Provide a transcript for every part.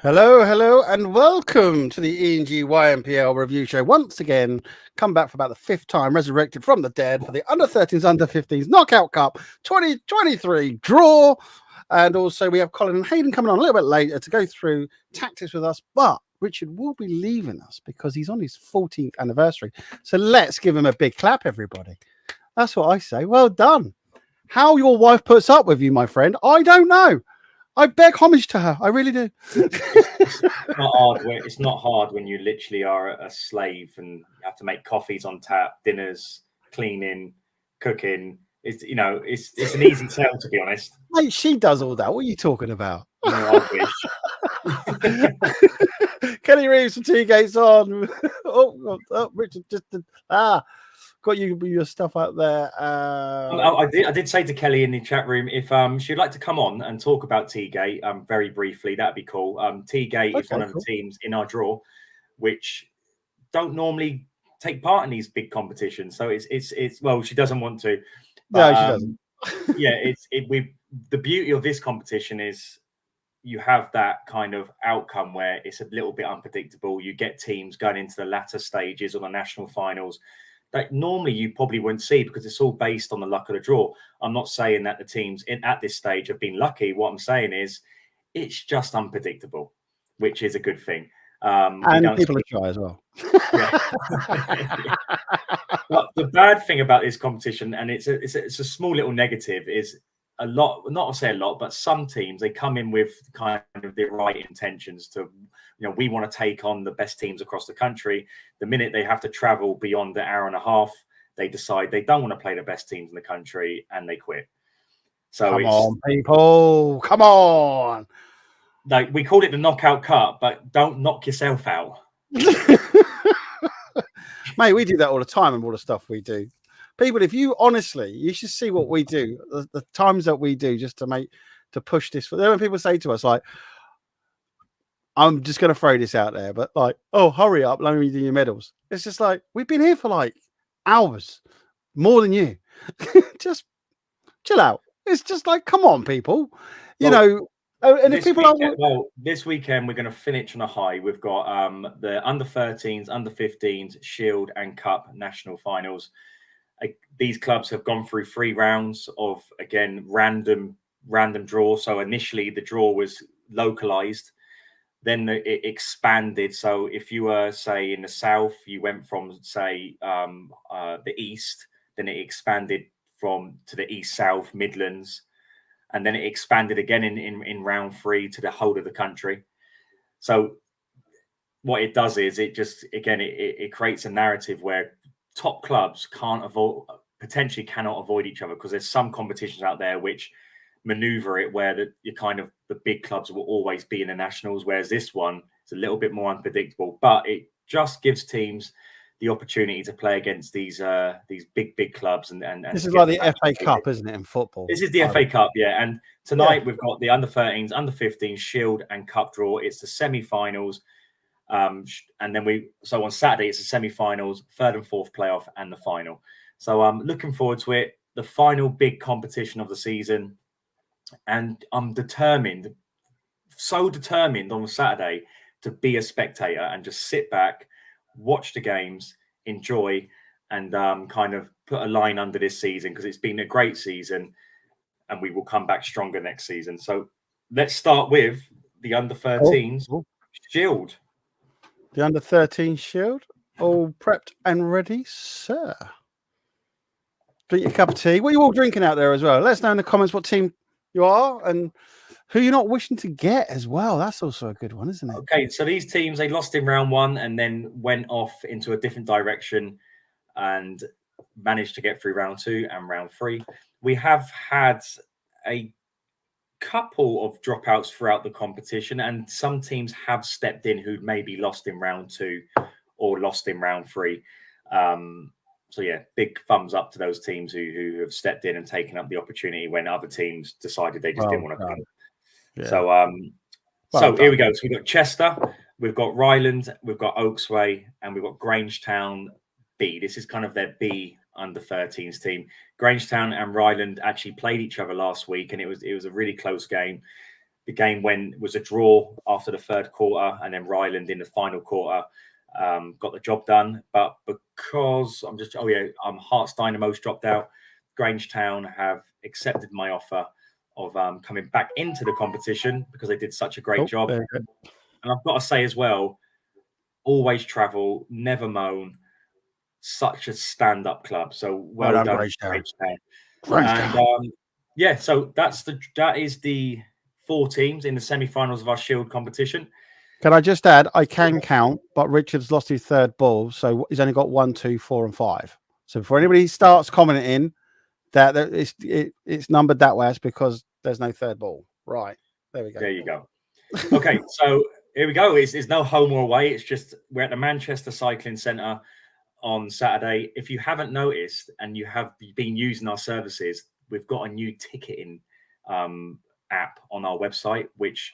Hello, and welcome to the ENG YNPL review show. Once again, come back for about the fifth time, resurrected from the dead for the under-13s, under-15s Knockout Cup 2023 draw. And also we have Colin and Hayden coming on a little bit later to go through tactics with us. But Richard will be leaving us because he's on his 14th anniversary. So let's give him a big clap, everybody. That's what I say. Well done. How your wife puts up with you, my friend, I don't know. I beg homage to her. I really do. It's not hard. It's not hard when you literally are a slave and you have to make coffees on tap, dinners, cleaning, cooking. It's an easy sell, to be honest. Mate, she does all that. What are you talking about? No, I wish. Kenny Reeves from Two Gates on. Richard just got your stuff out there. I did say to Kelly in the chat room if she'd like to come on and talk about T-Gate very briefly, that'd be cool. T-Gate is one of the teams in our draw which don't normally take part in these big competitions. So it's well, she doesn't want to. But, no, she doesn't. Yeah, the beauty of this competition is you have that kind of outcome where it's a little bit unpredictable. You get teams going into the latter stages or the national finals that normally you probably wouldn't see because it's all based on the luck of the draw. I'm not saying that the teams at this stage have been lucky. What I'm saying is it's just unpredictable, which is a good thing. And people are shy as well. Yeah. Well, the bad thing about this competition, and it's a small little negative, is a lot, not to say a lot, but some teams, they come in with kind of the right intentions to, we want to take on the best teams across the country. The minute they have to travel beyond an hour and a half, they decide they don't want to play the best teams in the country and they quit. So come on, people, come on. Like, we called it the Knockout Cup, but don't knock yourself out. Mate, we do that all the time and all the stuff we do. People, if you honestly, you should see what we do, the times that we do just to push this. Then when people say to us, like, I'm just going to throw this out there, but like, oh, hurry up, let me do your medals. It's just like, we've been here for like hours, more than you. Just chill out. It's just like, come on, people. And if people this weekend we're going to finish on a high. We've got the under-13s, under-15s, Shield and Cup national finals. These clubs have gone through 3 rounds of, again, random draw. So initially the draw was localized, then it expanded. So if you were, say, in the south, you went from, say, the east, then it expanded to the east, south, Midlands. And then it expanded again in round 3 to the whole of the country. So what it does is it creates a narrative where top clubs potentially cannot avoid each other, because there's some competitions out there which maneuver it where the big clubs will always be in the nationals, whereas this one is a little bit more unpredictable. But it just gives teams the opportunity to play against these big clubs and this is like the FA Cup, isn't it, in football? This is the FA Cup, yeah. And tonight we've got the under-13s, under-15s Shield and Cup draw. It's the semi-finals, and then on Saturday it's the semi-finals, 3rd and 4th playoff, and the final. So I'm looking forward to it, the final big competition of the season, and I'm so determined on Saturday to be a spectator and just sit back, watch the games, enjoy, and kind of put a line under this season, because it's been a great season and we will come back stronger next season. So let's start with the under-13s Shield. The under-13 Shield, all prepped and ready, sir. Drink your cup of tea. What are you all drinking out there as well? Let us know in the comments what team you are and who you're not wishing to get as well. That's also a good one, isn't it? Okay, so these teams, they lost in round 1 and then went off into a different direction and managed to get through round 2 and round 3. We have had a couple of dropouts throughout the competition, and some teams have stepped in who'd maybe lost in round 2 or lost in round 3. So yeah, big thumbs up to those teams who have stepped in and taken up the opportunity when other teams decided they just didn't want to play. Yeah. So here we go. So we've got Chester, we've got Ryland, we've got Oaksway, and we've got Grangetown B. This is kind of their B under-13s team. Grangetown and Ryland actually played each other last week, and it was a really close game. the game was a draw after the third quarter, and then Ryland in the final quarter got the job done. But because Hearts Dynamo's dropped out, Grangetown have accepted my offer of coming back into the competition because they did such a great job. And I've got to say as well, always travel, never moan. Such a stand-up club. So well done, Grangetown. And so that is the 4 teams in the semi-finals of our Shield competition. Can I just add? I can count, but Richard's lost his 3rd ball, so he's only got 1, 2, 4, and 5. So before anybody starts commenting that it's numbered that way, it's because there's no 3rd ball. Right, there we go. There you go. Okay, so here we go. It's no home or away. It's just we're at the Manchester Cycling Centre on Saturday. If you haven't noticed and you have been using our services, we've got a new ticketing app on our website, which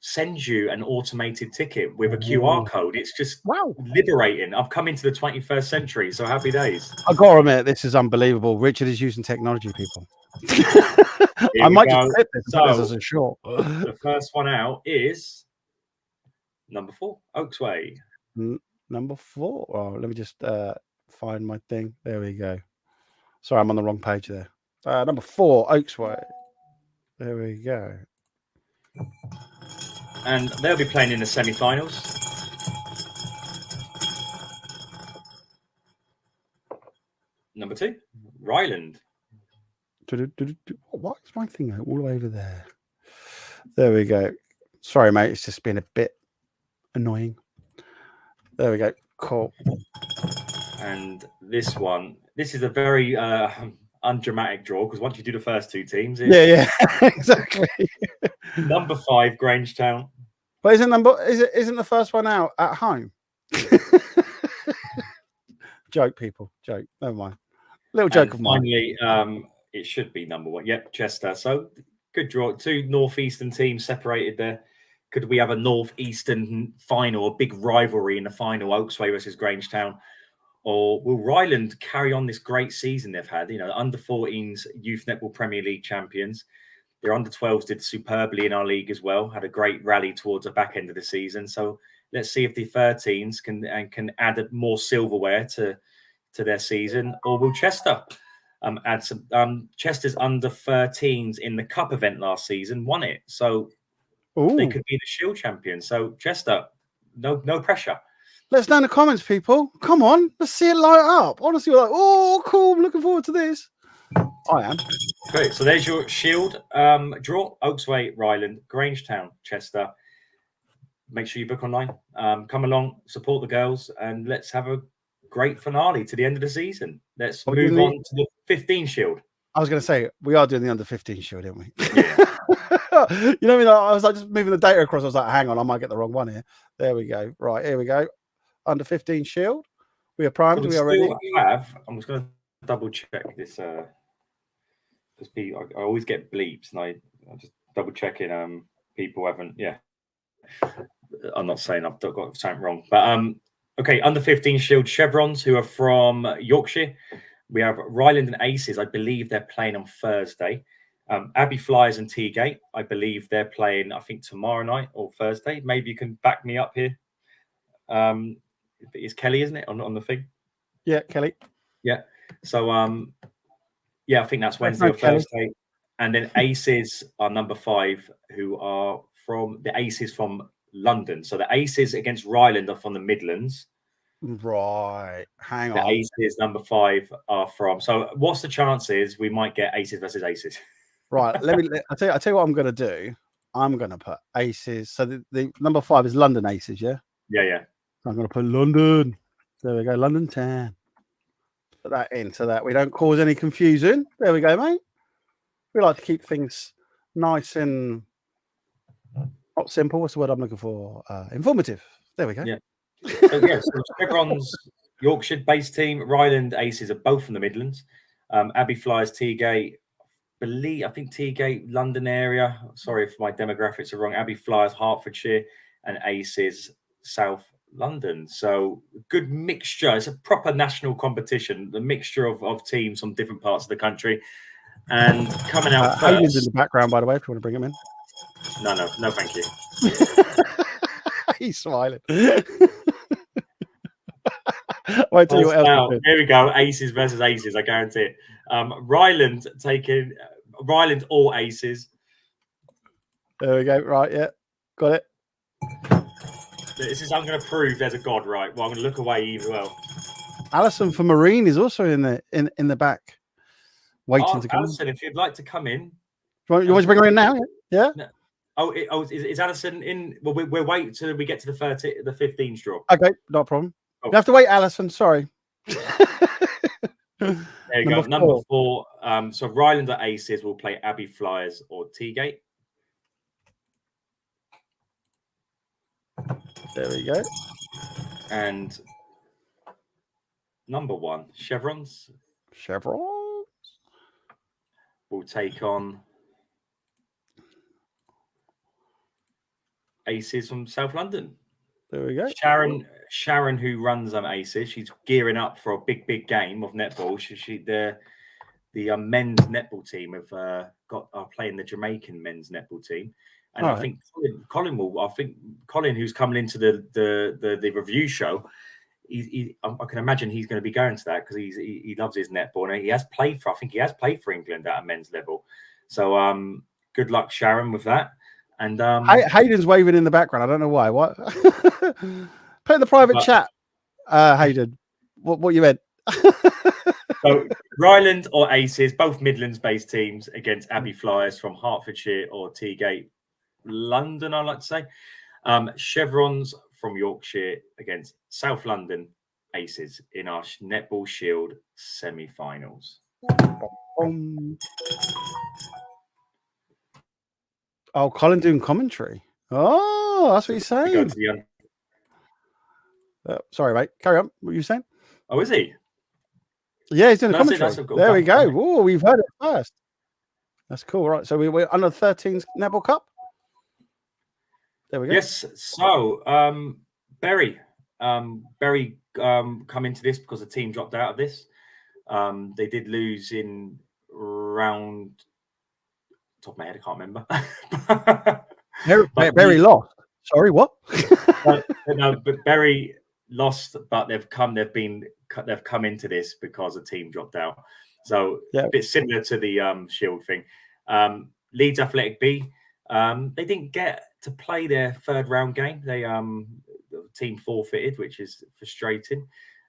sends you an automated ticket with a QR code. It's just liberating. I've come into the 21st century, so happy days. I've got to admit, this is unbelievable. Richard is using technology, people. I might just clip this as a short. The first one out is number 4, Oaksway. Number 4. Oh, let me just find my thing. There we go. Sorry, I'm on the wrong page there. Number 4, Oaksway. There we go. And they'll be playing in the semi-finals. Number 2, Ryland. Why is my thing all the way over there? There we go. Sorry, mate. It's just been a bit annoying. There we go. Cool. And this is a very undramatic draw because once you do the first 2 teams, exactly. Number 5, Grangetown. But isn't the first one out at home? Joke, people. Joke. Never mind. Little joke of mine. Finally, it should be number 1. Yep, Chester. So good draw. 2 northeastern teams separated there. Could we have a northeastern final, a big rivalry in the final, Oaksway versus Grangetown? Or will Ryland carry on this great season they've had? You know, under 14s Youth Netball Premier League champions. Their under 12s did superbly in our league as well. Had a great rally towards the back end of the season. So let's see if the 13s can add more silverware to their season. Or will Chester add some? Chester's under 13s in the cup event last season won it. So they could be the Shield champions. So Chester, no pressure. Let us know in the comments, people. Come on, let's see it light up. Honestly, we're like, oh, cool. I'm looking forward to this. I am. Great. So there's your Shield draw. Oaksway, Ryland, Grangetown, Chester. Make sure you book online. Come along, support the girls, and let's have a great finale to the end of the season. Let's move on to the 15 Shield. I was going to say, we are doing the under 15 Shield, aren't we? Yeah. You know what I mean? I was like just moving the data across. I was like, hang on, I might get the wrong one here. There we go. Right, here we go. Under 15 Shield. We are primed. We are ready. I'm just going to double check this. Because I always get bleeps, and I'm just double checking. People haven't. Yeah, I'm not saying I've got something wrong, but okay. Under 15 Shield Chevrons, who are from Yorkshire. We have Ryland and Aces. I believe they're playing on Thursday. Abbey Flyers and Teagate. I believe they're playing. I think tomorrow night or Thursday. Maybe you can back me up here. It's Kelly, isn't it, on the thing? Yeah, Kelly. Yeah. So yeah, I think that's Wednesday or Thursday. And then Aces are number 5, who are from the Aces from London. So the Aces against Ryland are from the Midlands. Right. Hang on. The Aces number 5 are from. So what's the chances we might get Aces versus Aces? Right. I'll tell you what I'm going to do. I'm going to put Aces. So the number 5 is London Aces, yeah? Yeah. I'm going to put London. There we go. London 10. Put that in so that we don't cause any confusion. There we go, mate. We like to keep things nice and not simple. What's the word I'm looking for? Informative. There we go. Yeah. So Chevron's Yorkshire-based team. Ryland Aces are both from the Midlands. Abbey Flyers, Teagate. I think Teagate, London area. Sorry if my demographics are wrong. Abbey Flyers, Hertfordshire, and Aces, South London. So good mixture. It's a proper national competition. The mixture of teams from different parts of the country. And coming out first. Hayden's in the background, by the way, if you want to bring him in. No, thank you. He's smiling. Wait till you what else now, here we go. Aces versus aces. I guarantee it. Ryland taking Ryland all aces. There we go. Right, yeah, got it. This is. I'm going to prove there's a god, right? Well, I'm going to look away as well. Alison for Marine is also in the back, waiting to come. Alison, if you'd like to come in, you want to bring her in now? Yeah. No. Is Alison in? Well, we're waiting till we get to the 15 draw. Okay, not a problem. You have to wait, Alison. Sorry. There you go. Number 4. So Ryland at aces will play Abbey Flyers or Teagate. There we go. And number 1, Chevrons. Chevrons will take on aces from South London. There we go. Sharon, who runs aces, she's gearing up for a big game of netball. The men's netball team are playing the Jamaican men's netball team, and I think Colin, who's coming into the review show, I can imagine he's going to be going to that because he loves his netball and he has played for England at a men's level. So good luck, Sharon, with that. And Hayden's waving in the background. I don't know why. What? Put in the private chat, Hayden. What you meant? So Ryland or Aces, both Midlands-based teams against Abbey Flyers from Hertfordshire or Teagate, London. I like to say. Chevrons from Yorkshire against South London Aces in our Netball Shield semi-finals. Oh, Colin doing commentary. Oh, that's what he's saying. Sorry, mate. Carry on. What were you saying? Oh, is he? Yeah, he's doing the commentary. There we go. Oh, we've heard it first. That's cool. Right. So we're under 13's Netball Cup. There we go. Yes. So Bury come into this because the team dropped out of this. They did lose in round. Top of my head, I can't remember. Bury lost. Sorry, what? but Bury lost, but they've come into this because the team dropped out. So a bit similar to the Shield thing. Leeds Athletic B, they didn't get to play their third round game. The team forfeited, which is frustrating.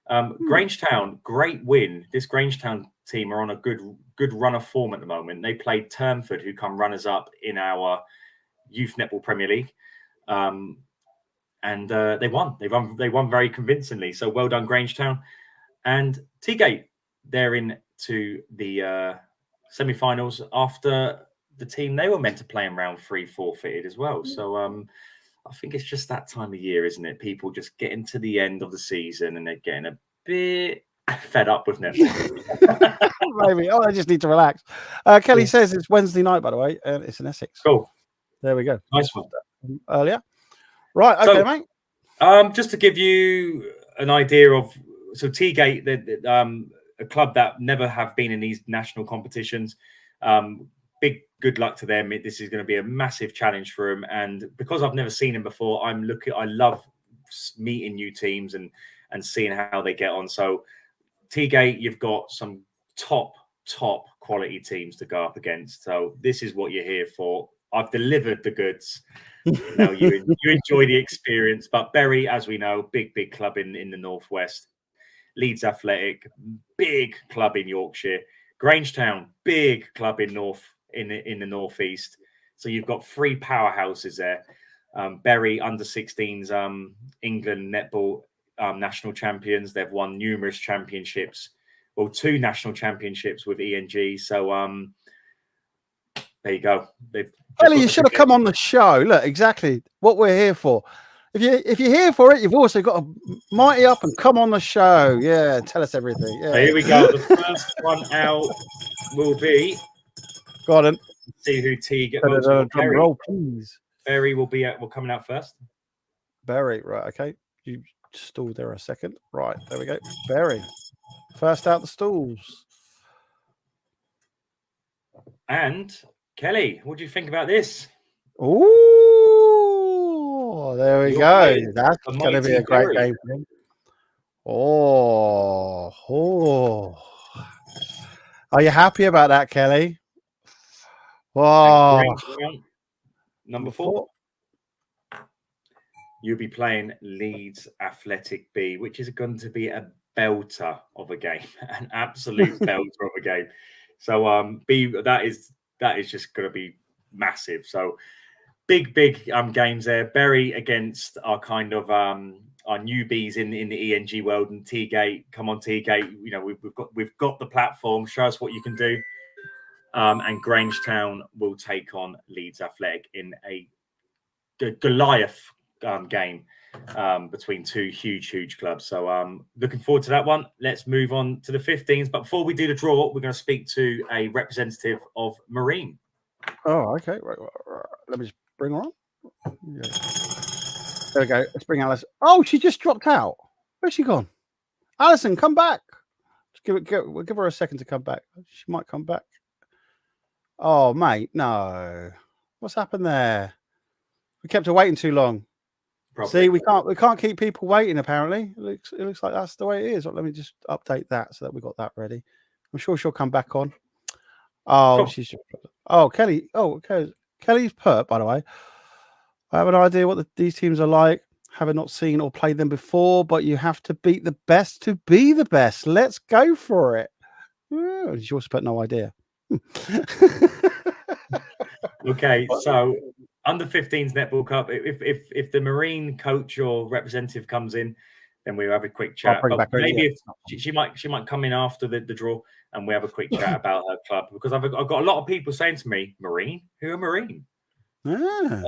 Grangetown, great win. This Grangetown team are on a good run of form at the moment. They played Turnford, who come runners up in our Youth Netball Premier League, and they won. They won very convincingly. So well done, Grangetown. And Teagate, they're into the semi-finals after the team they were meant to play in round 3 forfeited as well. So I think it's just that time of year, isn't it? People just getting to the end of the season and they're getting a bit fed up with netball. Maybe. Oh, I just need to relax. Kelly says it's Wednesday night, by the way, and it's in Essex. Cool. There we go. Nice one. Earlier. Right. Okay, so, mate. Just to give you an idea of Teagate, a club that never have been in these national competitions. Big good luck to them. This is going to be a massive challenge for them, and because I've never seen them before, I love meeting new teams and seeing how they get on. So Teagate, you've got some top quality teams to go up against. So this is what you're here for. I've delivered the goods. Now you enjoy the experience. But Bury, as we know, big club in the northwest. Leeds Athletic, big club in Yorkshire. Grangetown, big club in the northeast. So you've got 3 powerhouses there. Bury under 16s, England netball national champions. They've won numerous championships. Well, 2 national championships with ENG. So there you go. Kelly, you should have come on the show. Look, exactly what we're here for. If you're here for it, you've also got to mighty up and come on the show. Yeah, tell us everything. Yeah. So here we go. The first one out will be. Go on. See who Teagate. Roll, please. Bury will be coming out first. Bury, right? Okay, you stalled there a second. Right, there we go. Bury, first out the stalls. And Kelly, what do you think about this? Oh, there we You're go. playing That's the going to be mighty a great Berry. game for him. Oh. Are you happy about that, Kelly? And Wow. Grange Town, number 4. You'll be playing Leeds Athletic B, which is going to be a belter of a game, an absolute belter of a game. So B, that is just going to be massive. So big games there. Bury against our kind of our newbies in the ENG world, and Teagate. Come on, Teagate. You know, we've got the platform. Show us what you can do. And Grangetown will take on Leeds Athletic in a Goliath game between two huge clubs. So looking forward to that one. Let's move on to the 15s. But before we do the draw, we're going to speak to a representative of Marine. Oh, okay. Right. Let me just bring her on. Yeah. There we go. Let's bring Alice. Oh, she just dropped out. Where's she gone? Alison, come back. We'll give her a second to come back. She might come back. Oh, mate, no. What's happened there? We kept her waiting too long. Probably. See, we can't keep people waiting. Apparently, it looks like that's the way it is. Let me just update that so that we got that ready. I'm sure she'll come back on. Oh, cool. She's just. Oh, Kelly. Oh, okay. Kelly's pert, by the way. I have an idea what these teams are like. Having not seen or played them before, but you have to beat the best to be the best. Let's go for it. Oh, she also put no idea. Okay, so under 15s Netball Cup. If the Marine coach or representative comes in, then we'll have a quick chat. But maybe if she might come in after the draw, and we have a quick chat about her club, because I've got a lot of people saying to me, Marine, who are Marine? And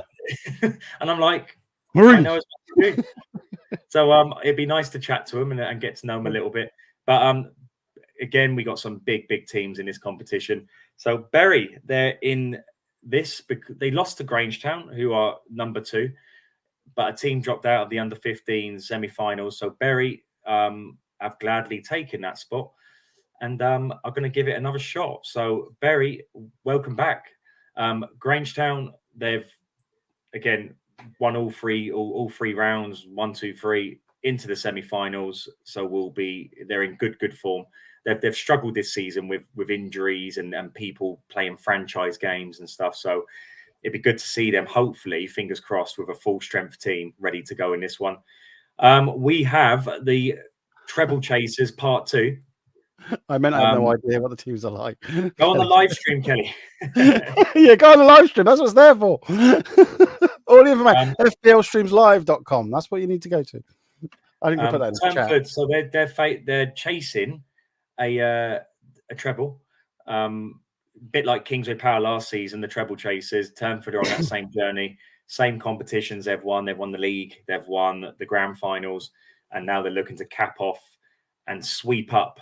I'm like, Marine. I know as much as you. So it'd be nice to chat to them and get to know them a little bit. But again, we got some big teams in this competition. So Bury, they're in this because they lost to Grangetown, who are number 2, but a team dropped out of the under 15 semi-finals. So Bury have gladly taken that spot and are going to give it another shot. So Bury, welcome back. Grangetown, they've again won all three rounds, 1, 2, 3 into the semi-finals. So they're in good form. They've struggled this season with injuries and people playing franchise games and stuff. So it'd be good to see them, hopefully, fingers crossed, with a full strength team ready to go in this one. We have the Treble Chasers Part 2. I meant I have no idea what the teams are like. Go on the live stream, Kelly. Yeah, go on the live stream. That's what it's there for. All the information. FBLstreamslive.com. That's what you need to go to. I think put that in the chat. So they're chasing a treble, bit like Kingsway Power last season. The Treble Chasers, Turnford are on that same journey, same competitions they've won. They've won the league, they've won the grand finals, and now they're looking to cap off and sweep up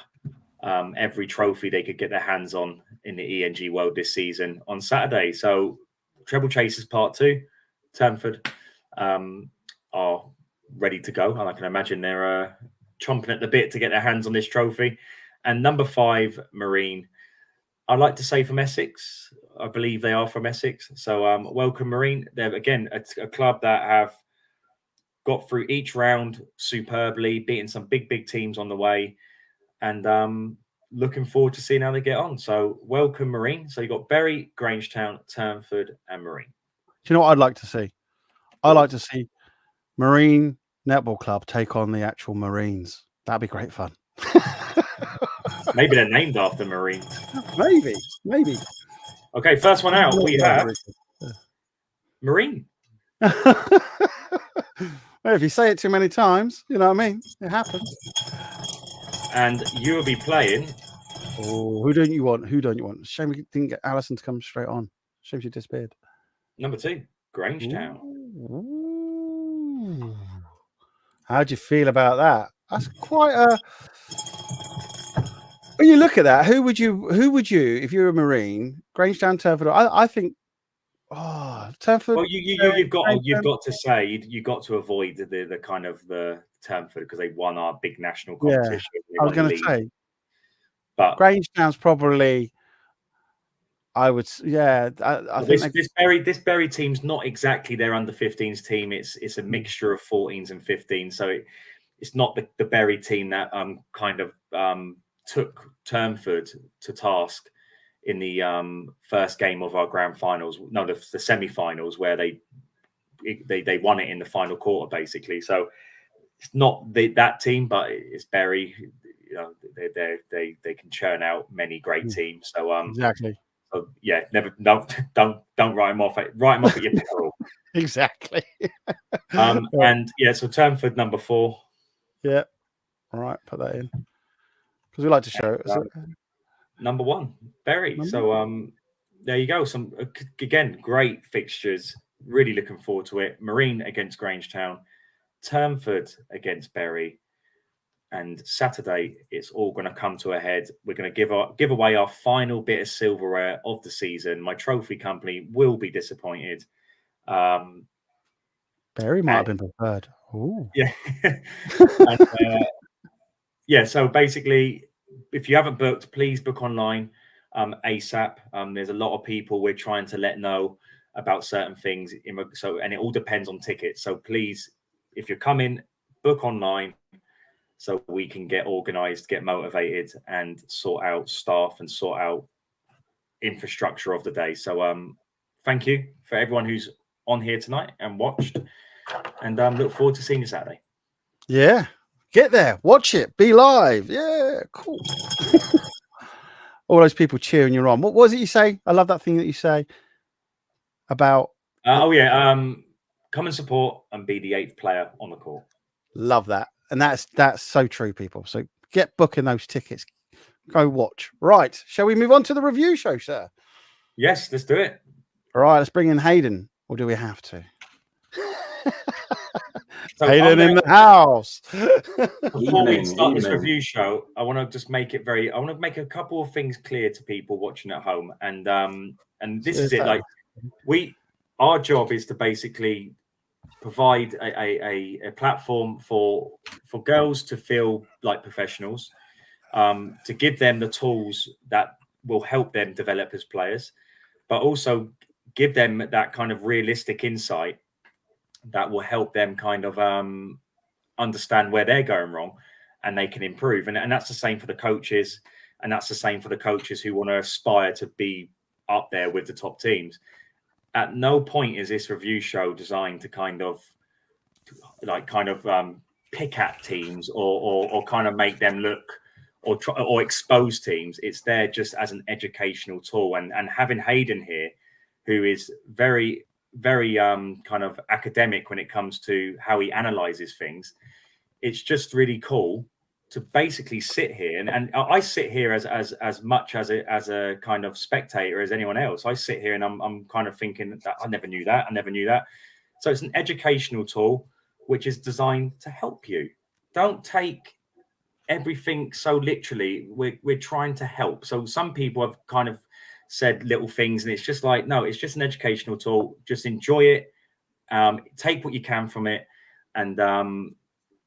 every trophy they could get their hands on in the ENG world this season on Saturday. So Treble Chasers Part 2, Turnford are ready to go, and I can imagine they're chomping at the bit to get their hands on this trophy. And number 5, Marine, I'd like to say from Essex. I believe they are from Essex. So welcome, Marine. They're, again, a club that have got through each round superbly, beating some big teams on the way, and looking forward to seeing how they get on. So welcome, Marine. So you've got Bury, Grangetown, Turnford, and Marine. Do you know what I'd like to see? I'd like to see Marine Netball Club take on the actual Marines. That'd be great fun. Maybe they're named after Marines. Maybe. Okay, first one out. We have Marine. Well, if you say it too many times, you know what I mean? It happens. And you will be playing. Oh, who don't you want? Shame we didn't get Alison to come straight on. Shame she disappeared. Number 2, Grangetown. Ooh. How do you feel about that? That's quite a. When you look at that, who would you, if you were a Marine, Grangetown, Turnford? I think, Turnford. Well, you've got to say you got to avoid the kind of the Turnford because they won our big national competition. Yeah, I was going to say, but Grangetown's probably I would, yeah. I think this Bury team's not exactly their under-15s team. It's a mixture of 14s and 15s. So it's not the Bury team that kind of took Turnford to task in the first game of our grand finals. No, the semi-finals where they won it in the final quarter, basically. So it's not that team, but it's Bury. You know, they can churn out many great teams. So exactly. So yeah, don't write them off. Write them off at your peril. Exactly. And yeah, so Turnford number 4. Yeah. All right, put that in because we like to show it. Number 1, Bury. So there you go. Some again great fixtures. Really looking forward to it. Marine against Grangetown, Turnford against Bury, and Saturday it's all going to come to a head. We're going to give away our final bit of silverware of the season. My trophy company will be disappointed. Bury might have been preferred. Ooh. Yeah. And, yeah, so basically, if you haven't booked, please book online ASAP. There's a lot of people we're trying to let know about certain things. And it all depends on tickets. So please, if you're coming, book online so we can get organised, get motivated, and sort out staff and sort out infrastructure of the day. So thank you for everyone who's on here tonight and watched. And look forward to seeing you Saturday. Yeah. Get there, watch it, be live. Yeah, cool. All those people cheering you on. What was it you say? I love that thing that you say about. Come and support and be the 8th player on the court. Love that, and that's so true, people. So get booking those tickets. Go watch. Right, shall we move on to the review show, sir? Yes, let's do it. All right, let's bring in Hayden, or do we have to? So Hayden in the house. Before we start this review show, I want to just make it I want to make a couple of things clear to people watching at home, and this is it. Like our job is to basically provide a platform for girls to feel like professionals, to give them the tools that will help them develop as players, but also give them that kind of realistic insight that will help them kind of understand where they're going wrong and they can improve. And that's the same for the coaches. And that's the same for the coaches who want to aspire to be up there with the top teams. At no point is this review show designed to kind of pick at teams or kind of make them look or expose teams. It's there just as an educational tool. And having Hayden here, who is very kind of academic when it comes to how he analyzes things, it's just really cool to basically sit here and I sit here as much as a kind of spectator as anyone else. I sit here and I'm kind of thinking that I never knew that. So it's an educational tool which is designed to help you. Don't take everything so literally. We're trying to help. So some people have kind of said little things and it's just like, no, it's just an educational tool. Just enjoy it. Take what you can from it. And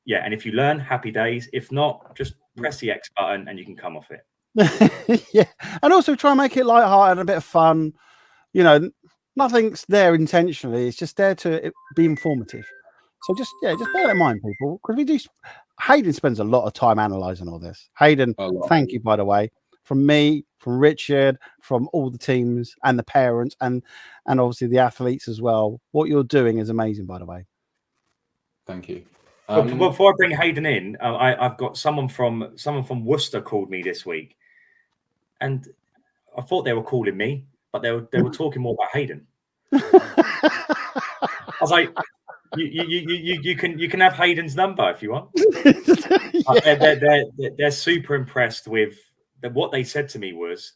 and if you learn, happy days. If not, just press the X button and you can come off it. Yeah. And also try and make it lighthearted and a bit of fun. You know, nothing's there intentionally. It's just there to be informative. So just bear that in mind, people, because we do. Hayden spends a lot of time analysing all this. Hayden, thank you, by the way, from me, from Richard, from all the teams and the parents, and obviously the athletes as well. What you're doing is amazing, by the way. Thank you. Before I bring Hayden in, I've got someone from Worcester called me this week, and I thought they were calling me, but they were talking more about Hayden. I was like, you can have Hayden's number if you want. They're super impressed with what they said to me was,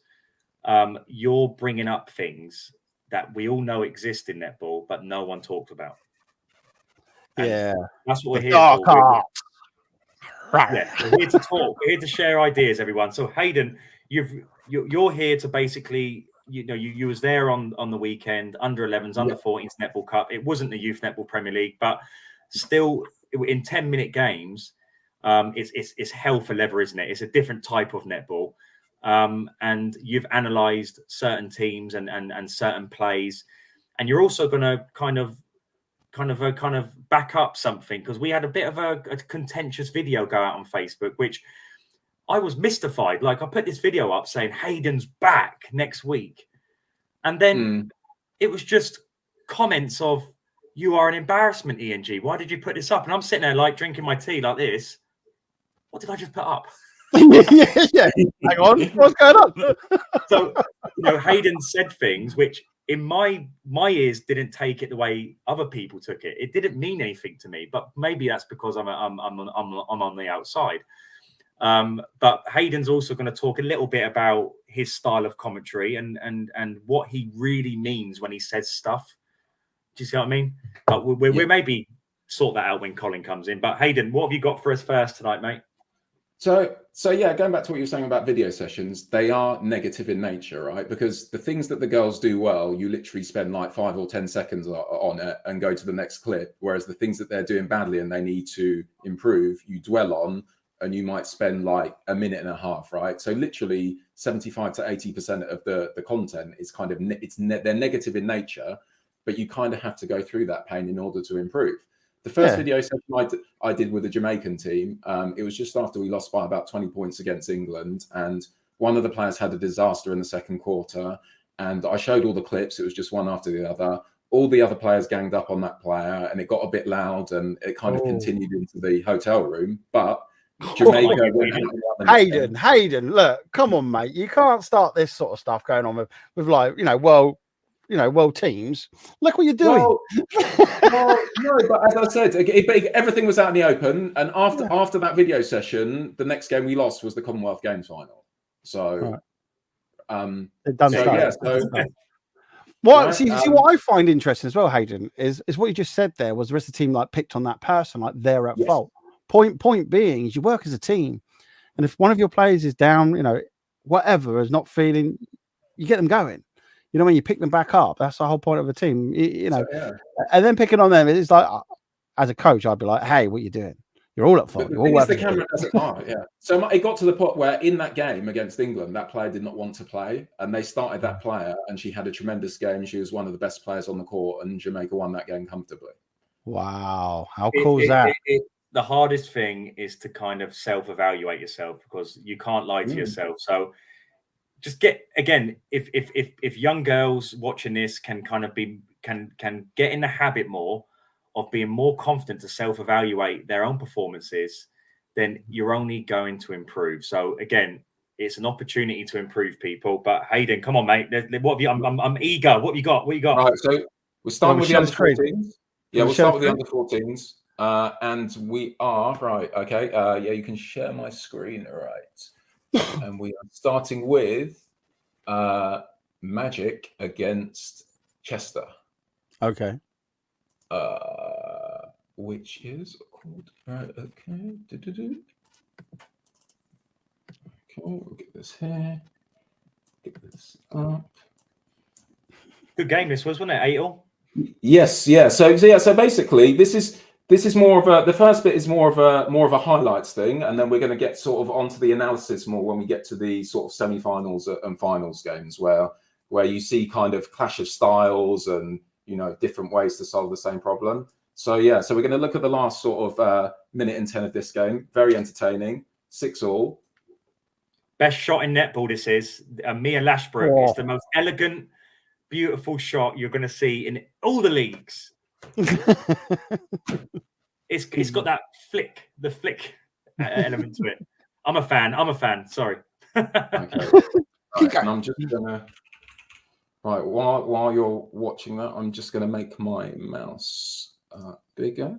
you're bringing up things that we all know exist in netball, but no one talked about. And that's what we're here for. We're here to talk. We're here to share ideas, everyone. So Hayden, you're here to basically, you was there on the weekend, under 11s, under 14s Netball Cup. It wasn't the Youth Netball Premier League, but still in 10-minute games, it's hell for leather, isn't it? It's a different type of netball. and you've analysed certain teams and certain plays, and you're also going to kind of back up something, because we had a bit of a contentious video go out on Facebook, which I was mystified. Like, I put this video up saying Hayden's back next week, and then it was just comments of, "You are an embarrassment, ENG. Why did you put this up?" And I'm sitting there like drinking my tea like this. What did I just put up? yeah. Hang on, what's going on? So, Hayden said things which in my ears didn't take it the way other people took it. It didn't mean anything to me, but maybe that's because I'm on the outside. But Hayden's also going to talk a little bit about his style of commentary and what he really means when he says stuff. Do you see what I mean? But we'll maybe sort that out when Colin comes in. But Hayden, what have you got for us first tonight, mate? So yeah, going back to what you were saying about video sessions, they are negative in nature, right? Because the things that the girls do well, you literally spend like 5 or 10 seconds on it and go to the next clip. Whereas the things that they're doing badly and they need to improve, you dwell on, and you might spend like a minute and a half, right? So literally 75 to 80% of the content is kind of, they're negative in nature, but you kind of have to go through that pain in order to improve. The first video session I did with the Jamaican team, it was just after we lost by about 20 points against England, and one of the players had a disaster in the second quarter, and I showed all the clips. It was just one after the other. All the other players ganged up on that player, and it got a bit loud, and it kind of continued into the hotel room. But Jamaica Hayden, look, come on, mate. You can't start this sort of stuff going on with like, world teams. Look what you're doing. Well, no, but as I said, everything was out in the open. And after that video session, the next game we lost was the Commonwealth Games final. So, See, what I find interesting as well, Hayden, is what you just said there was the rest of the team like picked on that person, like they're at fault. Point being is you work as a team, and if one of your players is down, whatever, is not feeling, you get them going. When you pick them back up, that's the whole point of a team. And then picking on them, it's like, as a coach, I'd be like, "Hey, what are you doing? You're all at fault. You're all the camera doesn't part." Yeah. So it got to the point where in that game against England, that player did not want to play, and they started that player, and she had a tremendous game. She was one of the best players on the court, and Jamaica won that game comfortably. Wow, how cool is that? The hardest thing is to kind of self-evaluate yourself, because you can't lie to yourself. So just get, again, if young girls watching this can kind of can get in the habit more of being more confident to self-evaluate their own performances, then you're only going to improve. So again, it's an opportunity to improve, people. But Hayden, come on, mate. What have you? I'm eager. What have you got? What you got? Right. So we're starting with the under 14s. Yeah, we'll start with the under 14s. And we are right. Okay. Yeah, you can share my screen, right? And we are starting with Magic against Chester. Okay. Which is called right. Okay. Okay, we'll get this here. Get this up. Good game this was, wasn't it? 8-all. Yes. Yeah. So basically, this is more of a, the first bit is more of a highlights thing, and then we're going to get sort of onto the analysis more when we get to the sort of semi-finals and finals games where you see kind of clash of styles and different ways to solve the same problem. So yeah, so we're going to look at the last sort of minute and 10 of this game. Very entertaining. 6-all. Best shot in netball. This is Mia Lashbrook. It's the most elegant, beautiful shot you're going to see in all the leagues. It's got that flick element to it. I'm a fan. Sorry. Okay. Right, and I'm just gonna while you're watching that, I'm just gonna make my mouse bigger.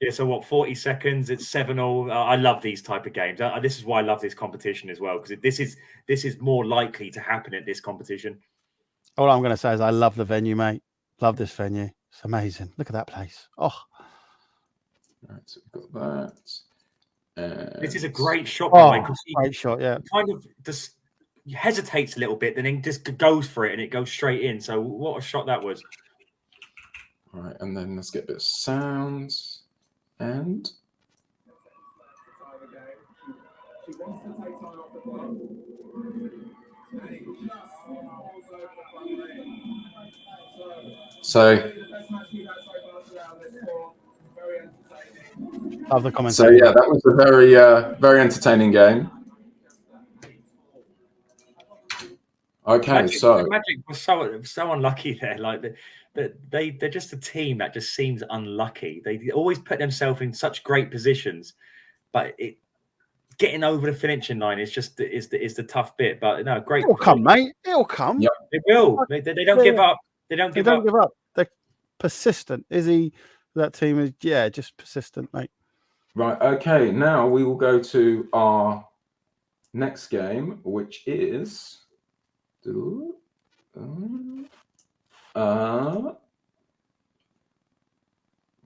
Yeah. So what? 40 seconds. It's 7-all. I love these type of games. This is why I love this competition as well, because this is more likely to happen at this competition. All I'm going to say is I love the venue, mate. Love this venue. It's amazing. Look at that place. Oh. Right, so we've got that. This is a great shot, by the way. Great shot, yeah. Kind of just hesitates a little bit, then just goes for it, and it goes straight in. So what a shot that was. All right, and then let's get a bit of sound. And So, Love the comments. so yeah, that was a very, very entertaining game. Okay, Magic was so unlucky there. Like they're just a team that just seems unlucky. They always put themselves in such great positions, but getting over the finishing line is just is the tough bit. But no, great. It'll come, mate. It'll come. Yep. It will. They don't give up. They don't give up. They're persistent. That team is just persistent, mate. Right. Okay. Now we will go to our next game, which is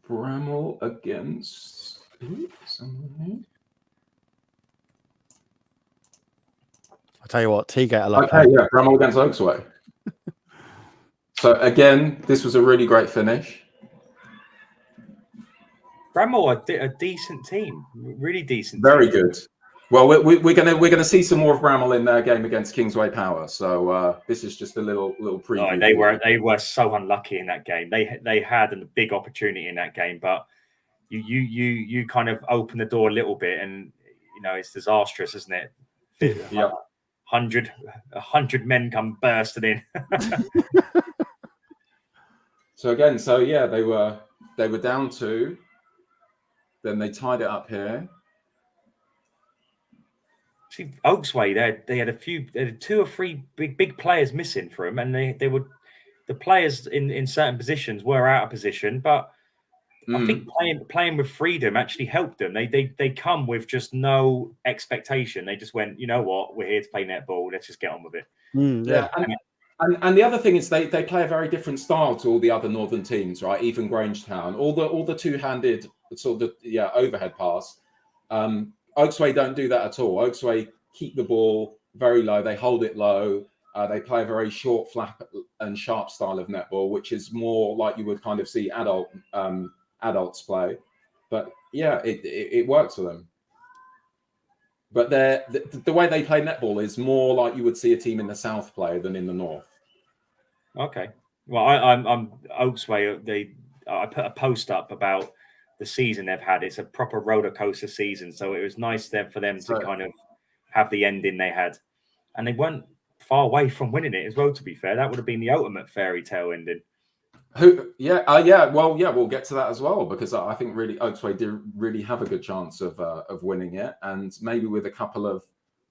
Bramall against somebody. I'll tell you what, Teagate. Okay, yeah, Bramall against Oaksway. So again, this was a really great finish. Bramall a decent team, really decent. Very team. good. Well, we're gonna see some more of Bramall in their game against Kingsway Power. So this is just a little preview. Oh, they were so unlucky in that game. They had a big opportunity in that game, but you kind of open the door a little bit, and it's disastrous, isn't it? Yeah. 100 men come bursting in. So again, they were down 2. Then they tied it up here. See, Oaksway, they had 2 or 3 big players missing for them, and the players in certain positions were out of position, but I think playing with freedom actually helped them. They come with just no expectation. They just went, you know what, we're here to play netball. Let's just get on with it. Yeah. And the other thing is they play a very different style to all the other northern teams, right? Even Grangetown, all the two-handed sort of overhead pass. Oaksway don't do that at all. Oaksway keep the ball very low. They hold it low. They play a very short, flat, and sharp style of netball, which is more like you would kind of see adults play. But yeah, it works for them. But the way they play netball is more like you would see a team in the south play than in the north. Okay. Well, I'm Oaksway. I put a post up about the season they've had. It's a proper roller coaster season, so it was nice for them to kind of have the ending they had, and they weren't far away from winning it as well. To be fair, that would have been the ultimate fairy tale ending. We'll get to that as well, because I think really Oaksway did really have a good chance of winning it, and maybe with a couple of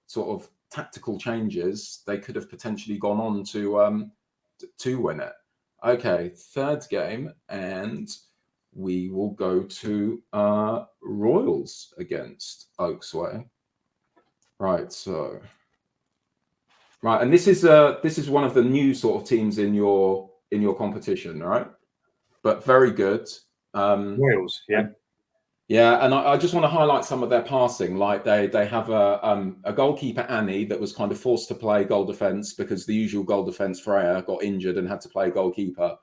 sort of tactical changes, they could have potentially gone on to win it. Okay, third game, and we will go to Royals against Oaksway. Right, and this is one of the new sort of teams in your competition, right? But very good. Royals, yeah. Yeah, and I just want to highlight some of their passing. Like they have a goalkeeper, Annie, that was kind of forced to play goal defence because the usual goal defence, Freya, got injured and had to play goalkeeper.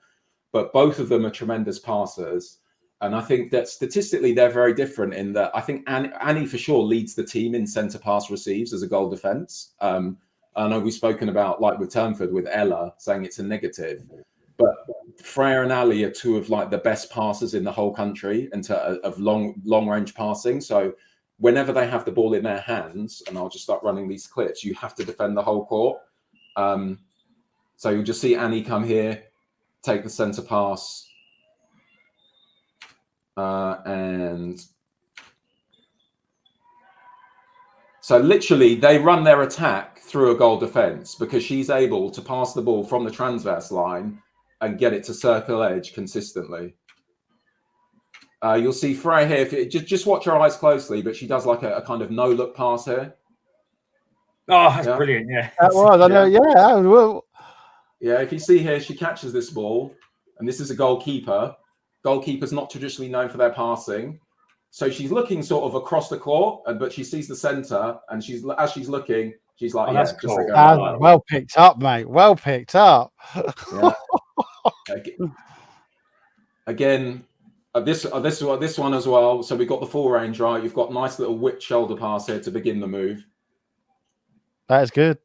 But both of them are tremendous passers. And I think that statistically they're very different in that I think Annie for sure leads the team in centre pass receives as a goal defence. I know we've spoken about, like with Turnford, with Ella, saying it's a negative. But Freya and Ali are 2 of like the best passers in the whole country of long range passing. So whenever they have the ball in their hands, and I'll just start running these clips, you have to defend the whole court. So you'll just see Annie come here, take the centre pass, and so literally they run their attack through a goal defence because she's able to pass the ball from the transverse line and get it to circle edge consistently. You'll see Freya here. If you just watch her eyes closely, but she does like a kind of no-look pass here. Oh, that's brilliant! Yeah, that was. I know. Yeah, well. Yeah, if you see here, she catches this ball, and this is a goalkeeper. Goalkeepers not traditionally known for their passing, so she's looking sort of across the court, but she sees the centre, and as she's looking, she's like, that's cool. Well picked up, mate. Well picked up. Yeah. Again, This one as well. So we've got the full range, right? You've got nice little whip shoulder pass here to begin the move. That is good.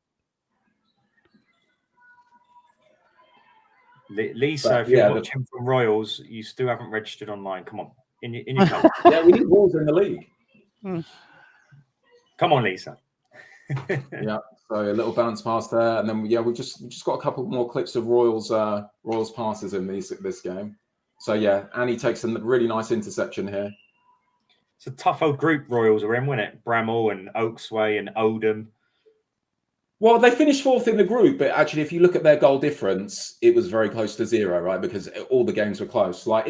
Lisa, if you're watching from Royals, you still haven't registered online. Come on, in your club. Yeah, we need balls in the league. Come on, Lisa. Yeah, so a little bounce pass there, and then we just got a couple more clips of Royals passes in this game. So yeah, Annie takes a really nice interception here. It's a tough old group Royals are in, wasn't it? Bramall and Oaksway and Oldham. Well, they finished 4th in the group, but actually, if you look at their goal difference, it was very close to 0, right? Because all the games were close. Like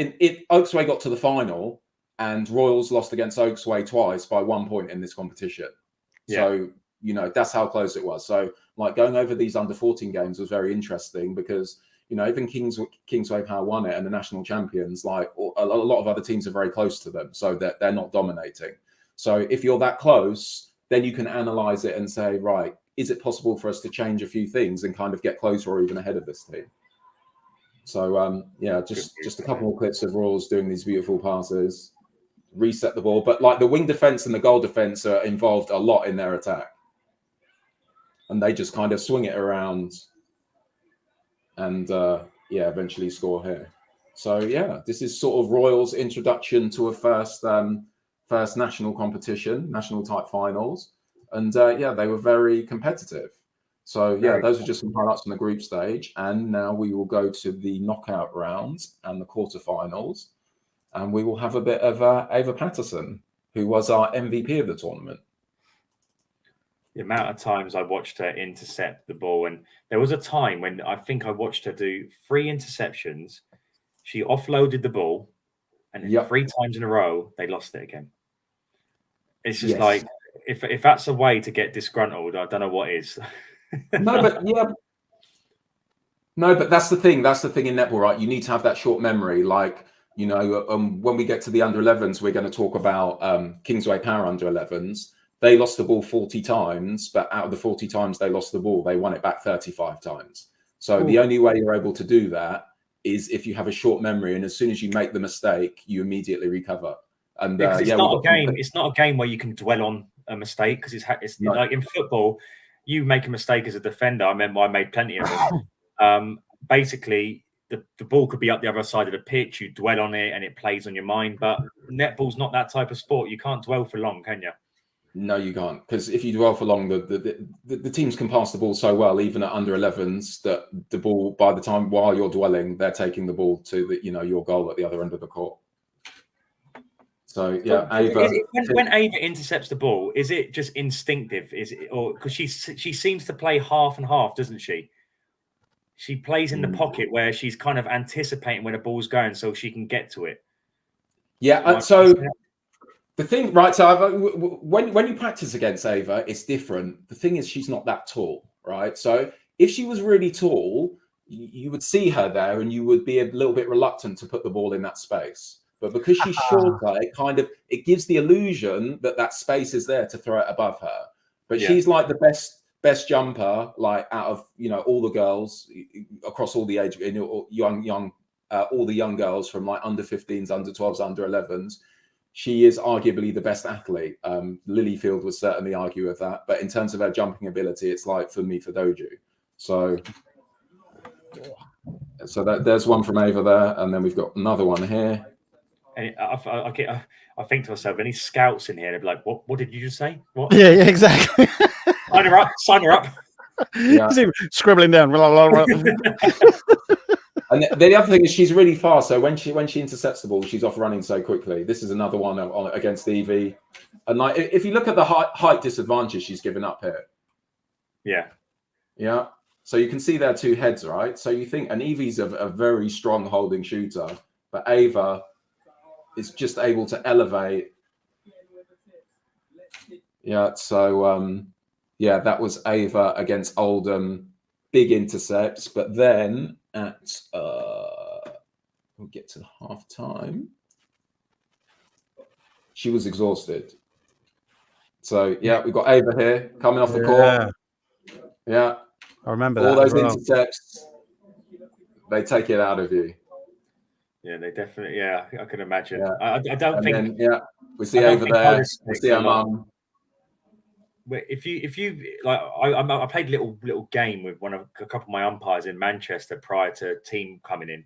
Oaksway got to the final, and Royals lost against Oaksway twice by 1 point in this competition. Yeah. So that's how close it was. So like going over these under 14 games was very interesting because even Kingsway Power won it, and the national champions, like a lot of other teams are very close to them, so that they're not dominating. So if you're that close, then you can analyze it and say, right, is it possible for us to change a few things and kind of get closer or even ahead of this team? So just a couple more clips of Royals doing these beautiful passes, reset the ball. But like the wing defense and the goal defense are involved a lot in their attack, and they just kind of swing it around and eventually score here. So yeah, this is sort of Royals' introduction to a first national competition, national type finals. And they were very competitive. So yeah, those are just some highlights from the group stage. And now we will go to the knockout rounds and the quarterfinals. And we will have a bit of Ava Patterson, who was our MVP of the tournament. The amount of times I watched her intercept the ball. And there was a time when I think I watched her do 3 interceptions. She offloaded the ball. And then 3 times in a row, they lost it again. It's just like... If that's a way to get disgruntled, I don't know what is. No, but that's the thing. That's the thing in netball, right? You need to have that short memory. Like, when we get to the under 11s, we're going to talk about Kingsway Power under 11s. They lost the ball 40 times, but out of the 40 times they lost the ball, they won it back 35 times. So the only way you're able to do that is if you have a short memory, and as soon as you make the mistake, you immediately recover. And it's not a game. It's not a game where you can dwell on a mistake, because it's no. Like in football, you make a mistake as a defender. I remember I made plenty of them. Basically, the ball could be up the other side of the pitch. You dwell on it, and it plays on your mind. But netball's not that type of sport. You can't dwell for long, can you? No, you can't, because if you dwell for long, the teams can pass the ball so well, even at under 11s, that the ball, by the time while you're dwelling, they're taking the ball to your goal at the other end of the court. So yeah, Ava. When Ava intercepts the ball, is it just instinctive? Is it, or because she seems to play half and half, doesn't she? She plays in the pocket where she's kind of anticipating where the ball's going, so she can get to it. Yeah. So the thing, right? So when you practice against Ava, it's different. The thing is, she's not that tall, right? So if she was really tall, you would see her there, and you would be a little bit reluctant to put the ball in that space. But because she's shorter, it gives the illusion that space is there to throw it above her. But she's like the best jumper, like out of all the girls across all the age, all the young girls from like under 15s, under 12s, under 11s. She is arguably the best athlete. Lilyfield would certainly argue with that. But in terms of her jumping ability, it's like for me for Doju. So there's one from Ava there, and then we've got another one here. And I think to myself, any scouts in here, they'd be like, "What did you just say? What?" Yeah, exactly. Sign her up. Yeah. Scribbling down. And the other thing is she's really fast. So when she intercepts the ball, she's off running so quickly. This is another one against Evie. And like if you look at the height disadvantage she's given up here. Yeah. So you can see there 2 heads, right? So you think, and Evie's a very strong holding shooter, but Ava is just able to elevate. Yeah, so that was Ava against Oldham, big intercepts, but then at we'll get to half time, she was exhausted. So yeah, we've got Ava here coming off the court. Yeah, I remember all that those intercepts. They take it out of you. Yeah, they definitely. Yeah, I can imagine. Yeah. I don't And think. then, we see over there. We see our mum. If you like, I played a little game with a couple of my umpires in Manchester prior to team coming in,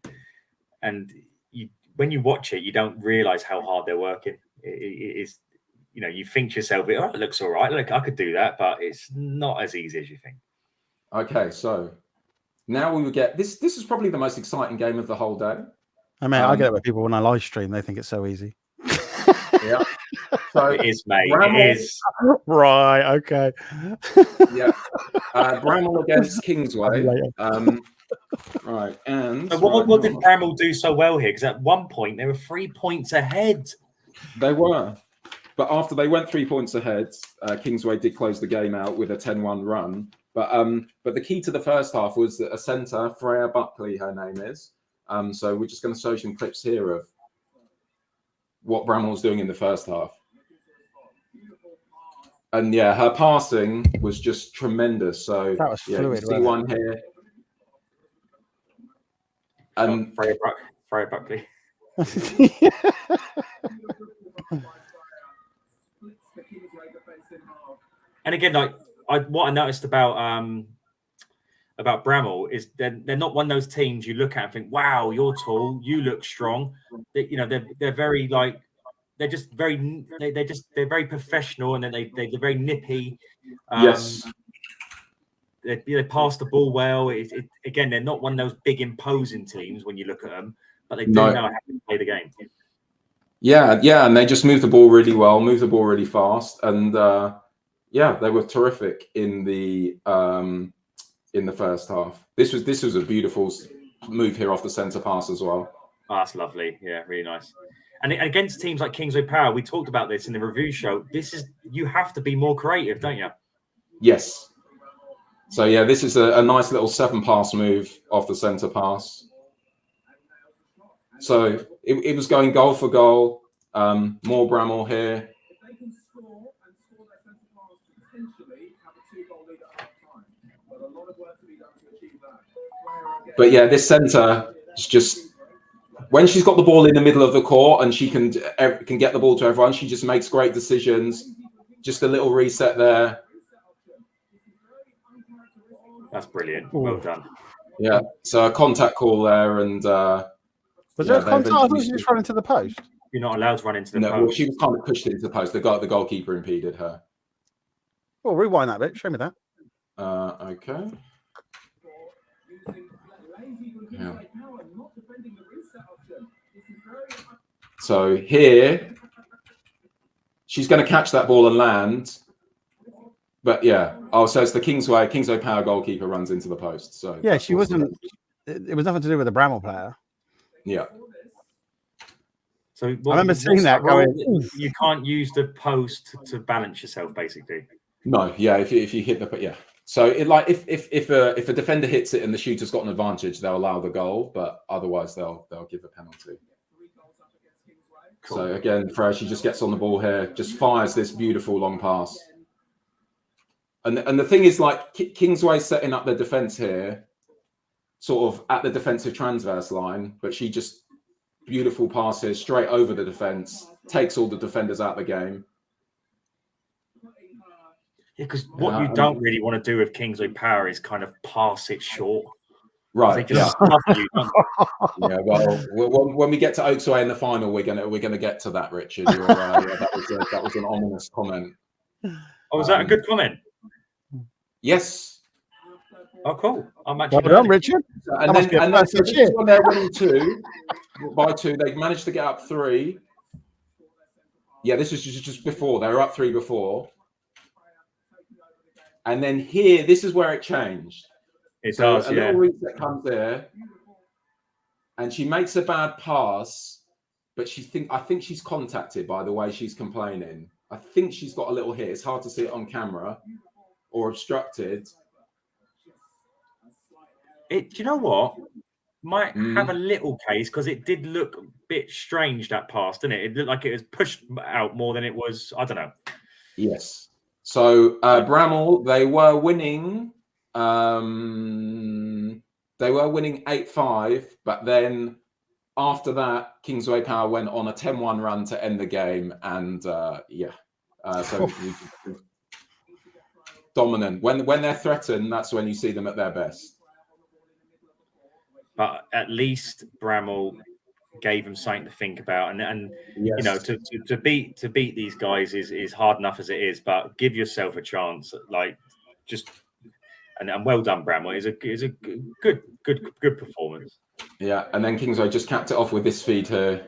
and when you watch it, you don't realise how hard they're working. It is, you think to yourself, oh, it looks all right. Look, I could do that, but it's not as easy as you think. Okay, so now we would get this. This is probably the most exciting game of the whole day. I mean, I get it with people when I live stream; they think it's so easy. Yeah, so it is, mate. It is. Right. Okay. Yeah. Bramall against Kingsway. Right. And so what did Bramall do so well here? Because at one point they were 3 points ahead. They were, but after they went 3 points ahead, Kingsway did close the game out with a 10-1 run. But the key to the first half was that a centre, Freya Buckley, her name is. So we're just going to show some clips here of what Bramall's doing in the first half. And yeah, her passing was just tremendous. So that was fluid. You see one here. And Freya Buckley. And again, what I noticed about Bramall is they're not one of those teams you look at and think, wow, you're tall, you look strong. They're very they're very professional, and then they're very nippy. Yes. They pass the ball well. Again, they're not one of those big imposing teams when you look at them, but they do know how to play the game. Yeah, and they just move the ball really well, move the ball really fast, and they were terrific in the first half. This was a beautiful move here off the centre pass as well. Oh, that's lovely. Yeah, really nice. And against teams like Kingsway Power, we talked about this in the review show. You have to be more creative, don't you? Yes. So yeah, this is a nice little 7-pass move off the centre pass. So it was going goal for goal. More Bramall here. But yeah, this centre is just, when she's got the ball in the middle of the court and she can get the ball to everyone, she just makes great decisions. Just a little reset there. That's brilliant. Well done. Yeah. So a contact call there, and was there a contact? I thought she just ran into the post. You're not allowed to run into the post. Well, she was kind of pushed into the post. The goalkeeper impeded her. Well, rewind that bit. Show me that. Okay. Yeah. So here, she's going to catch that ball and land. But yeah, so it's the Kingsway Power goalkeeper runs into the post. So yeah, she wasn't. It was nothing to do with the Bramall player. Yeah. So I remember seeing that going. You can't use the post to balance yourself, basically. No, yeah. If you hit the So if a defender hits it and the shooter's got an advantage, they'll allow the goal, but otherwise they'll give a penalty. Cool. So again, Freya, she just gets on the ball here, just fires this beautiful long pass. And the thing is, Kingsway setting up their defense here, sort of at the defensive transverse line, but she just beautiful passes straight over the defense, takes all the defenders out of the game. Yeah, because what you don't really want to do with Kingsway Power is kind of pass it short. Right. Yeah. Yeah. Well, when we get to Oaksway in the final, we're gonna get to that, Richard. That was an ominous comment. Oh, was that a good comment? Yes. Oh, cool. I'm actually well done, Richard. And then so this is when they're winning 2 by 2. They managed to get up 3. Yeah, this was just before. They were up 3 before. And then here, this is where it changed. It does, a little reset comes there. And she makes a bad pass, but I think she's contacted by the way she's complaining. I think she's got a little hit. It's hard to see it on camera. Or obstructed. Do you know what? Might have a little case, because it did look a bit strange, that pass, didn't it? It looked like it was pushed out more than it was. I don't know. Yes. So Bramall, they were winning 8-5, but then after that, Kingsway Power went on a 10-1 run to end the game, and so dominant. When they're threatened, that's when you see them at their best. But at least Bramall gave them something to think about, and Yes. you know, to beat these guys is hard enough as it is, but give yourself a chance, like just and well done, Bramall. It's a good performance. Yeah, and then Kingsway just capped it off with this feed here,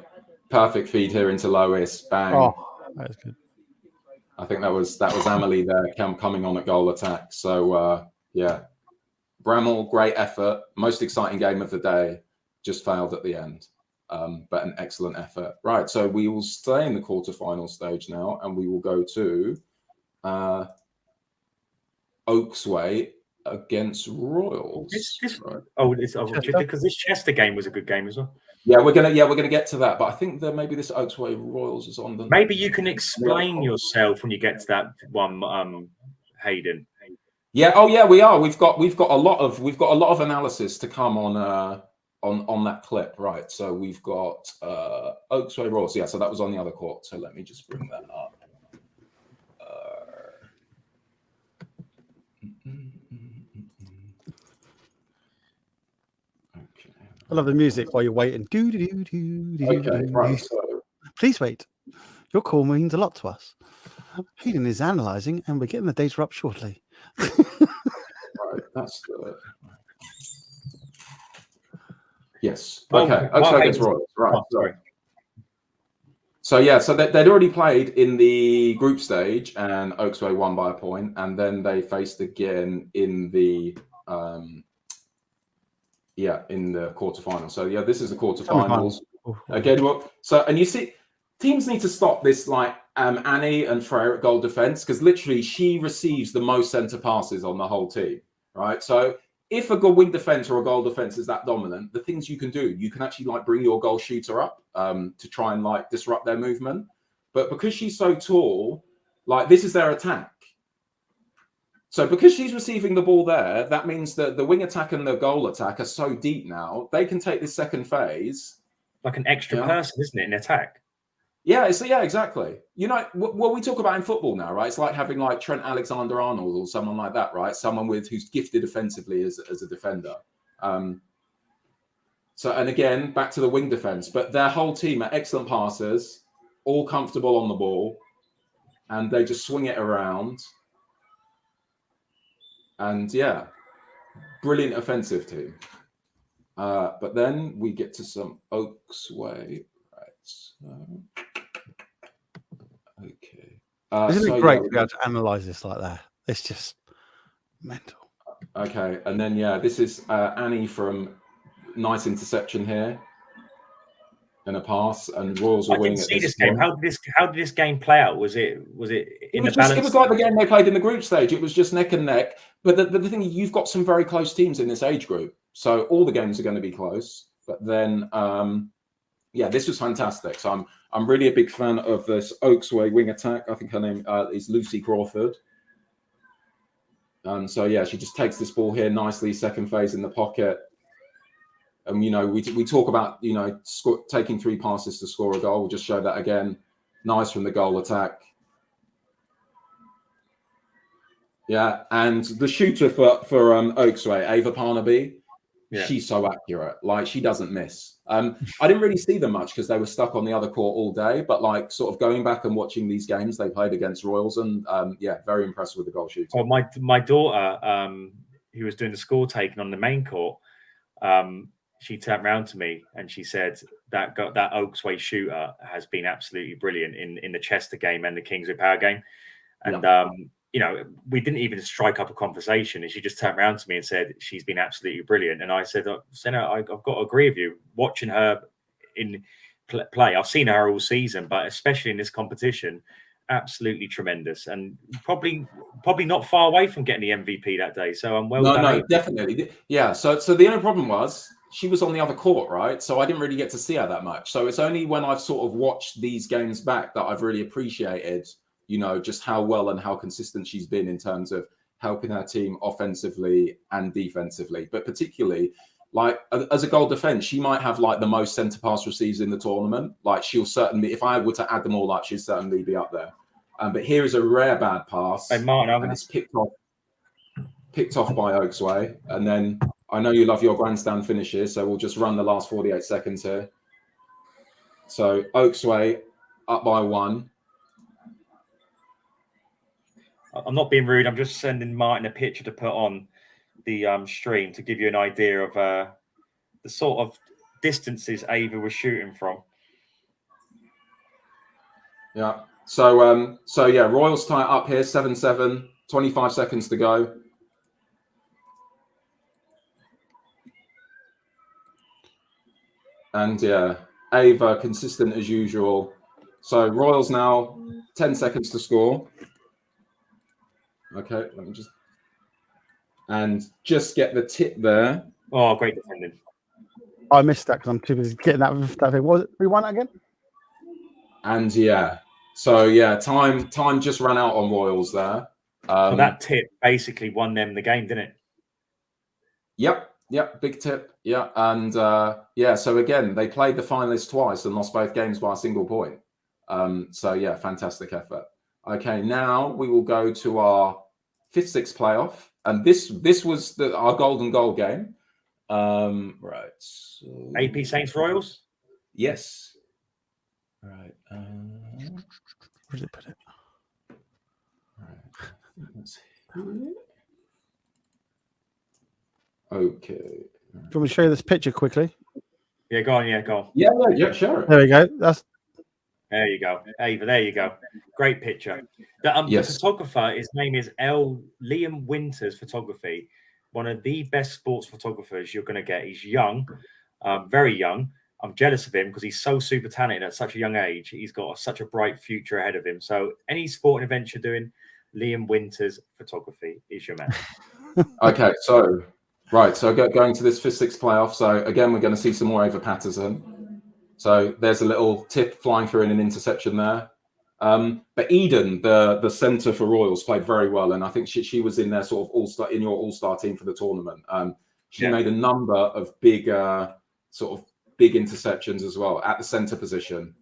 perfect feed here into Lois, bang. Oh, that was good. I think that was Amelie there coming on at goal attack. So yeah, Bramall, great effort, most exciting game of the day, just failed at the end, but an excellent effort. Right, so we will stay in the quarterfinal stage now, and we will go to Oaksway against Royals. Because this Chester game was a good game as well. Yeah, we're gonna get to that, but I think that maybe this Oaksway Royals is on the. Maybe you can explain yourself when you get to that one, Hayden. Yeah. Oh, yeah. We are. We've got a lot of analysis to come on that clip, right? So we've got Oaksway Royals. Yeah. So that was on the other court. So let me just bring that up. I love the music while you're waiting. Okay, right. So please wait. Your call means a lot to us. Hayden is analysing, and we're getting the data up shortly. right, that's the. Yes. Okay. Oaksway against Royals. Right. Oh, sorry. So yeah, so they'd already played in the group stage, and Oaksway won by a point, and then they faced again in the in the quarterfinals. So yeah, this is the quarterfinals again. Well, so and you see, teams need to stop this like Annie and Freya at goal defense, because literally she receives the most centre passes on the whole team, right? So if a good wing defense or a goal defense is that dominant, the things you can do, you can actually like bring your goal shooter up to try and like disrupt their movement. But because she's so tall, like this is their attack. So because she's receiving the ball there, that means that the wing attack and the goal attack are so deep now, they can take this second phase. Like an extra person, isn't it, in attack? Yeah, exactly. You know, what we talk about in football now, right? It's like having like Trent Alexander-Arnold or someone like that, right? Someone who's gifted offensively as a defender. So, and again, back to the wing defense, but their whole team are excellent passers, all comfortable on the ball, and they just swing it around. And yeah, brilliant offensive team. But then we get to some Oaksway. Right. So, okay. Isn't it great to be able to analyse this like that? It's just mental. Okay. And then, yeah, this is Annie from nice interception here. And a pass, and Royals are winning. I didn't see this game. How did this game play out? Was it in the balance? It was like the game they played in the group stage. It was just neck and neck. But the thing is, you've got some very close teams in this age group, so all the games are going to be close. But then, yeah, this was fantastic. So I'm really a big fan of this Oaksway wing attack. I think her name is Lucy Crawford. So yeah, she just takes this ball here nicely, second phase in the pocket. And, you know, we talk about, you know, taking 3 passes to score a goal. We'll just show that again. Nice from the goal attack. Yeah, and the shooter for Oaksway, Ava Parnaby, she's so accurate. Like, she doesn't miss. I didn't really see them much because they were stuck on the other court all day. But, like, sort of going back and watching these games they played against Royals, and, yeah, very impressed with the goal shooting. Well, my daughter, who was doing the score taking on the main court, she turned around to me and she said that Oaksway shooter has been absolutely brilliant in the Chester game and the Kingsway Power game. And, you know, we didn't even strike up a conversation. And she just turned around to me and said, she's been absolutely brilliant. And I said, Senna, I've got to agree with you. Watching her in play, I've seen her all season, but especially in this competition, absolutely tremendous. And probably not far away from getting the MVP that day. So I'm well done. No, definitely. Yeah. So the only problem was, she was on the other court, right? So I didn't really get to see her that much. So it's only when I've sort of watched these games back that I've really appreciated, you know, just how well and how consistent she's been in terms of helping her team offensively and defensively. But particularly, like as a goal defense, she might have like the most centre pass receives in the tournament. Like she'll certainly, if I were to add them all up, she'd certainly be up there. But here is a rare bad pass, Hey, Martin, and it's picked off by Oaksway. And then I know you love your grandstand finishes, so we'll just run the last 48 seconds here. So Oaksway up by 1. I'm not being rude. I'm just sending Martin a picture to put on the stream to give you an idea of the sort of distances Ava was shooting from. Yeah. So yeah, Royals tie it up here, 7-7, 25 seconds to go. And yeah, Ava consistent as usual. So Royals now 10 seconds to score. Okay, let me just get the tip there. Oh, great defending. I missed that because I'm too busy getting that thing. Was it 3-1 again? And yeah, so yeah, time just ran out on Royals there. So that tip basically won them the game, didn't it? Yep, big tip. Yeah, and yeah, so again, they played the finalists twice and lost both games by a single point. So yeah, fantastic effort. Okay, now we will go to our 5th-6 playoff, and this was our golden goal game. Right. So, AP Saints Royals? yes. Right. Where did it put it? Right. Let's see. Okay. Do you want me to show you this picture quickly? Yeah, go on. Yeah, go on. Yeah, sure. There we go. There you go. Ava, there you go. Great picture. The photographer, his name is Liam Winters Photography. One of the best sports photographers you're going to get. He's young, very young. I'm jealous of him because he's so super talented at such a young age. He's got such a bright future ahead of him. So any sporting event you're doing, Liam Winters Photography is your man. Okay, so right, so going to this 5th-6 playoff. So again, we're going to see some more Ava Patterson. So there's a little tip flying through in an interception there. But Eden, the centre for Royals, played very well, and I think she was in their sort of all-star in your all-star team for the tournament. She made a number of big interceptions as well at the centre position.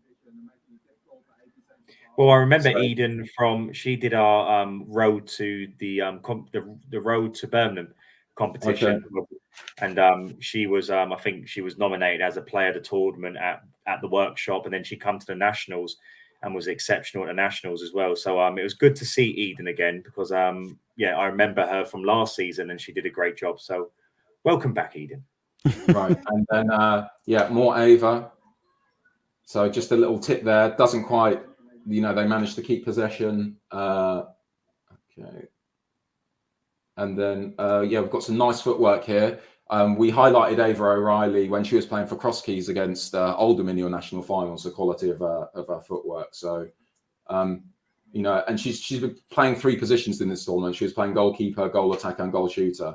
Well, I remember Eden she did our road to the road to Birmingham competition, and she was I think she was nominated as a player of the tournament at the workshop, and then she come to the nationals and was exceptional at the nationals as well. So it was good to see Eden again because I remember her from last season and she did a great job. So welcome back, Eden. Right, and then more Ava. So just a little tip there. Doesn't quite, they managed to keep possession. Okay. And then we've got some nice footwork here. We highlighted Ava O'Reilly when she was playing for Cross Keys against Oldham in your national finals, the quality of her footwork. So, and she's been playing 3 positions in this tournament. She was playing goalkeeper, goal attacker, and goal shooter.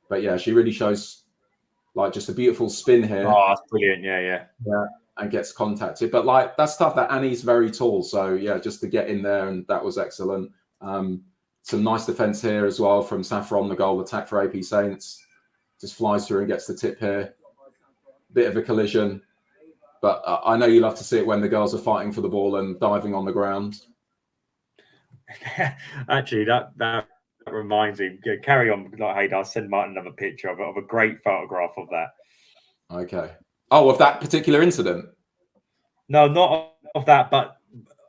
But yeah, she really shows like just a beautiful spin here. Oh, that's brilliant. Yeah. And gets contacted. But like that's stuff that Annie's very tall. So yeah, just to get in there, and that was excellent. Some nice defense here as well from Saffron, the goal attack for AP Saints. Just flies through and gets the tip here. Bit of a collision. But I know you love to see it when the girls are fighting for the ball and diving on the ground. Actually, that reminds me. Carry on. Like, hey, I'll send Martin another picture of a great photograph of that. Okay. Oh, of that particular incident? No, not of that, but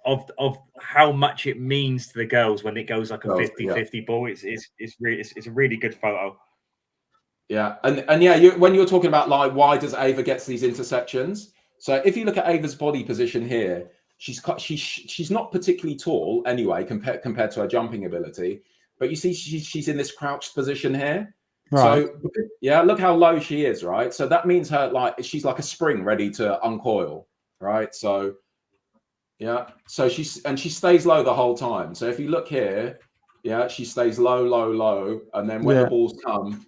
of how much it means to the girls when it goes like a 50-50 ball. It's a really good photo. Yeah, and when you're talking about like why does Ava get these interceptions? So if you look at Ava's body position here, she's not particularly tall anyway compared to her jumping ability, but you see she's in this crouched position here. Right. So yeah, look how low she is, right? So that means she's like a spring ready to uncoil, right? So yeah, so she stays low the whole time. So if you look here, yeah, she stays low, and then when the balls come,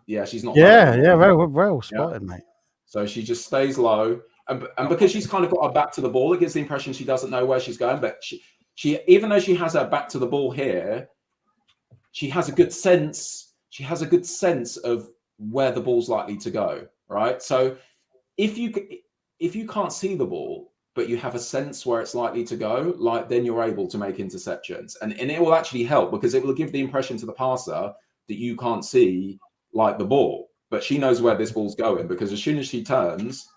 yeah, she's not. Yeah, well spotted, mate. So she just stays low, and because she's kind of got her back to the ball, it gives the impression she doesn't know where she's going. But she even though she has her back to the ball here, she has a good sense. She has a good sense of where the ball's likely to go, right? So if you can't see the ball, but you have a sense where it's likely to go, like then you're able to make interceptions. And it will actually help because it will give the impression to the passer that you can't see like the ball, but she knows where this ball's going because as soon as she turns,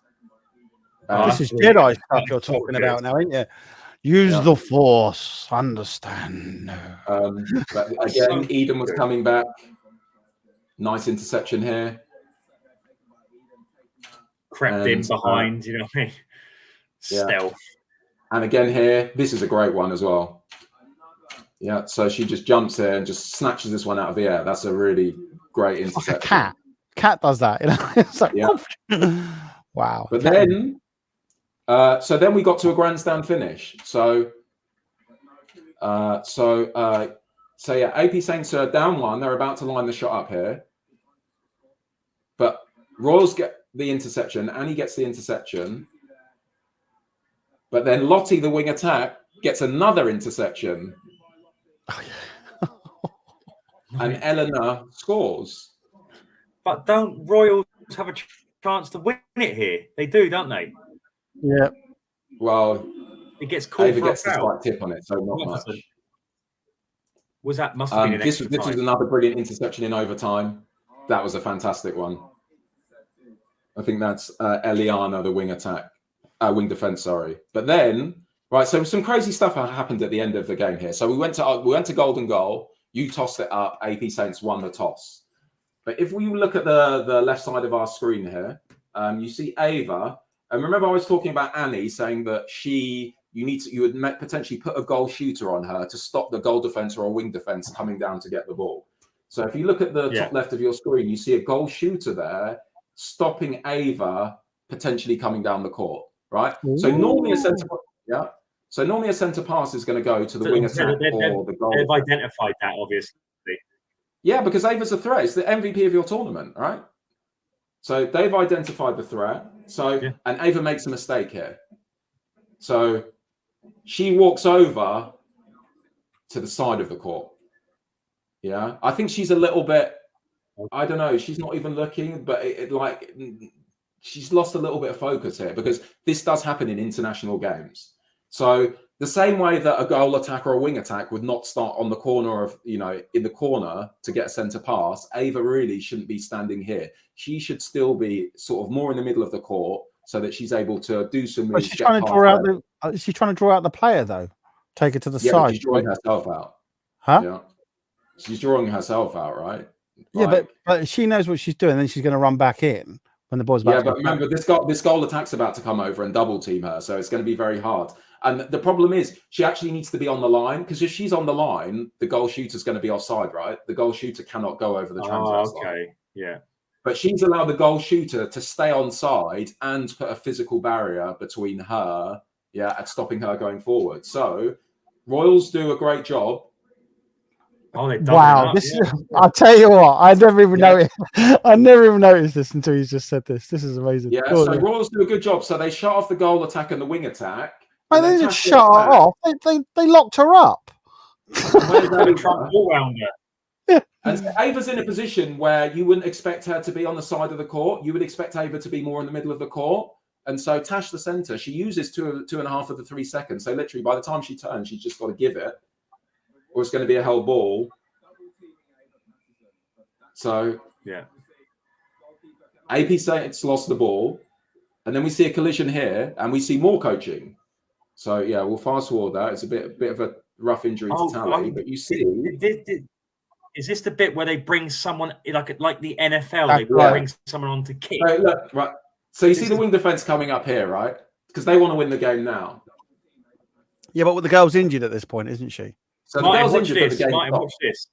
this is Jedi stuff you're talking about now, ain't you? Use the Force, understand. But again, Eden was coming back. Nice interception here. Crept in behind, you know what I mean? Stealth. And again here, this is a great one as well. Yeah, so she just jumps here and just snatches this one out of the air. That's a really great interception. Like a cat. Cat does that, you know. It's like, wow. But then, so then we got to a grandstand finish. So yeah, AP Saints are down 1. They're about to line the shot up here. But Royals get the interception. Annie gets the interception. But then Lottie, the wing attack, gets another interception. Oh, yeah. And Eleanor scores. But don't Royals have a chance to win it here? They do, don't they? Yeah. Well, it gets called Ava for gets a the foul. slight tip on it, so not much. Was that must have been an this extra was time. another brilliant interception in overtime. That was a fantastic one. I think that's Eliana, the wing attack, wing defense. Sorry, but then right. So some crazy stuff happened at the end of the game here. So we went to golden goal. You tossed it up. AP Saints won the toss. But if we look at the left side of our screen here, you see Ava. And remember, I was talking about Annie saying that you would potentially put a goal shooter on her to stop the goal defense or a wing defense coming down to get the ball. So if you look at the top left of your screen, you see a goal shooter there stopping Ava potentially coming down the court, right? Ooh. So normally a centre pass is going to go to the wing attack or the goal. They've identified that, obviously. Yeah, because Ava's a threat. It's the MVP of your tournament, right? So they've identified the threat. So and Ava makes a mistake here. So she walks over to the side of the court. Yeah, I think she's a little bit, I don't know, she's not even looking, but she's lost a little bit of focus here because this does happen in international games. So the same way that a goal attack or a wing attack would not start on the corner of, in the corner to get a centre pass, Ava really shouldn't be standing here. She should still be sort of more in the middle of the court so that she's able to do some moves. She's trying to draw out she's trying to draw out the player though. Take it to the side. She's drawing herself out. Huh? Yeah. She's drawing herself out, right? Yeah, but she knows what she's doing, then she's going to run back in when the ball's back. Yeah, but remember, this goal attack's about to come over and double team her, so it's going to be very hard. And the problem is, she actually needs to be on the line, because if she's on the line, the goal shooter's going to be offside, right? The goal shooter cannot go over the transverse line. Yeah. But she's allowed the goal shooter to stay on side and put a physical barrier between her, and stopping her going forward. So Royals do a great job. Wow, I'll tell you what, I never even noticed this until you just said this. This is amazing. Yeah, so Royals do a good job. So they shut off the goal attack and the wing attack. They didn't shut her off. They locked her up. Yeah. And so Ava's in a position where you wouldn't expect her to be on the side of the court. You would expect Ava to be more in the middle of the court. And so Tash, the centre, she uses 2.5 of the 3 seconds. So literally by the time she turns, she's just got to give it, or it's going to be a held ball. So AP Saints lost the ball, and then we see a collision here, and we see more coaching. So we'll fast forward that. It's a bit of a rough injury to Tally, but you see. Is this the bit where they bring someone like the NFL? They bring someone on to kick. So, look, right. So you see the wing defense coming up here, right? Because they want to win the game now. Yeah, but the girl's injured at this point, isn't she? So the girl's injured, but the game watch this.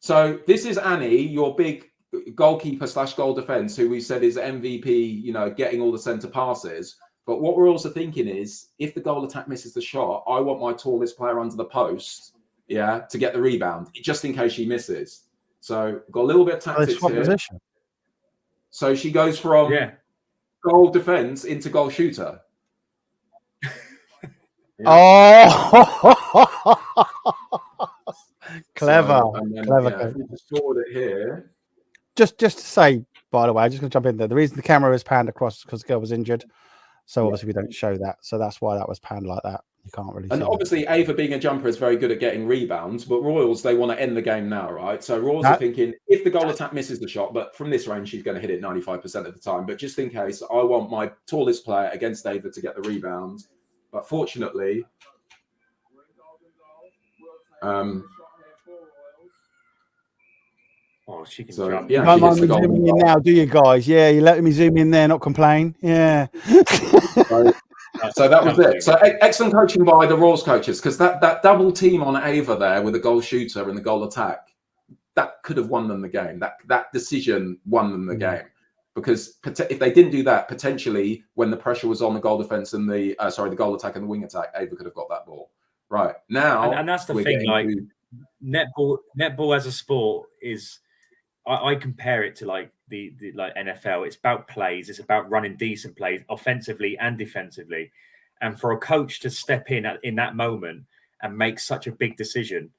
So this is Annie, your big goalkeeper / goal defense, who we said is MVP, getting all the centre passes. But what we're also thinking is, if the goal attack misses the shot, I want my tallest player under the post, to get the rebound, just in case she misses. So got a little bit of tactics here. Position. So she goes from goal defense into goal shooter. Clever. So, then, clever. If we just forward it here. just to say, by the way, I'm just going to jump in there. The reason the camera is panned across is because the girl was injured. So obviously we don't show that. So that's why that was panned like that. You can't really see. And obviously Ava being a jumper is very good at getting rebounds, but Royals, they want to end the game now, right? So Royals are thinking if the goal attack misses the shot, but from this range, she's going to hit it 95% of the time. But just in case, I want my tallest player against Ava to get the rebound. But fortunately, she can jump. Yeah, don't mind me zooming in now, do you guys? Yeah, you're letting me zoom in there, not complain. Yeah. So that was it. So excellent coaching by the Royals coaches, because that double team on Ava there with the goal shooter and the goal attack, that could have won them the game. That decision won them the game, because if they didn't do that, potentially when the pressure was on the goal defense and the goal attack and the wing attack, Ava could have got that ball. Right now, and that's the thing. Like netball as a sport is, I compare it to like the like NFL. It's about plays. It's about running decent plays, offensively and defensively. And for a coach to step in that moment and make such a big decision,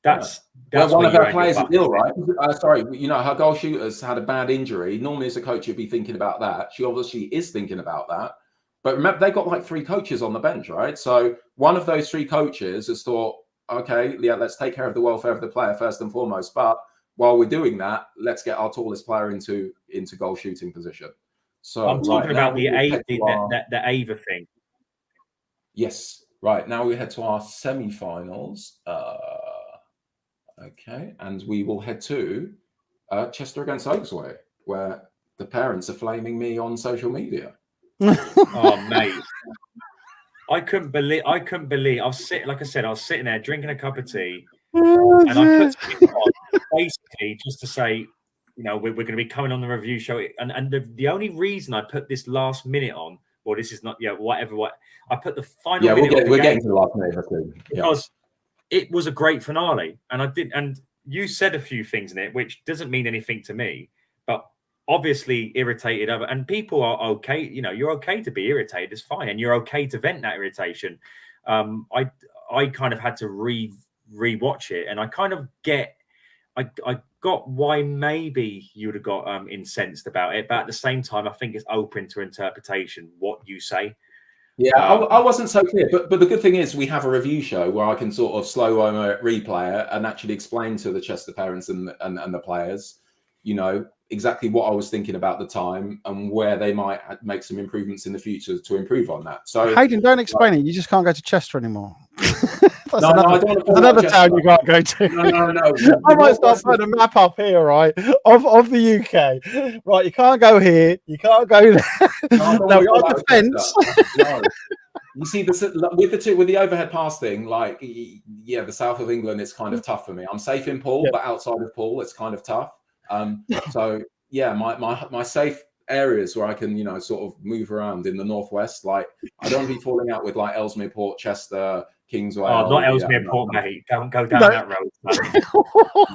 that's one of her players is ill, right? Her goal shooter's had a bad injury. Normally, as a coach, you'd be thinking about that. She obviously is thinking about that. But remember, they got like 3 coaches on the bench, right? So one of those 3 coaches has thought, okay, yeah, let's take care of the welfare of the player first and foremost. But while we're doing that, let's get our tallest player into goal shooting position. So I'm talking about the Ava thing. Yes. Right. Now we head to our semi-finals. Okay. And we will head to Chester against Oaksway, where the parents are flaming me on social media. Oh, mate. I couldn't believe I was sitting there drinking a cup of tea, and I put something on basically just to say, we're going to be coming on the review show. And the only reason I put this last minute on, or this is not, what I put the final minute. We're getting to the last minute, I think. Because it was a great finale. And you said a few things in it, which doesn't mean anything to me, but obviously irritated over, and people are okay. You're okay to be irritated. It's fine. And you're okay to vent that irritation. I kind of had to rewatch it, and I kind of I got why maybe you would have got incensed about it, but at the same time, I think it's open to interpretation what you say. Yeah, I wasn't so clear, but the good thing is we have a review show where I can sort of slow-mo replay it and actually explain to the Chester parents and the players, exactly what I was thinking about the time and where they might make some improvements in the future to improve on that. So Hayden, don't explain it. You just can't go to Chester anymore. I don't another town you can't go to. No. I might start putting a map up here, right, of the UK. Right, you can't go here. You can't go there. No, you're on the fence. No. You see, with the overhead pass thing, the south of England, it's kind of tough for me. I'm safe in Poole, but outside of Poole, it's kind of tough. So yeah, my safe areas where I can, sort of move around in the northwest. Like I don't want to be falling out with like Ellesmere Port, Chester, Kingsway. Oh, not Ellesmere Port, mate. Don't go down that road.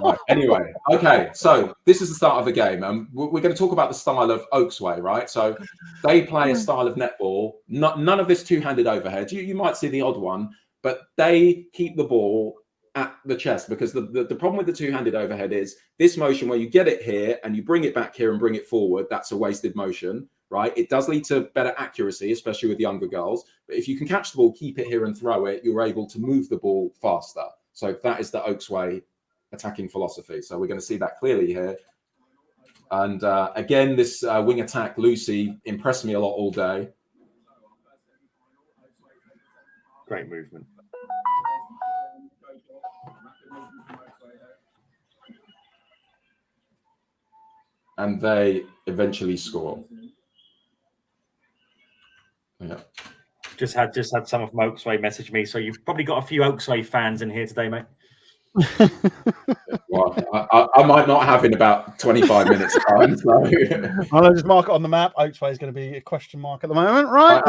Right. Anyway, okay. So this is the start of the game, and we're going to talk about the style of Oaksway, right? So they play a style of netball. None of this two-handed overhead. You might see the odd one, but they keep the ball at the chest, because the problem with the two-handed overhead is this motion where you get it here and you bring it back here and bring it forward. That's a wasted motion, right? It does lead to better accuracy, especially with younger girls. But if you can catch the ball, keep it here and throw it, you're able to move the ball faster. So that is the Oaksway attacking philosophy. So we're going to see that clearly here. And again, this wing attack, Lucy, impressed me a lot all day. Great movement. And they eventually score. Yeah. Just had some of Oaksway message me. So you've probably got a few Oaksway fans in here today, mate. Well, I might not have in about 25 minutes time. So. I'll just mark it on the map. Oaksway is going to be a question mark at the moment, right?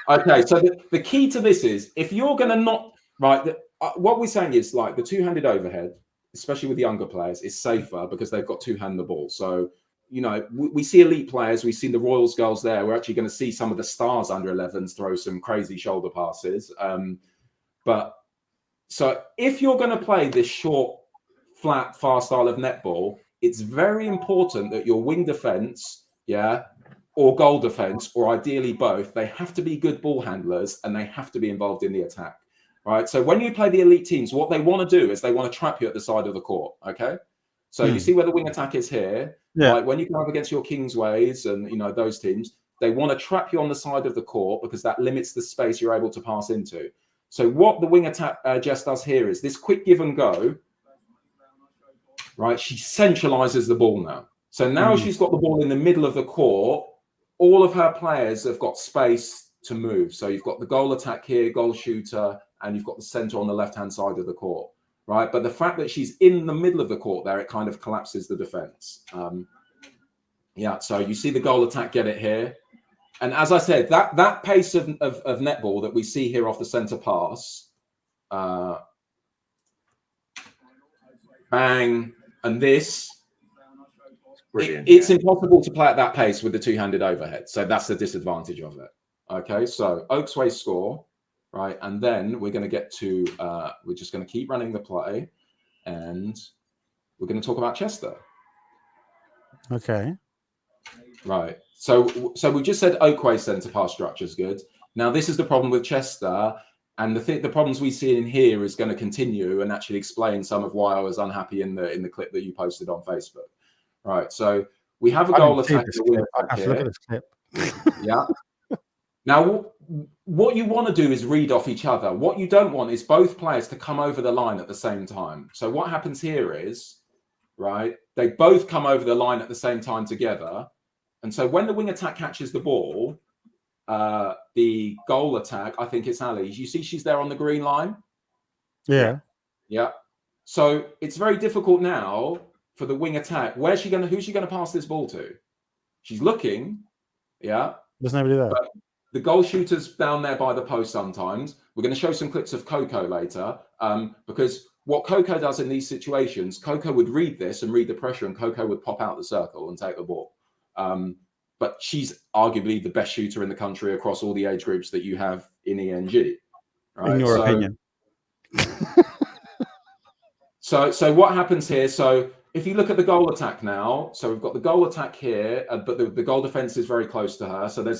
Okay, so the key to this is if you're going to not, right, what we're saying is like the two-handed overhead, especially with younger players, is safer because they've got two-hand the ball. So, we see elite players. We've seen the Royals girls there. We're actually going to see some of the stars under 11s throw some crazy shoulder passes. So if you're going to play this short, flat, fast style of netball, it's very important that your wing defense, or goal defense, or ideally both, they have to be good ball handlers and they have to be involved in the attack. Right. So when you play the elite teams, what they want to do is they want to trap you at the side of the court. Okay. So you see where the wing attack is here. Yeah. Like when you go up against your Kingsways and those teams, they want to trap you on the side of the court because that limits the space you're able to pass into. So what the wing attack Jess does here is this quick give and go. Right. She centralizes the ball now. So now she's got the ball in the middle of the court. All of her players have got space to move. So you've got the goal attack here, goal shooter, and you've got the center on the left-hand side of the court, right? But the fact that she's in the middle of the court there, it kind of collapses the defense. So you see the goal attack get it here. And as I said, that pace of netball that we see here off the center pass, bang, and this, it's impossible to play at that pace with the two-handed overhead. So that's the disadvantage of it. Okay, so Oaksway score. Right, and then we're going to get to, we're just going to keep running the play, and we're going to talk about Chester. Okay. Right, so we just said Oakway centre pass structure is good. Now this is the problem with Chester, and the problems we see in here is going to continue and actually explain some of why I was unhappy in the clip that you posted on Facebook. Right, so we have a goal attack. I have to look at this clip. Yeah. Now, what you want to do is read off each other. What you don't want is both players to come over the line at the same time. So what happens here is, right, they both come over the line at the same time together. And so when the wing attack catches the ball, the goal attack, I think it's Ali. You see she's there on the green line? Yeah. Yeah. So it's very difficult now for the wing attack. Who's she going to pass this ball to? She's looking. Yeah. There's nobody there. But the goal shooter's down there by the post sometimes. We're going to show some clips of Coco later, because what Coco does in these situations, Coco would read this and read the pressure, and Coco would pop out the circle and take the ball. But she's arguably the best shooter in the country across all the age groups that you have in ENG. Right? In your opinion. So what happens here? So if you look at the goal attack now, so we've got the goal attack here, but the goal defense is very close to her. So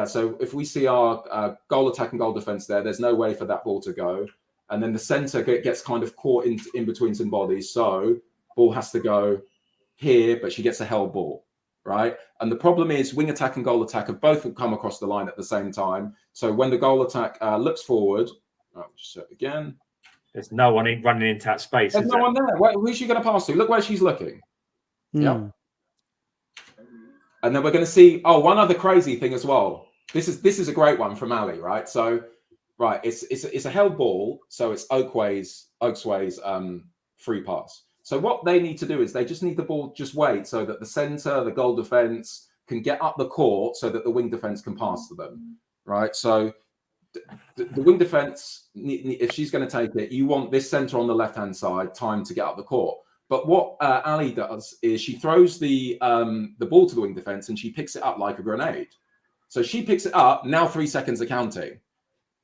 so if we see our goal attack and goal defense there's no way for that ball to go. And then the center gets kind of caught in between some bodies. So ball has to go here, but she gets a held ball, right? And the problem is wing attack and goal attack have both come across the line at the same time. So when the goal attack looks forward, just again. There's no one running into that space. There's no one there. Who's she going to pass to? Look where she's looking. Yeah. And then we're going to see, one other crazy thing as well. This is a great one from Ali, right? So, right, it's a held ball, so it's Oaksway's free pass. So what they need to do is they just need the ball just wait so that the center, the goal defense can get up the court so that the wing defense can pass to them, right? So the wing defense, if she's going to take it, you want this center on the left-hand side time to get up the court. But what Ali does is she throws the ball to the wing defense and she picks it up like a grenade. So she picks it up. Now 3 seconds are counting.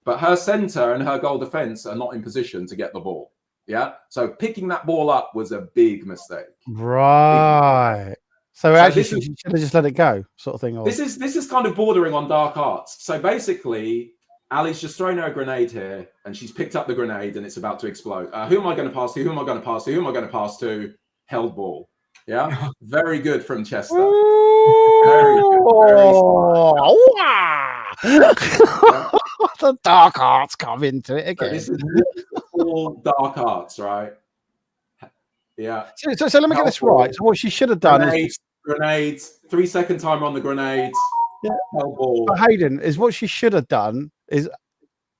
But her center and her goal defense are not in position to get the ball. Yeah. So picking that ball up was a big mistake. Right. So actually, she should have just let it go, sort of thing. Or... This is kind of bordering on dark arts. So basically, Ali's just thrown her a grenade here, and she's picked up the grenade, and it's about to explode. Who am I going to pass to? Who am I going to pass to? Who am I going to pass to? Held ball. Yeah, very good from Chester. Very good. The dark arts come into it again. So this is all dark arts, right? Yeah. So let me get this right. So what she should have done is grenades. 3 second timer on the grenades. Yeah. But Hayden, is what she should have done is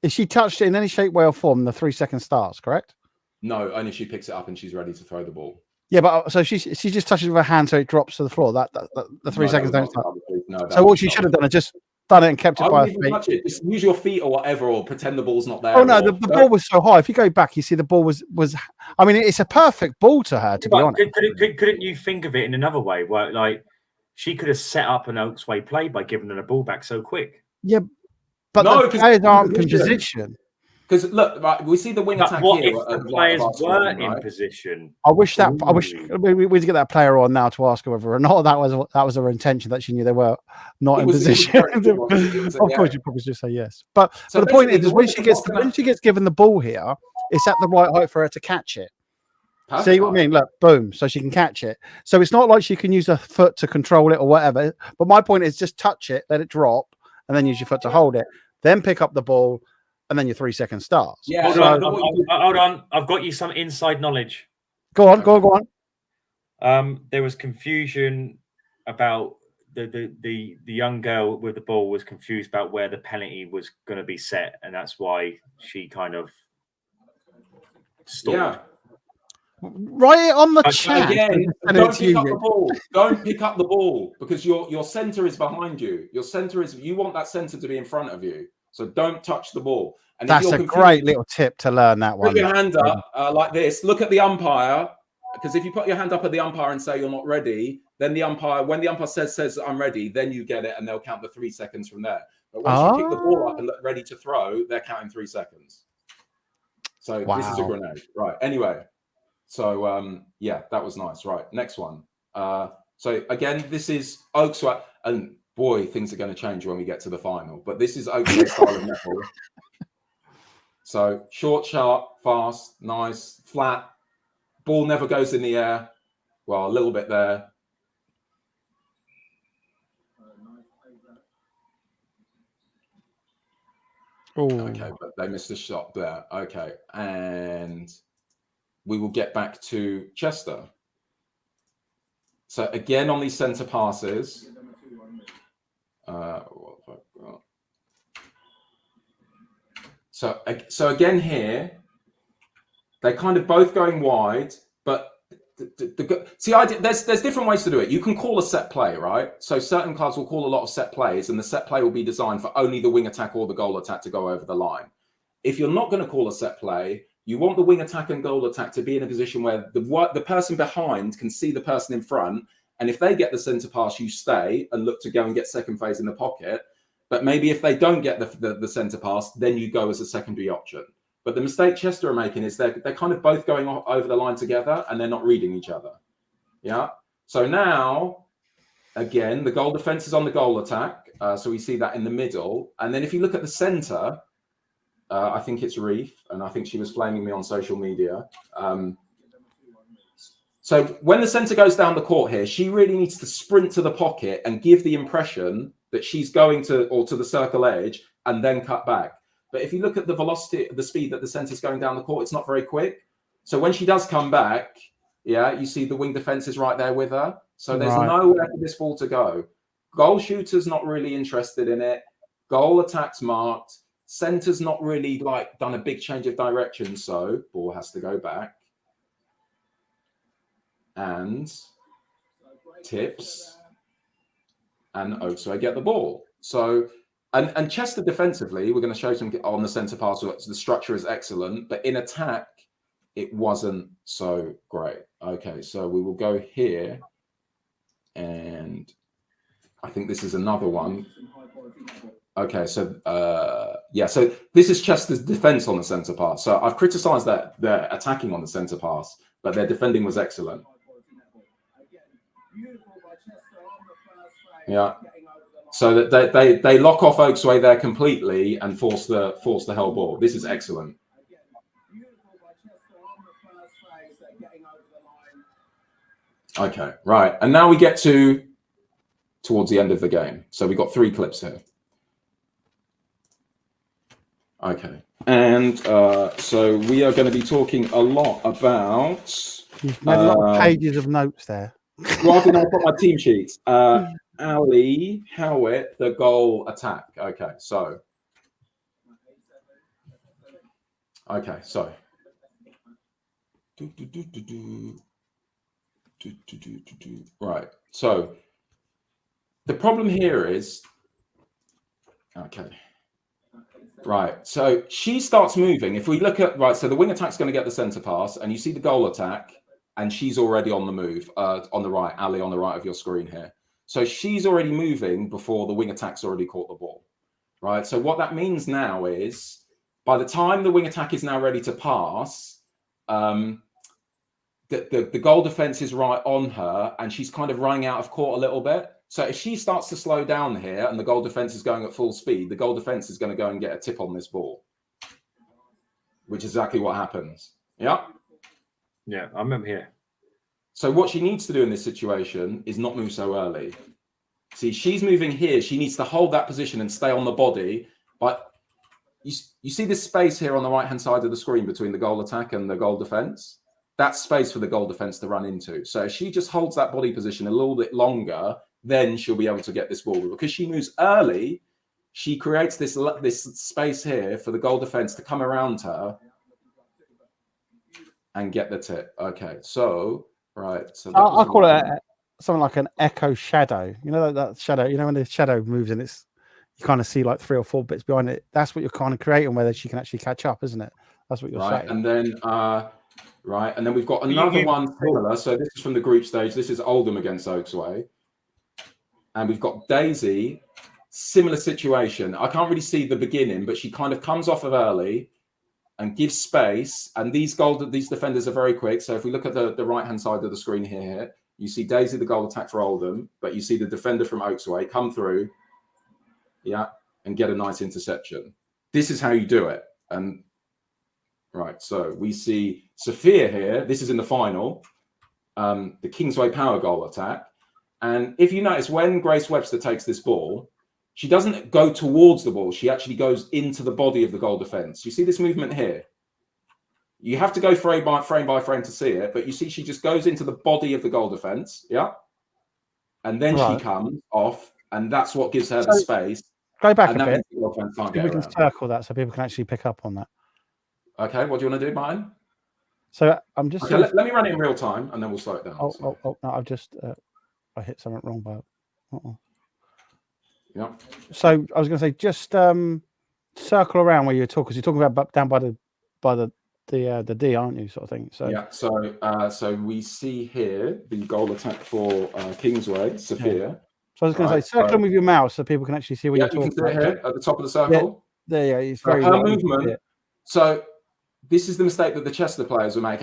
she touched it in any shape, way, or form, the 3 second starts, correct? No, only she picks it up and she's ready to throw the ball. Yeah, but so she just touches it with her hand so it drops to the floor. That the 3 seconds don't start. No, so what she should have done is just done it and kept it by her feet. Touch it. Just use your feet or whatever, or pretend the ball's not there. Oh no, the ball was so high. If you go back, you see the ball was. I mean, it's a perfect ball to her. To be honest, couldn't you think of it in another way? Where like she could have set up an Oaksway play by giving her the ball back so quick. Yeah, but no, the players aren't in position. Because look, right, we see the wing attack what here. if the players were in right? position? I wish we need to get that player on now to ask her whether or not that was her intention, that she knew they were not in position. Of course, you probably just say yes. But the point is when she gets given the ball here, it's at the right height for her to catch it. Perfect. See what I mean? Look, boom, so she can catch it. So it's not like she can use her foot to control it or whatever. But my point is just touch it, let it drop, and then use your foot to hold it. Then pick up the ball, and then your 3 second starts. Yeah. Hold on. I've got you some inside knowledge. Go on. There was confusion about the young girl with the ball was confused about where the penalty was going to be set, and that's why she kind of stalled. Yeah. Right on the chat. Again, don't pick up the ball. Don't pick up the ball because your center is behind you. You want that center to be in front of you. So don't touch the ball. And that's a great little tip to learn that one. Put your hand up like this. Look at the umpire, because if you put your hand up at the umpire and say you're not ready, then the umpire, when the umpire says I'm ready, then you get it, and they'll count the 3 seconds from there. But once you pick the ball up and look ready to throw, they're counting 3 seconds. So this is a grenade, right? Anyway, so yeah, that was nice. Right, next one. So again, this is Oaksway, and boy, things are going to change when we get to the final. But this is Oaksway style of netball. So short, sharp, fast, nice, flat. Ball never goes in the air. Well, a little bit there. Ooh. Okay, but they missed a shot there. Okay, and we will get back to Chester. So again, on these center passes. So again here, they're kind of both going wide, but there's different ways to do it. You can call a set play, right? So certain clubs will call a lot of set plays, and the set play will be designed for only the wing attack or the goal attack to go over the line. If you're not going to call a set play, you want the wing attack and goal attack to be in a position where the person behind can see the person in front, and if they get the center pass, you stay and look to go and get second phase in the pocket. But maybe if they don't get the center pass, then you go as a secondary option. But the mistake Chester are making is they're kind of both going over the line together and they're not reading each other. Yeah. So now, again, the goal defense is on the goal attack. So we see that in the middle. And then if you look at the center, I think it's Reef, and I think she was flaming me on social media. So when the center goes down the court here, she really needs to sprint to the pocket and give the impression that she's going to the circle edge and then cut back. But if you look at the velocity, the speed that the center's going down the court, it's not very quick. So when she does come back, yeah, you see the wing defense is right there with her. So there's nowhere for this ball to go. Goal shooter's not really interested in it. Goal attack's marked. Center's not really done a big change of direction. So ball has to go back. And tips. And Oaksway get the ball. So, and Chester defensively, we're going to show some on the center pass. The structure is excellent, but in attack, it wasn't so great. Okay, so we will go here, and I think this is another one. Okay, so yeah, so this is Chester's defense on the center pass. So I've criticized that they're attacking on the center pass, but their defending was excellent. Yeah. So that they lock off Oaksway there completely and force the hell ball. This is excellent. Okay, right. And now we get towards the end of the game. So we got 3 clips here. Okay. And so we are going to be talking a lot about... You've made a lot of pages of notes there. Rather than I've got my team sheets. Ali Howitt, the goal attack. Okay, so. Right. So the problem here is, okay. Right. So she starts moving. If we look at, right, so the wing attack's going to get the center pass, and you see the goal attack, and she's already on the move on the right, Ali on the right of your screen here. So she's already moving before the wing attack's already caught the ball, right? So what that means now is By the time the wing attack is now ready to pass, the goal defense is right on her, and she's kind of running out of court a little bit. So if she starts to slow down here and the goal defense is going at full speed, the goal defense is going to go and get a tip on this ball, which is exactly what happens. Yeah. Yeah, I remember here. So what she needs to do in this situation is not move so early. See, she's moving here. She needs to hold that position and stay on the body. But you see this space here on the right-hand side of the screen between the goal attack and the goal defense? That's space for the goal defense to run into. So if she just holds that body position a little bit longer, then she'll be able to get this ball. Because she moves early, she creates this space here for the goal defense to come around her and get the tip. Okay, so, right. So I'll call it something like an echo shadow. You know that shadow, you know when the shadow moves and you kind of see like 3 or 4 bits behind it. That's what you're kind of creating, whether she can actually catch up, isn't it? That's what you're saying. And then and then we've got another one similar. So this is from the group stage. This is Oldham against Oaksway. And we've got Daisy, similar situation. I can't really see the beginning, but she kind of comes off of early and gives space. And these defenders are very quick. So if we look at the right-hand side of the screen here, you see Daisy, the goal attack for Oldham, but you see the defender from Oaksway come through, and get a nice interception. This is how you do it. And right, so we see Sophia here. This is in the final, the Kingsway Power goal attack. And if you notice, when Grace Webster takes this ball, she doesn't go towards the ball. She actually goes into the body of the goal defense. You see this movement here? You have to go frame by frame to see it, but you see she just goes into the body of the goal defense, and then she comes off, and that's what gives her the space. Go back a bit. We can circle that so people can actually pick up on that. Okay, what do you want to do, Martin? So I'm just. Okay, let me run it in real time, and then we'll slow it down. No, I've just I hit something wrong, but. Yeah. So I was going to say, just circle around where you're talking, because you're talking about down by the D, aren't you, sort of thing? So yeah. So we see here the goal attack for Kingsway, Sophia. Yeah. So I was going to say, circle with your mouse so people can actually see what you're talking about. Here at the top of the circle. Yeah, it's very her movement. So this is the mistake that the Chester players will make.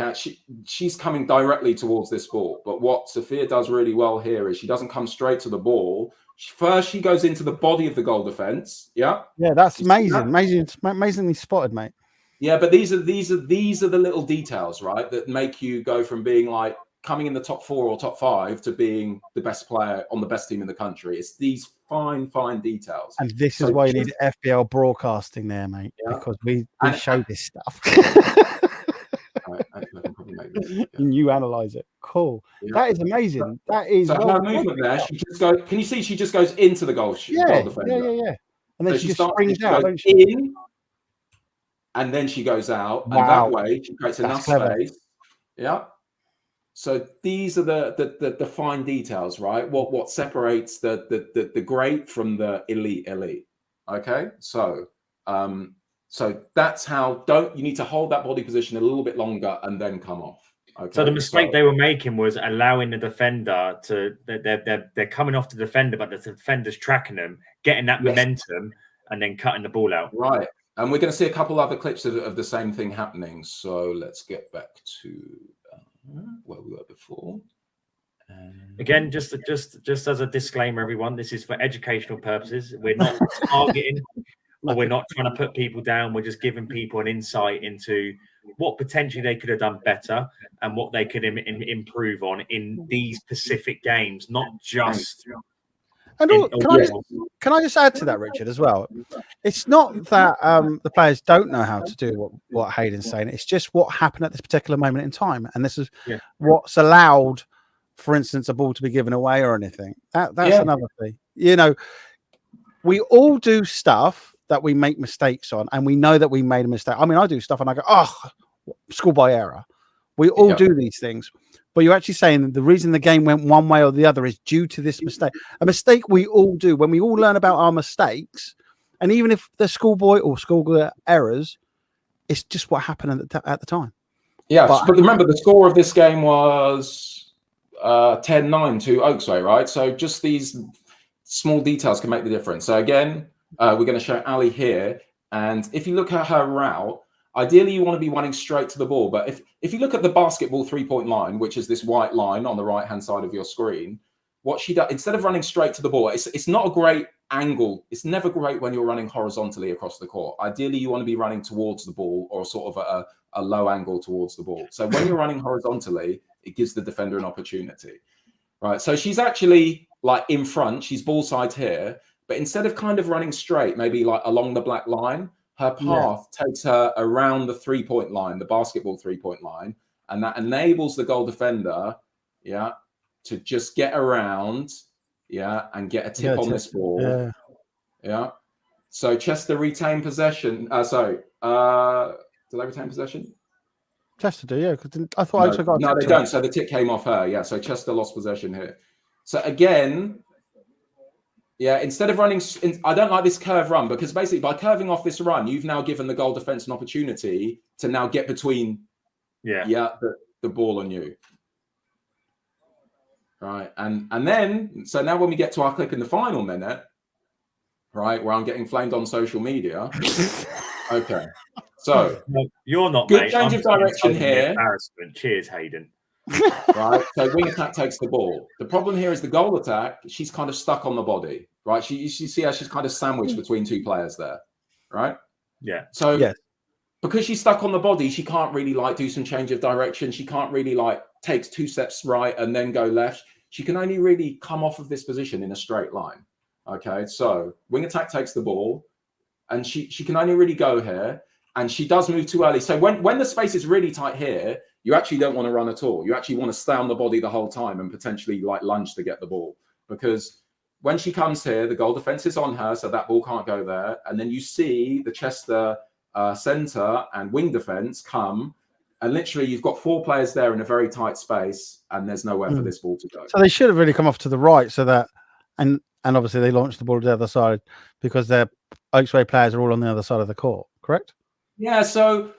She's coming directly towards this ball, but what Sophia does really well here is she doesn't come straight to the ball. First, she goes into the body of the goal defense. Yeah, that's amazing. Amazingly spotted, mate. Yeah, but these are the little details, right, that make you go from being like coming in the top 4 or top 5 to being the best player on the best team in the country. It's these fine details. And this is why you need FBL Broadcasting there, mate, because we show this stuff. And you analyze it. Cool. Yeah. That is amazing. That is her movement there. She just goes. Can you see? She just goes into the goal defender. Yeah. And then so she just springs out. In, and then she goes out, wow. And that way she creates enough space. Yeah. So these are the fine details, right? What separates the great from the elite. Okay, so that's how. You need to hold that body position a little bit longer and then come off. Okay? So the mistake they were making was allowing the defender to. They're coming off the defender, but the defender's tracking them, getting that momentum, and then cutting the ball out. Right. And we're going to see a couple other clips of the same thing happening. So let's get back to where we were before. Again, just as a disclaimer, everyone, this is for educational purposes. We're not targeting or we're not trying to put people down. We're just giving people an insight into what potentially they could have done better and what they could improve on in these specific games, not just... And can I just add to that, Richard, as well? It's not that the players don't know how to do what Hayden's saying. It's just what happened at this particular moment in time. And this is what's allowed, for instance, a ball to be given away or anything. That's another thing. You know, we all do stuff that we make mistakes on, and we know that we made a mistake. I mean, I do stuff and I go, oh, schoolboy error. We all do these things. But you're actually saying the reason the game went one way or the other is due to this mistake. A mistake we all do when we all learn about our mistakes. And even if they're schoolboy or schoolgirl errors, it's just what happened at the time. Yeah, but remember, the score of this game was 10-9 to Oaksway, right? So just these small details can make the difference. So again, we're going to show Ali here. And if you look at her route, ideally you want to be running straight to the ball. But if you look at the basketball 3-point line, which is this white line on the right-hand side of your screen, what she does, instead of running straight to the ball, it's not a great angle. It's never great when you're running horizontally across the court. Ideally, you want to be running towards the ball or sort of a low angle towards the ball. So when you're running horizontally, it gives the defender an opportunity. Right. So she's actually like in front, she's ball side here, but instead of kind of running straight, maybe like along the black line, her path takes her around the 3-point line, the basketball 3-point line, and that enables the goal defender, to just get around, and get a tip on this ball. So Chester retain possession. Did they retain possession? Chester do, yeah. Because I thought no, they don't. So the tip came off her. Yeah. So Chester lost possession here. So again, instead of running, I don't like this curve run because basically by curving off this run, you've now given the goal defense an opportunity to now get between, the ball on you. Right. And then, so now when we get to our clip in the final minute, right, where I'm getting flamed on social media. Okay. So no, you're not, good mate. change of direction here. Embarrassment. Cheers, Hayden. Right. So wing attack takes the ball. The problem here is the goal attack. She's kind of stuck on the body. Right. You see how she's kind of sandwiched between two players there. Right. Yeah. So because she's stuck on the body, she can't really like do some change of direction. She can't really like take 2 steps right and then go left. She can only really come off of this position in a straight line. Okay. So wing attack takes the ball and she can only really go here. And she does move too early. So when the space is really tight here, you actually don't want to run at all. You actually want to stay on the body the whole time and potentially like lunge to get the ball. Because when she comes here, the goal defense is on her, so that ball can't go there. And then you see the Chester center and wing defense come. And literally you've got 4 players there in a very tight space and there's nowhere for this ball to go. So they should have really come off to the right so that, and obviously they launched the ball to the other side because their Oaks Way players are all on the other side of the court, correct? Yeah, so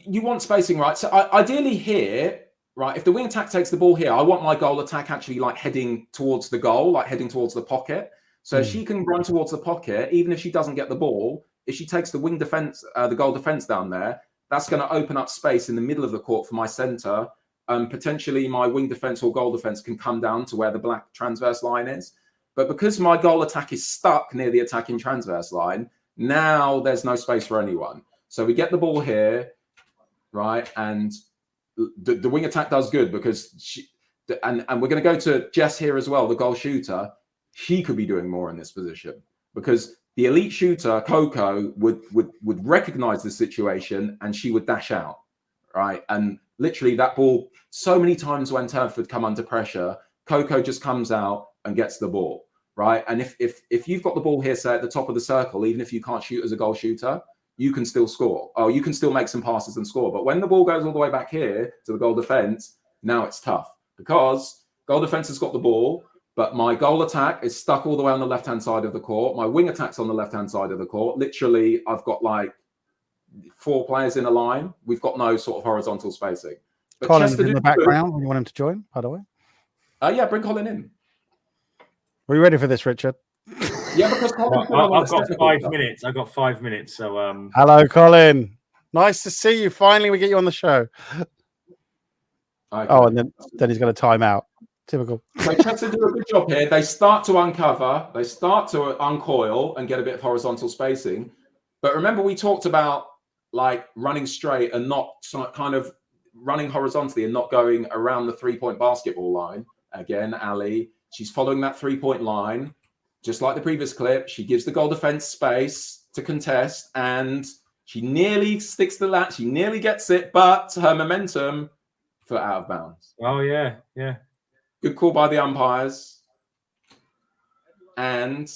you want spacing, right? So ideally here, right, if the wing attack takes the ball here, I want my goal attack actually like heading towards the goal, like heading towards the pocket. So she can run towards the pocket, even if she doesn't get the ball. If she takes the wing defense, the goal defense down there, that's going to open up space in the middle of the court for my center. Potentially my wing defense or goal defense can come down to where the black transverse line is. But because my goal attack is stuck near the attacking transverse line, now there's no space for anyone. So we get the ball here, right? And the wing attack does good because and we're going to go to Jess here as well, the goal shooter. She could be doing more in this position because the elite shooter, Coco, would recognize the situation and she would dash out, right? And literally that ball, so many times when Turf would come under pressure, Coco just comes out and gets the ball. Right. And if you've got the ball here, say at the top of the circle, even if you can't shoot as a goal shooter, you can still score. Oh, you can still make some passes and score. But when the ball goes all the way back here to the goal defense, now it's tough because goal defense has got the ball, but my goal attack is stuck all the way on the left-hand side of the court. My wing attack's on the left-hand side of the court. Literally, I've got like 4 players in a line. We've got no sort of horizontal spacing. But Colin's in the background. You want him to join, by the way? Yeah, bring Colin in. Are you ready for this, Richard? Yeah, because I've got 5 minutes. I've got 5 minutes. So hello, Colin. Nice to see you. Finally, we get you on the show. Okay. Oh, and then he's going to time out. Typical. So Chester do a good job here. They start to uncover, they start to uncoil and get a bit of horizontal spacing. But remember, we talked about like running straight and not kind of running horizontally and not going around the 3-point basketball line. Again, Ali. She's following that 3-point line, just like the previous clip. She gives the goal defense space to contest, and she nearly sticks the lat. She nearly gets it, but her momentum for out of bounds. Oh, yeah. Good call by the umpires. And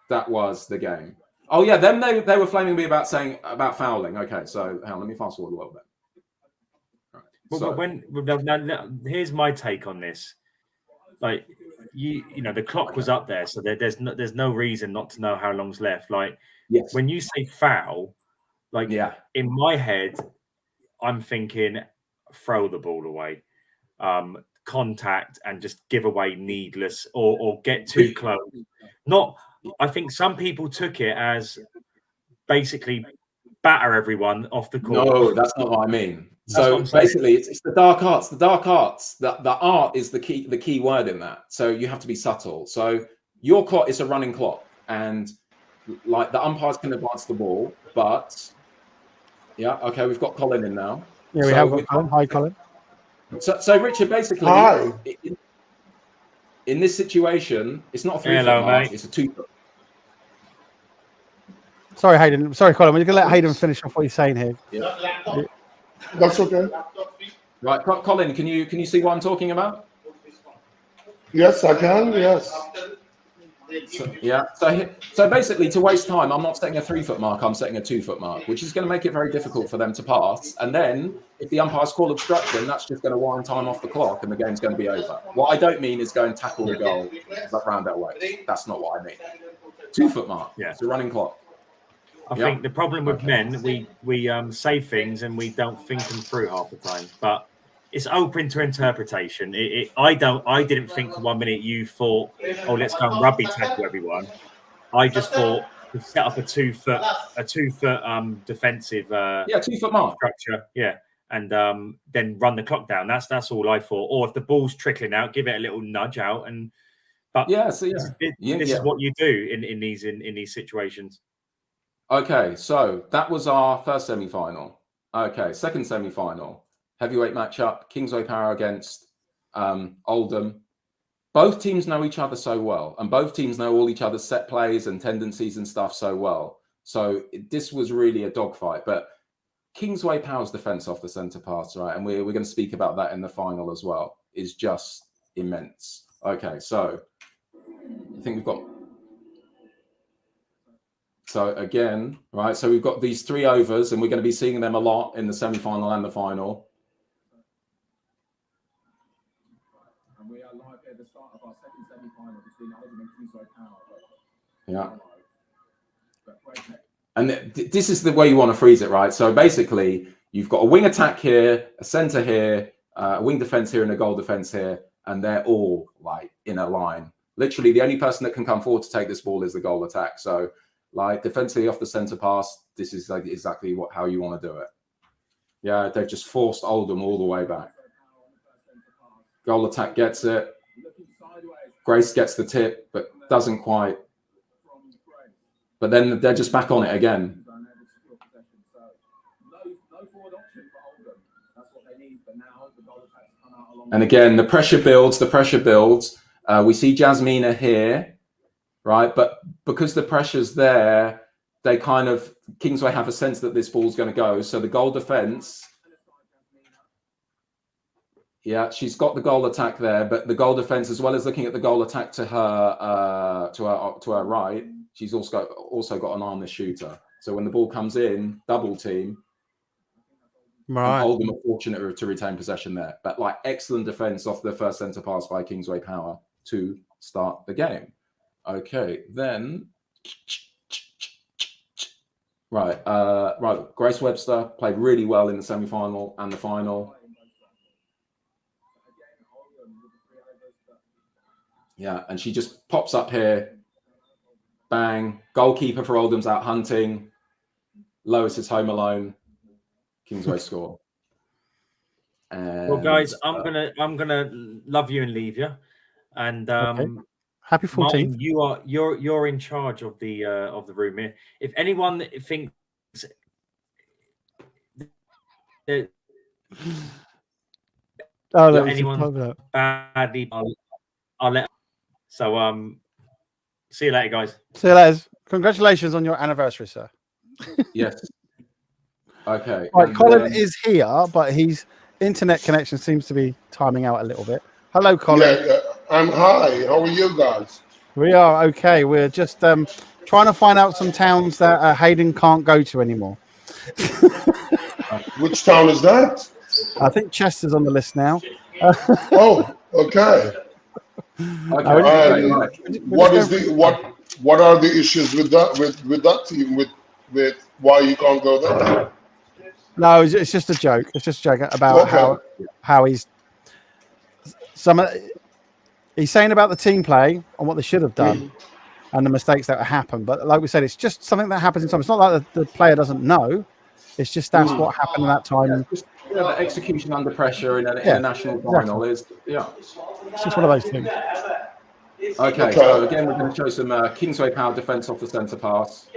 that was the game. Oh, yeah, then they were flaming me about fouling. Okay, so let me fast forward a little bit. Right, now, here's my take on this. Like, you know, the clock was up there, so there's no reason not to know how long's left. Like, when you say foul, like, in my head, I'm thinking throw the ball away, contact, and just give away needless or get too close. I think some people took it as basically batter everyone off the court. No, that's not what I mean. That's So what I'm saying. basically, it's the dark arts. The dark arts. The art is the key word in that. So you have to be subtle. So your clock is a running clock, and like the umpires can advance the ball, but yeah, okay, we've got Colin in now. Yeah, we have got Colin. Hi, Colin. So Richard, basically, Hi. In this situation, it's not a 3 Hello, foot mark, mate. it's a 2 foot. Sorry, Hayden. Sorry, Colin. We're going to let Hayden finish off what he's saying here. Yeah. That's okay. Right, Colin, can you see what I'm talking about? Yes, I can. Yes. So basically, to waste time, I'm not setting a 3 foot mark. I'm setting a 2 foot mark, which is going to make it very difficult for them to pass. And then, if the umpires call obstruction, that's just going to wind time off the clock, and the game's going to be over. What I don't mean is go and tackle the goal, but round that way. That's not what I mean. 2 foot mark. Yeah, it's a running clock. I think the problem with men, we say things and we don't think them through half the time. But it's open to interpretation. I didn't think for 1 minute you thought, oh, let's go and rugby tackle everyone. I just thought to set up a 2 foot defensive 2 foot mark structure, and then run the clock down. That's all I thought. Or if the ball's trickling out, give it a little nudge out. This is what you do in these situations. Okay, so that was our first semi-final. Okay, second semi-final. Heavyweight matchup, Kingsway Power against Oldham. Both teams know each other so well, and both teams know all each other's set plays and tendencies and stuff so well. So this was really a dogfight. But Kingsway Power's defense off the centre pass, right, and we're going to speak about that in the final as well, is just immense. Okay, so I think we've got... So again, right, so we've got these 3 overs, and we're going to be seeing them a lot in the semi-final and the final. And we are live at the start of our second semi-final between Oldham and Kingsway Power. Yeah. And this is the way you want to freeze it, right? So basically, you've got a wing attack here, a centre here, a wing defence here, and a goal defence here, and they're all like in a line. Literally, the only person that can come forward to take this ball is the goal attack. So, like defensively off the centre pass, this is like exactly how you want to do it. Yeah, they've just forced Oldham all the way back. Goal attack gets it. Grace gets the tip, but doesn't quite. But then they're just back on it again. And again, the pressure builds. We see Jasmina here. Right, but because the pressure's there, they kind of Kingsway have a sense that this ball's going to go. So the goal defense, she's got the goal attack there, but the goal defense, as well as looking at the goal attack to her right, she's also got an arm the shooter. So when the ball comes in, double team. Right. Oldham are fortunate to retain possession there, but like excellent defense off the first centre pass by Kingsway Power to start the game. Okay, then right. Grace Webster played really well in the semi-final and the final. Yeah, and she just pops up here. Bang! Goalkeeper for Oldham's out hunting. Lois is home alone. Kingsway score. And, well, guys, I'm gonna love you and leave you, and okay. Happy 14th. Martin, you're in charge of the room here. If anyone thinks that anyone badly, I'll let. So see you later, guys. See you later. Congratulations on your anniversary, sir. Yes. Okay. Right, Colin is here, but his internet connection seems to be timing out a little bit. Hello, Colin. Yeah, hi. How are you guys? We are okay. We're just trying to find out some towns that Hayden can't go to anymore. Which town is that? I think Chester's on the list now. Oh, okay. What are the issues with that team with why you can't go there? No, it's just a joke. It's just a joke about how he's he's saying about the team play and what they should have done. and the mistakes that happen. But like we said, it's just something that happens in time. It's not like the player doesn't know. It's just that's what happened in that time. The execution under pressure in a national final is It's just one of those things. Okay, so again, we're going to show some Kingsway Power defence off the centre pass.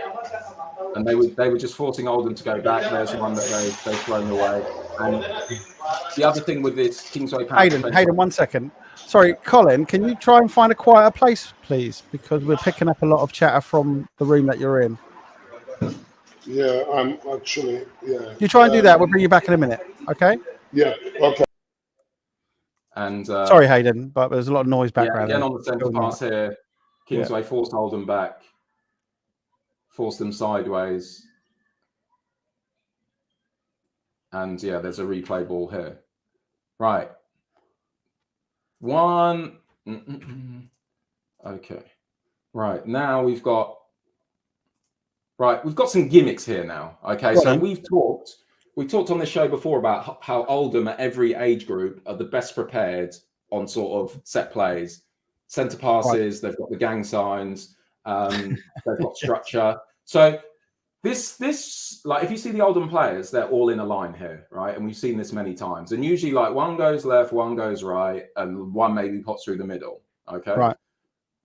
And they were just forcing Oldham to go back. There's one that they've thrown away. And the other thing with this Kingsway Power Hayden, 1 second. Sorry, Colin, can you try and find a quieter place, please? Because we're picking up a lot of chatter from the room that you're in. Yeah, I'm actually, yeah. You try and do that. We'll bring you back in a minute, okay? Yeah, okay. And sorry, Hayden, but there's a lot of noise background. Yeah, again on the centre pass here, Kingsway forced Oldham back, forced them sideways. And yeah, there's a replay ball here. Right. One. Okay. Right. Now we've got some gimmicks here now. Okay. So we've talked on the show before about how Oldham at every age group are the best prepared on sort of set plays, centre passes, they've got the gang signs, they've got structure. So this like if you see the Oldham players, they're all in a line here, right? And we've seen this many times. And usually like one goes left, one goes right, and one maybe pops through the middle. Okay. Right.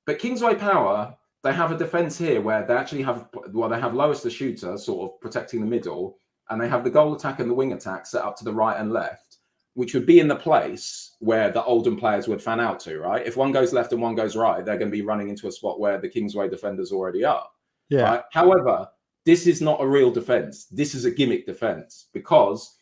But Kingsway Power, they have a defence here where they actually have they have Lois the shooter sort of protecting the middle, and they have the goal attack and the wing attack set up to the right and left, which would be in the place where the Oldham players would fan out to, right? If one goes left and one goes right, they're going to be running into a spot where the Kingsway defenders already are. Yeah. Right? However, this is not a real defence. This is a gimmick defence, because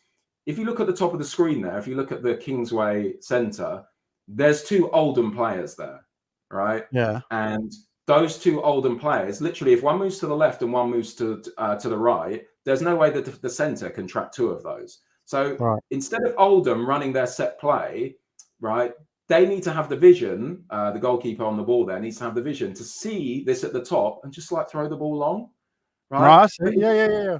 if you look at the top of the screen there, if you look at the Kingsway centre, there's two Oldham players there, right? Yeah. And those two Oldham players, literally, if one moves to the left and one moves to the right, there's no way that the centre can track two of those. So instead of Oldham running their set play, right, they need to have the vision, the goalkeeper on the ball there needs to have the vision to see this at the top and just like throw the ball long. Right? Yeah.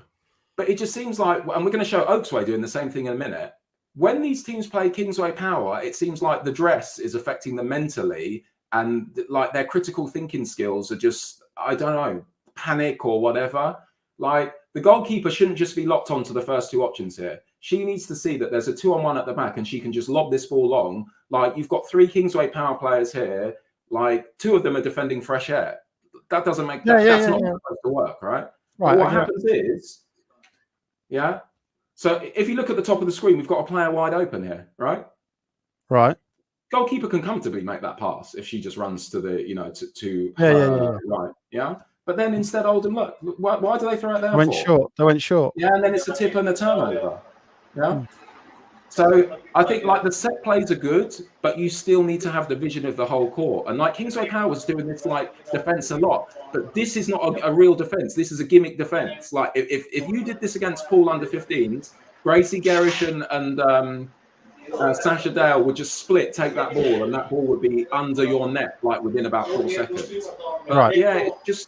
But it just seems like, and we're going to show Oaksway doing the same thing in a minute. When these teams play Kingsway Power, it seems like the dress is affecting them mentally, and like their critical thinking skills are just, I don't know, panic or whatever. Like the goalkeeper shouldn't just be locked onto the first two options here. She needs to see that there's a 2-on-1 at the back and she can just lob this ball long. Like you've got 3 Kingsway Power players here, like 2 of them are defending Fresh Air. That doesn't make that's not supposed to work, right? Right. What happens is, so if you look at the top of the screen, we've got a player wide open here, right? Right. Goalkeeper can comfortably make that pass if she just runs to the, right. Yeah. But then instead, Oldham, look, why do they throw it there? They went short. Yeah, and then it's a tip and a turnover. Yeah. So I think like the set plays are good, but you still need to have the vision of the whole court. And like Kingsway Power was doing this like defense a lot, but this is not a real defense. This is a gimmick defense. Like if you did this against Poole under 15s, Gracie Garish and Sasha Dale would just take that ball, and that ball would be under your net like within about 4 seconds. But yeah, it's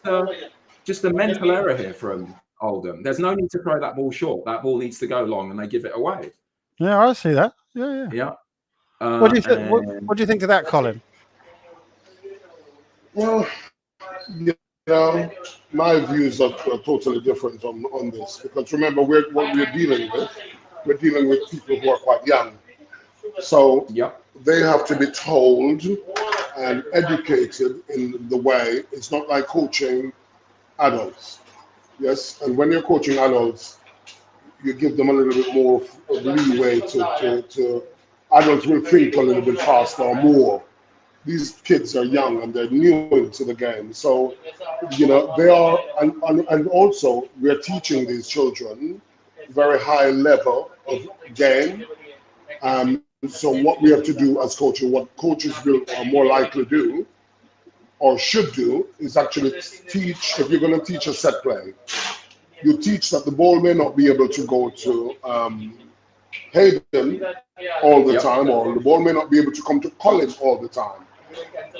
just a mental error here from Oldham. There's no need to throw that ball short. That ball needs to go long, and they give it away. Yeah, I see that. Yeah. What do you think? What do you think of that, Colin? Well, my views are totally different on this, because remember, what we're dealing with people who are quite young. So they have to be told and educated in the way. It's not like coaching adults. Yes, and when you're coaching adults, you give them a little bit more leeway to adults will think a little bit faster or more. These kids are young and they're new to the game. So, they are, and also we're teaching these children very high level of game. So what we have to do as coaches, what coaches are more likely to do or should do, is actually teach. If you're going to teach a set play, you teach that the ball may not be able to go to Hayden all the time, or the ball may not be able to come to Colin all the time.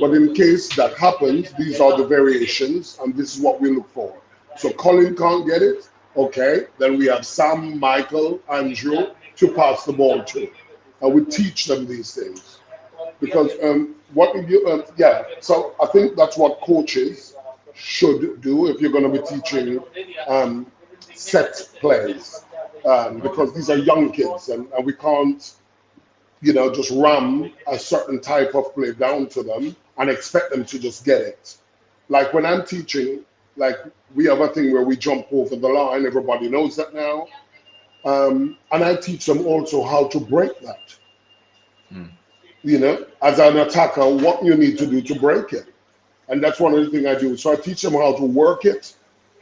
But in case that happens, these are the variations, and this is what we look for. So Colin can't get it, okay, then we have Sam, Michael, Andrew to pass the ball to. And we teach them these things. Because so I think that's what coaches should do if you're going to be teaching set plays, because these are young kids, and we can't, just ram a certain type of play down to them and expect them to just get it. Like when I'm teaching, like we have a thing where we jump over the line. Everybody knows that now. And I teach them also how to break that. As an attacker, what you need to do to break it. And that's one of the things I do. So I teach them how to work it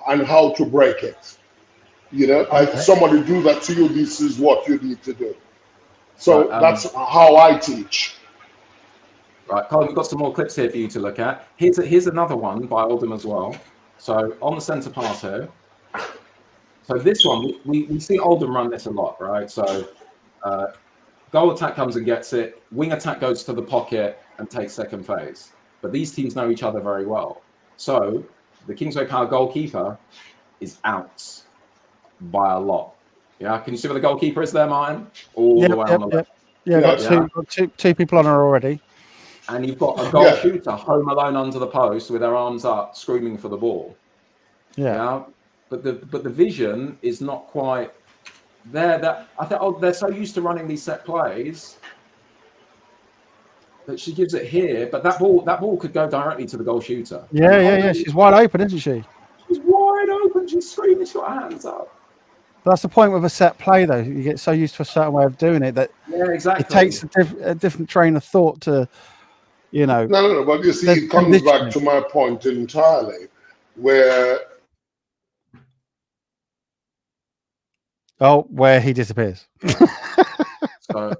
and how to break it. If somebody do that to you, this is what you need to do. So that's how I teach. Right, Colin, we've got some more clips here for you to look at. Here's another one by Oldham as well. So on the centre pass here. So this one, we see Oldham run this a lot, right? So goal attack comes and gets it. Wing attack goes to the pocket and takes second phase. But these teams know each other very well. So the Kingsway Power goalkeeper is out by a lot. Yeah, can you see where the goalkeeper is there, Martin? All the way on the left. Got two people on her already. And you've got a goal shooter home alone under the post with their arms up, screaming for the ball. Yeah. But the vision is not quite there. That I think they're so used to running these set plays that she gives it here, but that ball could go directly to the goal shooter. Yeah. She's wide open, isn't she? She's wide open. She's screaming. She's got her hands up. That's the point with a set play, though. You get so used to a certain way of doing it that exactly. It takes a different train of thought to, No. But you see, it comes back to my point entirely, where he disappears. So,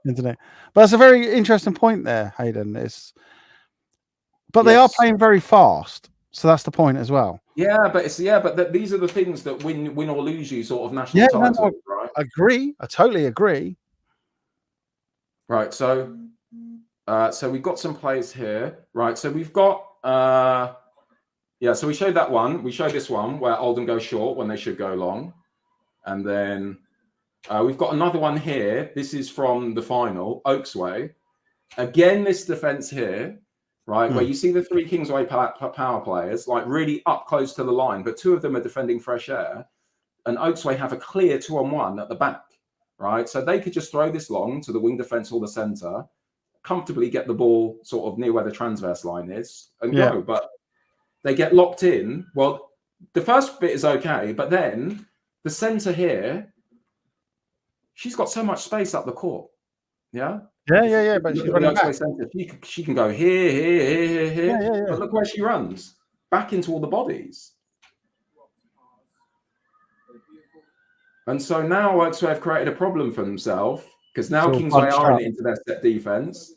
Internet. But that's a very interesting point there, Hayden. But they are playing very fast, so that's the point as well. Yeah, but these are the things that win or lose you sort of national titles, right? Agree. I totally agree. Right. So we've got some plays here, right? So we've got so we showed that one. We showed this one where Oldham goes short when they should go long, and then we've got another one here. This is from the final, Oaksway. Again, this defense here, right, where you see the three Kingsway power players, like really up close to the line, but two of them are defending fresh air, and Oaksway have a clear 2-on-1 at the back, right? So they could just throw this long to the wing defense or the centre, comfortably get the ball sort of near where the transverse line is and go. But they get locked in. Well, the first bit is okay, but then the centre here, she's got so much space up the court. Yeah. But she's running back. She can go here. Yeah. But look where she runs. Back into all the bodies. And so now Oaksway have created a problem for themselves, because now Kingsway are into their set defence.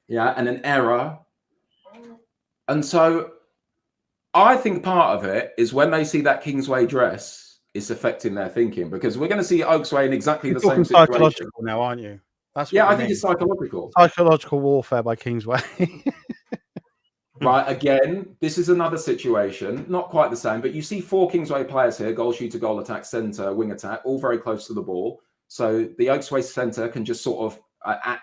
Yeah, and an error. And so I think part of it is when they see that Kingsway dress, it's affecting their thinking, because we're going to see Oaksway in exactly the same situation. Psychological now, aren't you? That's what I think it's psychological. Psychological warfare by Kingsway. Right, again, this is another situation, not quite the same, but you see four Kingsway players here: goal shooter, goal attack, centre, wing attack, all very close to the ball. So the Oaksway centre can just sort of,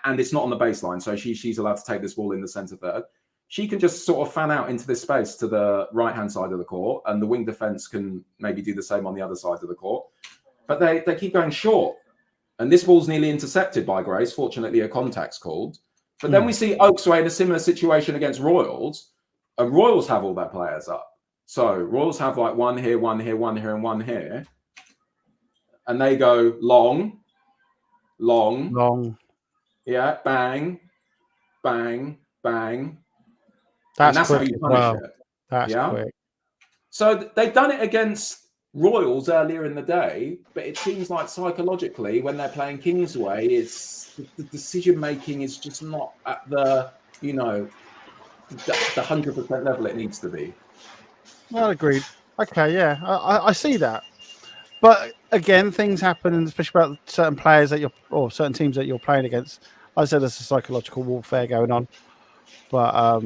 and it's not on the baseline, so she's allowed to take this ball in the centre third. She can just sort of fan out into this space to the right-hand side of the court, and the wing defence can maybe do the same on the other side of the court. But they keep going short. And this ball's nearly intercepted by Grace. Fortunately, a contact's called. But then we see Oaksway in a similar situation against Royals, and Royals have all their players up. So Royals have like one here, one here, one here, and one here. And they go long. Yeah, bang, bang, bang. That's how you punish it. That's quick. So they've done it against Royals earlier in the day, but it seems like psychologically when they're playing Kingsway, it's the decision making is just not at the 100% level it needs to be. Well, agreed. Okay, yeah, I see that. But again, things happen, and especially about certain players or certain teams that you're playing against. Like I said, there's a psychological warfare going on. But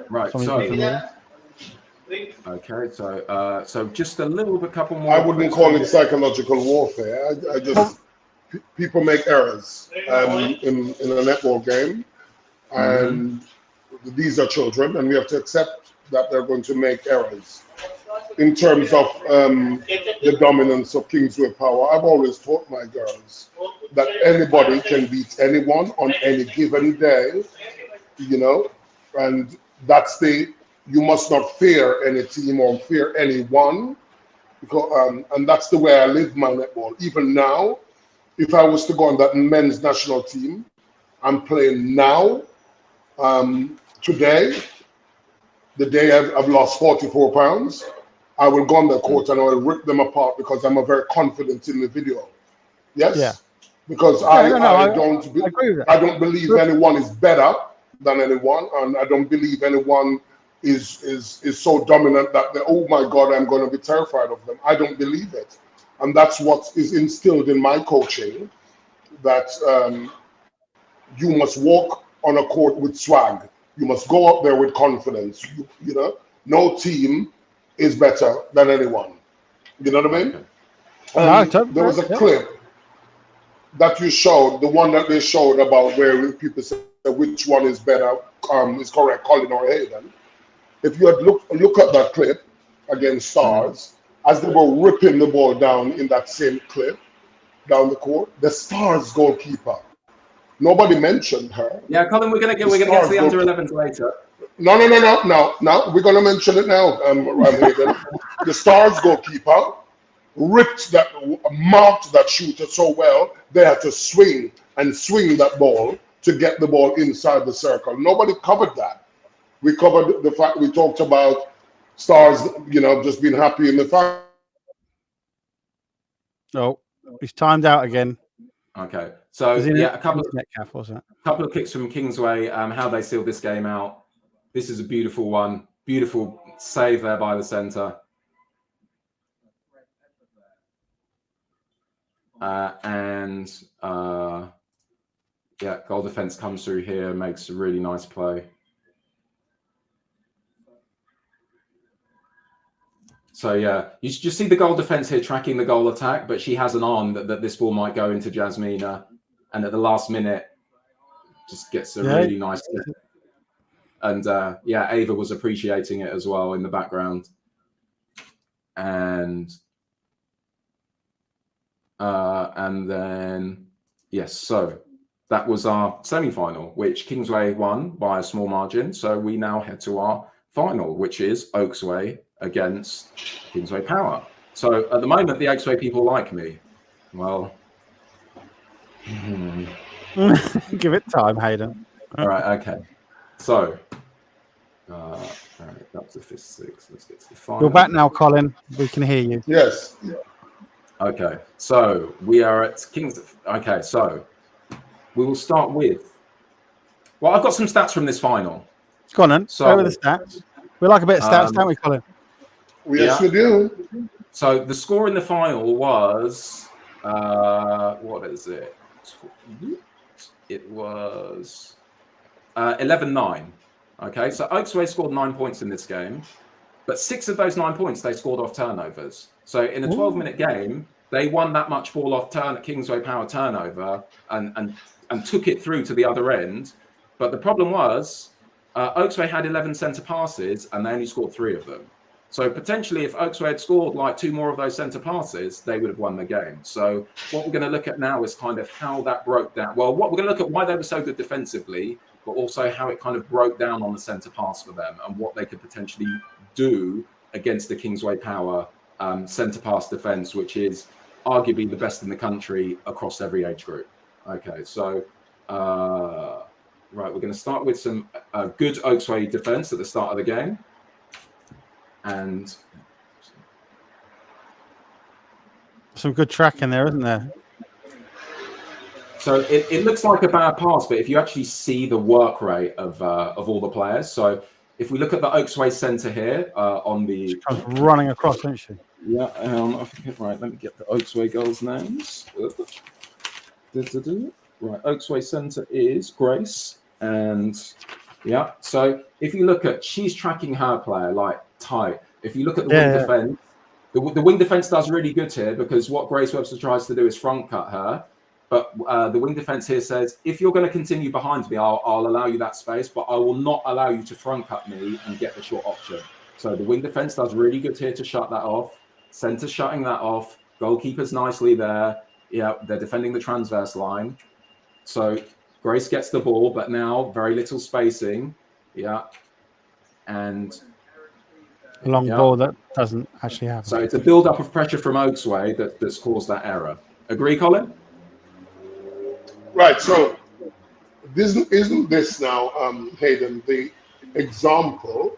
right. So just a little bit, couple more. I wouldn't call it psychological warfare. I just people make errors in a netball game, and these are children, and we have to accept that they're going to make errors. In terms of the dominance of Kingsway Power, I've always taught my girls that anybody can beat anyone on any given day, you know, and you must not fear any team or fear anyone, because, and that's the way I live my netball. Even now, if I was to go on that men's national team, I'm playing now, today, the day I've lost 44 pounds, I will go on the court and I will rip them apart because I'm a very confident individual. Yes? Yeah. Because I don't believe anyone is better than anyone, and I don't believe anyone is so dominant that oh my God, I'm going to be terrified of them. I don't believe it. And that's what is instilled in my coaching, that you must walk on a court with swag. You must go up there with confidence. You know, no team is better than anyone. You know what I mean? There was a clip that you showed, the one that they showed about where people said which one is better, is correct, Colin or Hayden. If you had look at that clip against Stars, as they were ripping the ball down in that same clip down the court, the Stars goalkeeper, nobody mentioned her. Yeah, Colin, we're gonna get to the under 11s later. No, we're gonna mention it now. The Stars goalkeeper marked that shooter so well, they had to swing that ball to get the ball inside the circle. Nobody covered that. We covered the fact, we talked about Stars, you know, just being happy in the fact. Oh, he's timed out again. Okay, so yeah, a couple of kicks from Kingsway, how they sealed this game out. This is a beautiful one. Beautiful save there by the centre. Yeah, goal defence comes through here, makes a really nice play. So yeah, you just see the goal defence here tracking the goal attack, but she has an on that this ball might go into Jasmina, and at the last minute, just gets a really nice hit. And yeah, Ava was appreciating it as well in the background. And then yes, so that was our semi-final, which Kingsway won by a small margin. So we now head to our final, which is Oaksway against Kingsway Power. So at the moment, the Oaksway people like me. Well, give it time, Hayden. All right, okay. So, all right, that was the fifth six. Let's get to the final. You're back now, Colin. We can hear you. Yes. Okay, so we are at Kings. Okay, so we will start with. Well, I've got some stats from this final. Go on, then. So, over the stats. We like a bit of stats, don't we, Colin? Yes, we do. So the score in the final was, what is it? It was 11-9. Okay, so Oaksway scored 9 points in this game, but 6 of those 9 points they scored off turnovers. So in a 12-minute game, they won that much ball off Kingsway Power turnover and took it through to the other end. But the problem was, Oaksway had 11 centre passes and they only scored 3 of them. So potentially if Oaksway had scored like 2 more of those centre passes, they would have won the game. So what we're going to look at now is kind of how that broke down. Well, what we're going to look at why they were so good defensively, but also how it kind of broke down on the centre pass for them and what they could potentially do against the Kingsway Power centre pass defence, which is arguably the best in the country across every age group. Okay, so right, we're going to start with some good Oaksway defence at the start of the game. And some good track in there, isn't there? So it looks like a bad pass, but if you actually see the work rate of all the players, so if we look at the Oaksway centre here on the... She comes running across, doesn't she? Yeah, right, let me get the Oaksway girls' names. Right, Oaksway centre is Grace. And yeah, so if you look at, she's tracking her player like tight. If you look at the wing defence, the wing defence does really good here because what Grace Webster tries to do is front cut her. But the wing defense here says, if you're going to continue behind me, I'll allow you that space, but I will not allow you to front cut me and get the short option. So the wing defense does really good here to shut that off. Center shutting that off. Goalkeeper's nicely there. Yeah, they're defending the transverse line. So Grace gets the ball, but now very little spacing. Yeah. And a long ball that doesn't actually happen. So it's a build-up of pressure from Oaksway that's caused that error. Agree, Colin? Right. So isn't this now, Hayden, the example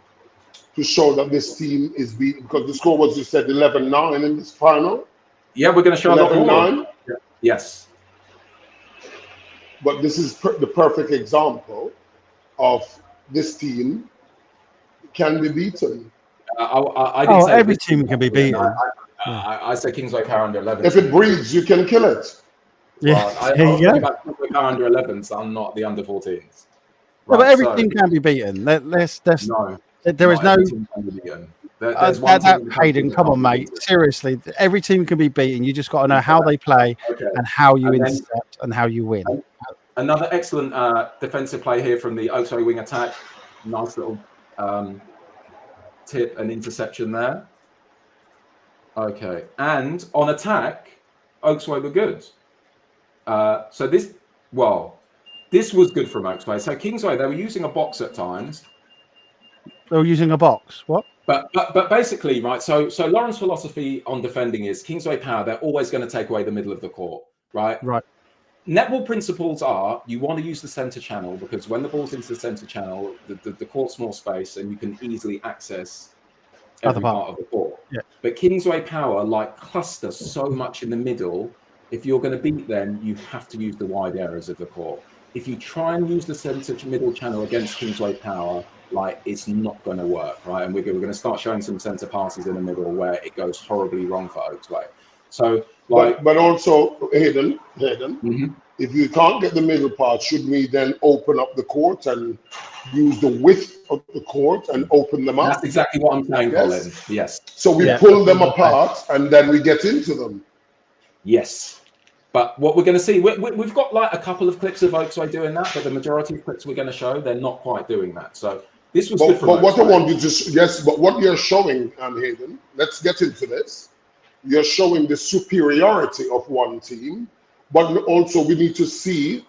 to show that this team is beaten? Because the score was, you said, 11-9 in this final. Yeah, we're going to show 11-9. Yeah. Yes. But this is the perfect example of this team can be beaten. I didn't say every team can be beaten. I say Kingsway Power under 11. If it breeds, you can kill it. Yeah, Well, I was talking about Kingsway Power under 11s. I'm not the under 14s. Right, no, but every team can be beaten. There is no. Hayden, come on, mate. Seriously, every team can be beaten. You just got to know how they play and how you intercept and how you win. Another excellent defensive play here from the Oaksway wing attack. Nice little tip and interception there. Okay, and on attack, Oaksway were good. So this was good from Oaksway. So Kingsway, they were using a box at times. They were using a box. What? But basically, right. So Lauren's philosophy on defending is Kingsway Power. They're always going to take away the middle of the court, right? Right. Netball principles are you want to use the center channel because when the ball's into the center channel, the court's more space and you can easily access every part of the court. Yeah. But Kingsway Power cluster so much in the middle. If you're going to beat them, you have to use the wide areas of the court. If you try and use the center middle channel against Kingsway Power, it's not going to work, right? And we're going to start showing some center passes in the middle where it goes horribly wrong for Oaksway. So, but also, Hayden, if you can't get the middle part, should we then open up the court and use the width of the court and open them up? That's exactly what I'm saying, Colin. Yes. So we pull them apart and then we get into them. Yes. But what we're going to see, we've got a couple of clips of Oaksway doing that, but the majority of clips we're going to show, they're not quite doing that. So this was good for But what I want you to, but what you're showing, Hayden, let's get into this. You're showing the superiority of one team, but also we need to see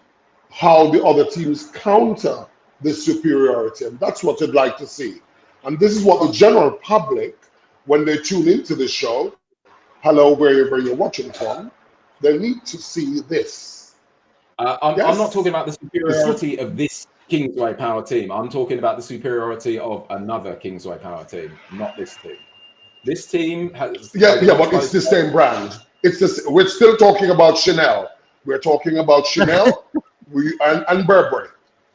how the other teams counter the superiority. And that's what I'd like to see. And this is what the general public, when they tune into the show, hello, wherever you're watching from, they need to see this. I'm not talking about the superiority of this Kingsway Power team. I'm talking about the superiority of another Kingsway Power team, not this team. This team has... but it's the same brand. We're still talking about Chanel. We're talking about Chanel and Burberry.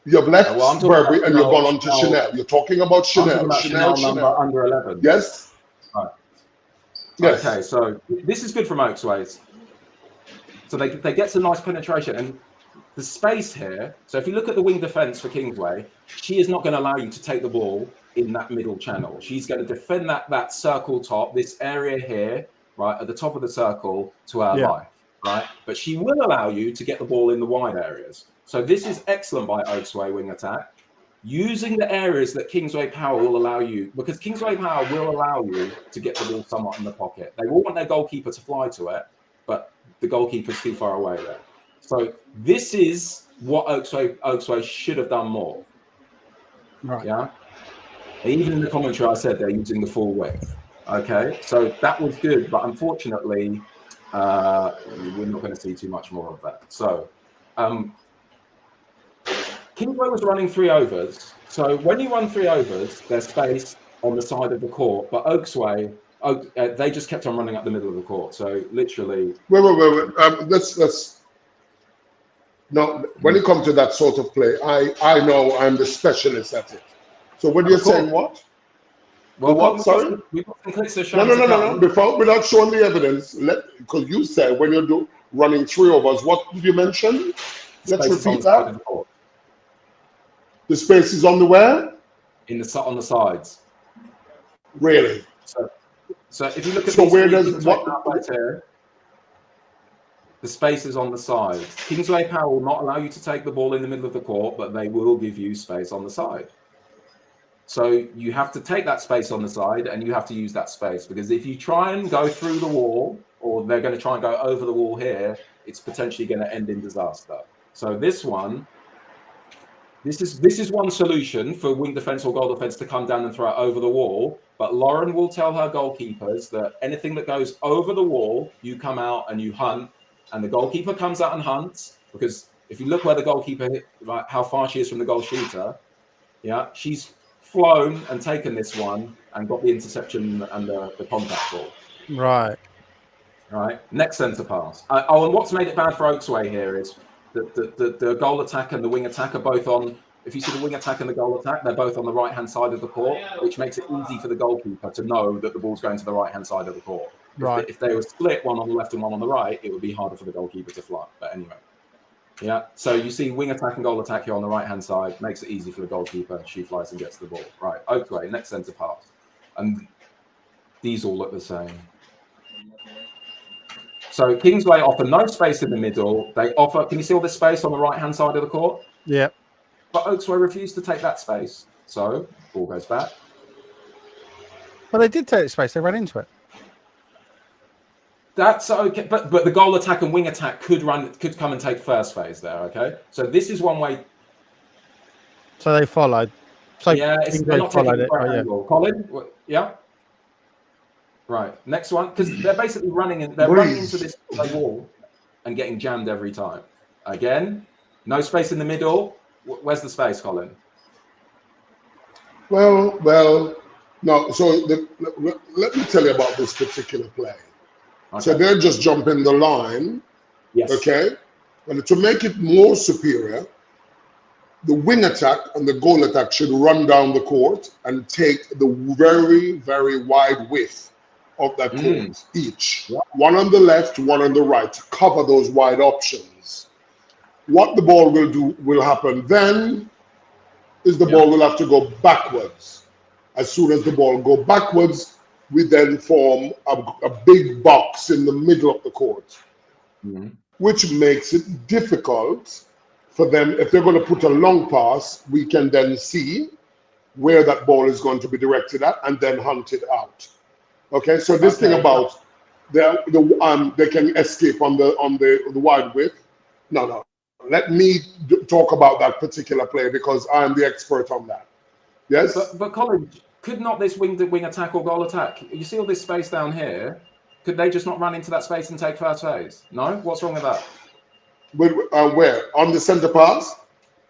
You have left Burberry and you've gone on to Chanel. You're talking about Chanel. Chanel number under 11. Yes. Right. Yes. Okay, so this is good from Oaksway. So they get some nice penetration. And the space here, so if you look at the wing defense for Kingsway, she is not going to allow you to take the ball in that middle channel. She's going to defend that circle top, this area here, right, at the top of the circle to our life, right? But she will allow you to get the ball in the wide areas. So this is excellent by Oaksway wing attack, using the areas that Kingsway Power will allow you, because Kingsway Power will allow you to get the ball somewhat in the pocket. They will want their goalkeeper to fly to it, but the goalkeeper's too far away there. So this is what Oaksway should have done more. Right. Yeah. Even in the commentary, I said they're using the full width. Okay, so that was good, but unfortunately, we're not going to see too much more of that. So, Kingsway was running 3 overs. So when you run 3 overs, there's space on the side of the court, but Oaksway, they just kept on running up the middle of the court. So literally, wait. Let's. No, when it comes to that sort of play, I know I'm the specialist at it. So when you're saying what? Well, sorry? We've got some clicks to show. No. Without showing the evidence, because you said when you're running 3 overs, what did you mention? Let's repeat that. The space is on the where? On the sides. Really? So if you look at where does what? Right here, The space is on the side. Kingsway Power will not allow you to take the ball in the middle of the court, but they will give you space on the side. So you have to take that space on the side and you have to use that space, because if you try and go through the wall, or they're going to try and go over the wall here, it's potentially going to end in disaster. So this is one solution for wing defense or goal defense to come down and throw it over the wall. But Lauren will tell her goalkeepers that anything that goes over the wall, you come out and you hunt, and the goalkeeper comes out and hunts, because if you look where the goalkeeper hit, like how far she is from the goal shooter, yeah, she's flown and taken this one and got the interception and the contact ball. Right. Right. Next centre pass. Oh, and what's made it bad for Oaksway here is that the goal attack and the wing attack are both on. If you see the wing attack and the goal attack, they're both on the right-hand side of the court, which makes it easy for the goalkeeper to know that the ball's going to the right-hand side of the court. Right. If they were split, one on the left and one on the right, it would be harder for the goalkeeper to fly. But anyway. Yeah, so you see wing attack and goal attack here on the right-hand side, makes it easy for the goalkeeper. She flies and gets the ball. Right, Oakway, next centre pass. And these all look the same. So Kingsway offer no space in the middle. They offer, can you see all this space on the right-hand side of the court? Yeah. But Oaksway refused to take that space. So ball goes back. Well, they did take the space. They ran into it. That's okay, but the goal attack and wing attack could come and take first phase there. Okay, so this is one way. So they followed. So yeah, they're not taking the right yeah. angle. Colin, yeah, right. Next one, because they're basically running into this wall and getting jammed every time. Again, no space in the middle. Where's the space, Colin? Well, no. So let me tell you about this particular play. Okay. So they're just jumping the line. Yes. Okay. And to make it more superior, the wing attack and the goal attack should run down the court and take the very, very wide width of that court each. Yeah. One on the left, one on the right, to cover those wide options. What the ball will happen then is the ball will have to go backwards. As soon as the ball go backwards, we then form a big box in the middle of the court, which makes it difficult for them. If they're going to put a long pass, we can then see where that ball is going to be directed at and then hunt it out. Okay, so this thing about they can escape on the wide width. No. Let me talk about that particular play because I'm the expert on that. Yes, but Colin, could not this wing attack or goal attack? You see all this space down here? Could they just not run into that space and take first phase? No? What's wrong with that? Where? On the centre pass?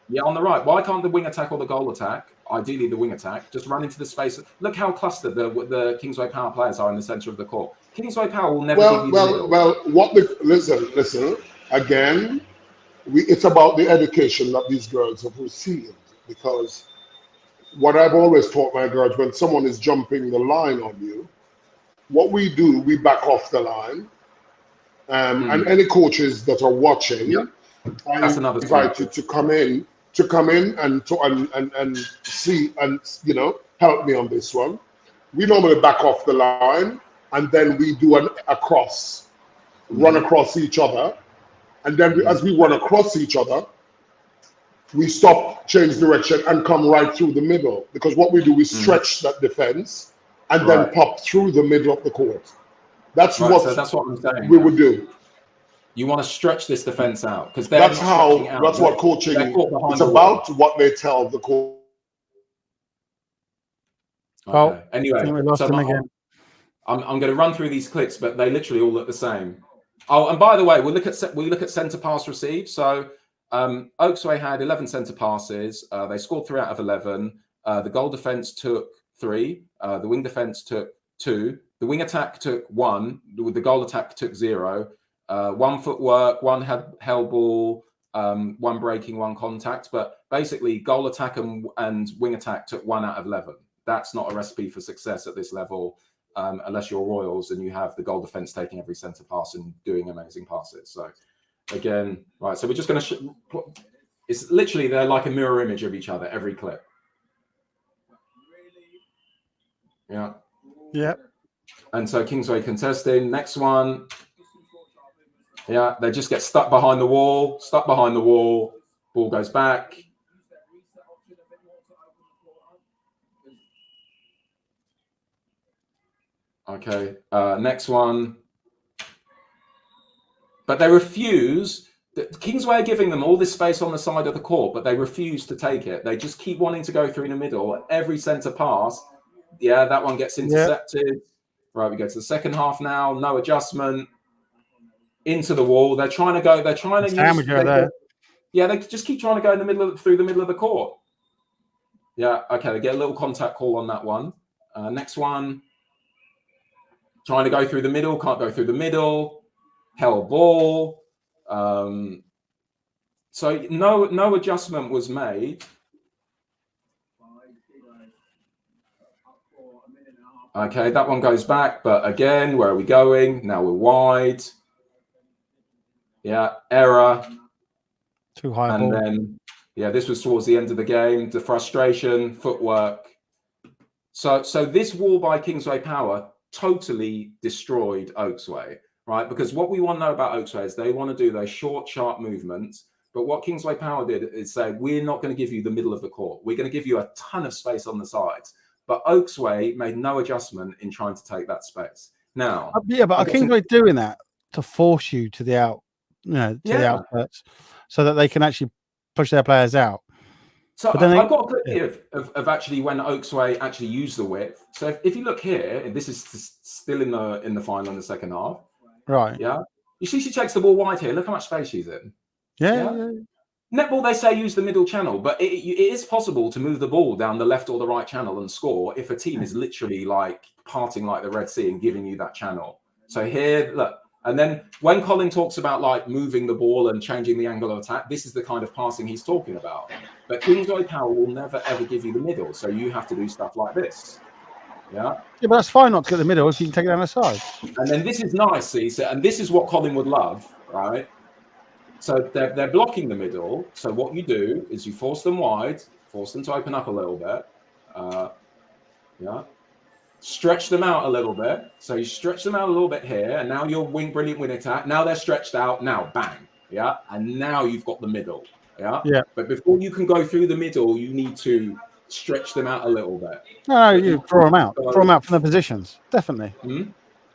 Yeah, on the right. Why can't the wing attack or the goal attack, ideally the wing attack, just run into the space? Look how clustered the Kingsway Power players are in the centre of the court. Kingsway Power will never give you the middle. Listen. Again, it's about the education that these girls have received, because what I've always taught my girls, when someone is jumping the line on you, what we do, we back off the line. And any coaches that are watching, I invite you to come in and see and help me on this one. We normally back off the line and then we do a cross, run across each other, and then as we run across each other, we stop, change direction, and come right through the middle. Because what we do, we stretch that defense and then pop through the middle of the court. That's what I'm saying. We would do. You want to stretch this defense out because that's what coaching. It's about what they tell the coach. Okay. Oh, anyway, we lost him again. I'm going to run through these clips, but they literally all look the same. Oh, and by the way, we look at centre pass received. So Oaksway had 11 centre passes. They scored 3 out of 11. The goal defence took 3. The wing defence took 2. The wing attack took 1. The goal attack took 0. 1 footwork, 1 held ball, 1 breaking, 1 contact. But basically, goal attack and wing attack took 1 out of 11. That's not a recipe for success at this level, unless you're Royals and you have the goal defence taking every centre pass and doing amazing passes. So, again, right. So we're just going to. It's literally they're like a mirror image of each other every clip. Yeah. Yep. And so Kingsway contesting. Next one. Yeah, they just get stuck behind the wall. Ball goes back. Okay, next one. But they refuse. Kingsway are giving them all this space on the side of the court, but they refuse to take it. They just keep wanting to go through in the middle. Every centre pass, yeah, that one gets intercepted. Yeah. Right, we go to the second half now. No adjustment. Into the wall. They're trying to go. They're trying to use. Yeah, they just keep trying to go in the middle through the middle of the court. Yeah, okay. They get a little contact call on that one. Next one. Trying to go through the middle. Can't go through the middle. Held ball. So no adjustment was made. Okay, that one goes back, but again, where are we going? Now we're wide. Yeah, error. Too high and ball. Then, yeah, this was towards the end of the game. The frustration, footwork. So this wall by Kingsway Power totally destroyed Oaksway, right? Because what we want to know about Oaksway is they want to do those short, sharp movements. But what Kingsway Power did is say, we're not going to give you the middle of the court. We're going to give you a ton of space on the sides. But Oaksway made no adjustment in trying to take that space. Now, yeah, but are Kingsway doing that to force you to the out, to the outskirts, so that they can actually push their players out? So I've got a clip here of actually when Oaksway actually used the width. So if you look here, this is still in the final in the second half. Right. Yeah. You see she takes the ball wide here. Look how much space she's in. Yeah. Netball, they say use the middle channel, but it is possible to move the ball down the left or the right channel and score if a team is literally like parting like the Red Sea and giving you that channel. So here, look, and then when Colin talks about like moving the ball and changing the angle of attack, this is the kind of passing he's talking about. But Kingsway Power will never ever give you the middle, so you have to do stuff like this. Yeah, but that's fine not to get the middle if you can take it down the sides. And then this is nice, see, and this is what Colin would love, right? So they're blocking the middle. So what you do is you force them wide, force them to open up a little bit. Stretch them out a little bit. So you stretch them out a little bit here, and now you're brilliant wing attack. Now they're stretched out. Now bang, yeah, and now you've got the middle, yeah. But before you can go through the middle, you need to stretch them out a little bit. No, you draw them out. Draw them out from their positions, definitely.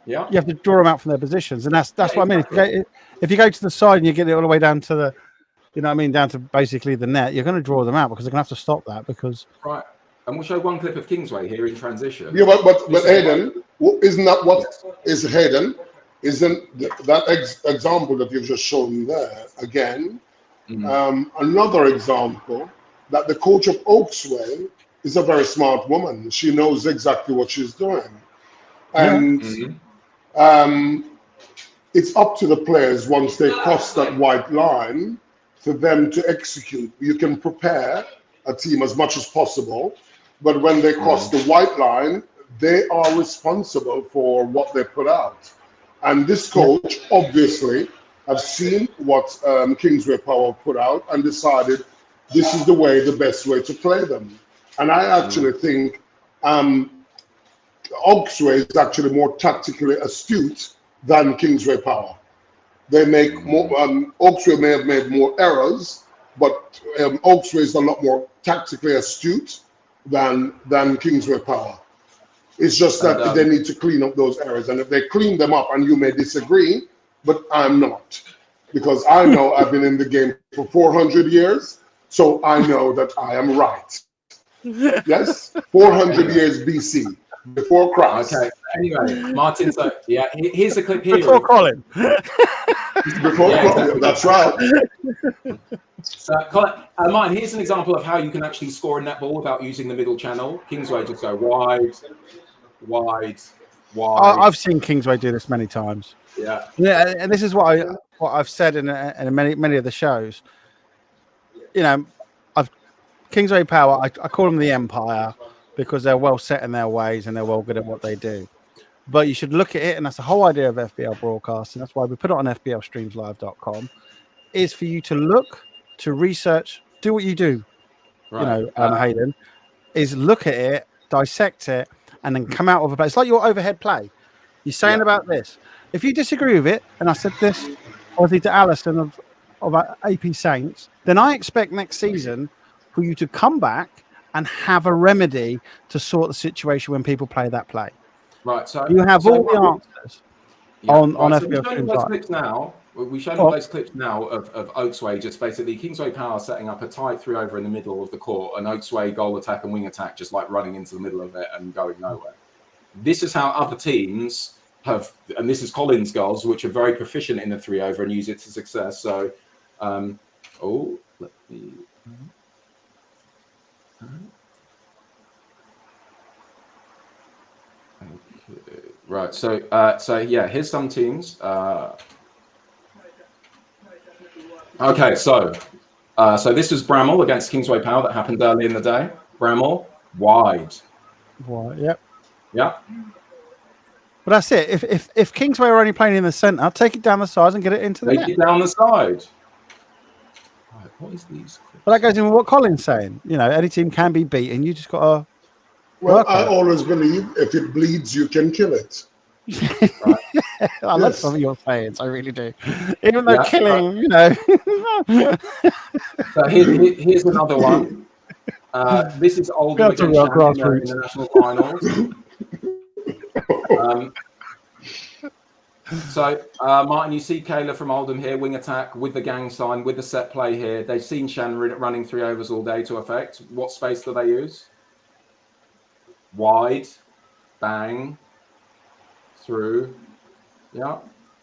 Yeah, you have to draw them out from their positions, and that's what I mean. If you go to the side and you get it all the way down to the, down to basically the net, you're going to draw them out because they're going to have to stop that because. Right, and we'll show one clip of Kingsway here in transition. Yeah, but Hayden, isn't that what is Hayden? Isn't that example that you've just shown me there again? Another example that the coach of Oaksway is a very smart woman. She knows exactly what she's doing, and. It's up to the players once they cross that white line for them to execute. You can prepare a team as much as possible, but when they cross the white line, they are responsible for what they put out. And this coach obviously have seen what Kingsway Power put out and decided this is the best way to play them. And I actually think Oaksway is actually more tactically astute than Kingsway Power. They make more. Oaksway may have made more errors, but Oaksway is a lot more tactically astute than Kingsway Power. It's just that they need to clean up those errors, and if they clean them up, and you may disagree, but I'm not, because I know I've been in the game for 400 years, so I know that I am right. Yes, 400 years BC. Before Christ. Okay. Anyway, Martin. So here's a clip here. Before Colin. Before Colin. That's right. So, Colin, Martin, here's an example of how you can actually score a netball without using the middle channel. Kingsway just go wide. I've seen Kingsway do this many times. Yeah. And this is what I've said in many of the shows. Kingsway Power. I call them the Empire, because they're well set in their ways and they're well good at what they do. But you should look at it, and that's the whole idea of FBL Broadcasting. That's why we put it on FBLstreamslive.com, is for you to look, to research, do what you do, right. Hayden, is look at it, dissect it, and then come out of a play. It's like your overhead play. You're saying about this. If you disagree with it, and I said this, obviously to Alison of AP Saints, then I expect next season for you to come back and have a remedy to sort the situation when people play that play. Right. So you have all the answers on FBL Stream those clips now. We showed all those clips now of Oaksway just basically Kingsway Power setting up a tight 3-over in the middle of the court, and Oaksway goal attack and wing attack just like running into the middle of it and going nowhere. This is how other teams have, and this is Collins' goals, which are very proficient in the 3-over and use it to success. So, let me. Okay. Right. So yeah, here's some teams. Okay. So this was Bramall against Kingsway Power that happened early in the day. Bramall wide. Yep. Yeah. But that's it. If Kingsway are only playing in the centre, take it down the sides and get it into the net. Take it down the side. Right, what is these? But that goes in with what Colin's saying. You know, any team can be beaten. You just got to. Well, I always believe if it bleeds, you can kill it. Right. I love some of your sayings. I really do. Even though killing, you know. So here's another one. This is Oldham against Shannon in the national finals. Martin, you see Kayla from Oldham here, wing attack with the gang sign, with the set play here. They've seen Shannon running 3-overs all day to effect. What space do they use? Wide, bang, through. Yeah.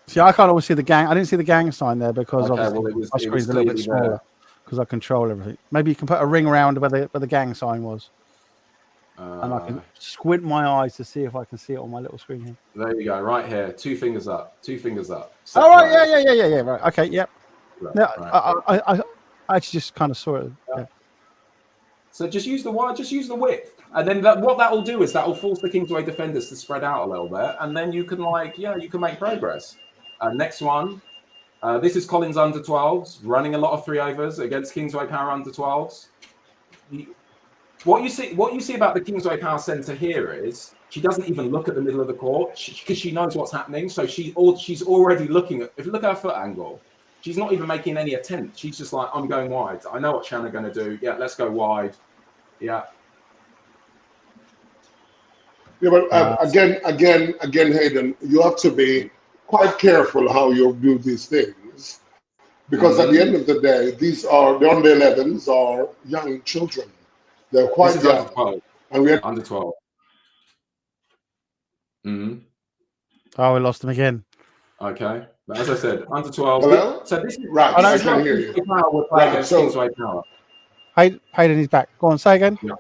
See, I can't always see the gang. I didn't see the gang sign there because obviously my screen's a little bit smaller because I control everything. Maybe you can put a ring around where the gang sign was. And I can squint my eyes to see if I can see it on my little screen here. There you go, right here. 2 fingers up. 2 fingers up. All right, yeah. Right. Okay, yep. Right, no, right. I actually just kind of saw it. Yeah. So just use the wide, just use the width. And then what that will do is that will force the Kingsway defenders to spread out a little bit. And then you can you can make progress. Next one. This is Collins under 12s, running a lot of 3-overs against Kingsway Power under 12s. What you see about the Kingsway Power centre here is she doesn't even look at the middle of the court because she knows what's happening. So she's already looking at. If you look at her foot angle, she's not even making any attempt. She's just like, I'm going wide. I know what Shannon going to do. Yeah, let's go wide. Yeah. Yeah, but again, Hayden, you have to be quite careful how you do these things because at the end of the day, the under 11s are young children. They're quite young. Under 12. And we're under 12. Oh, we lost him again. Okay. But as I said, under 12. Hello? So this is right. I can hear you. We're playing against Kingsway Power. Hayden, he's back. Go on, say again. Yeah.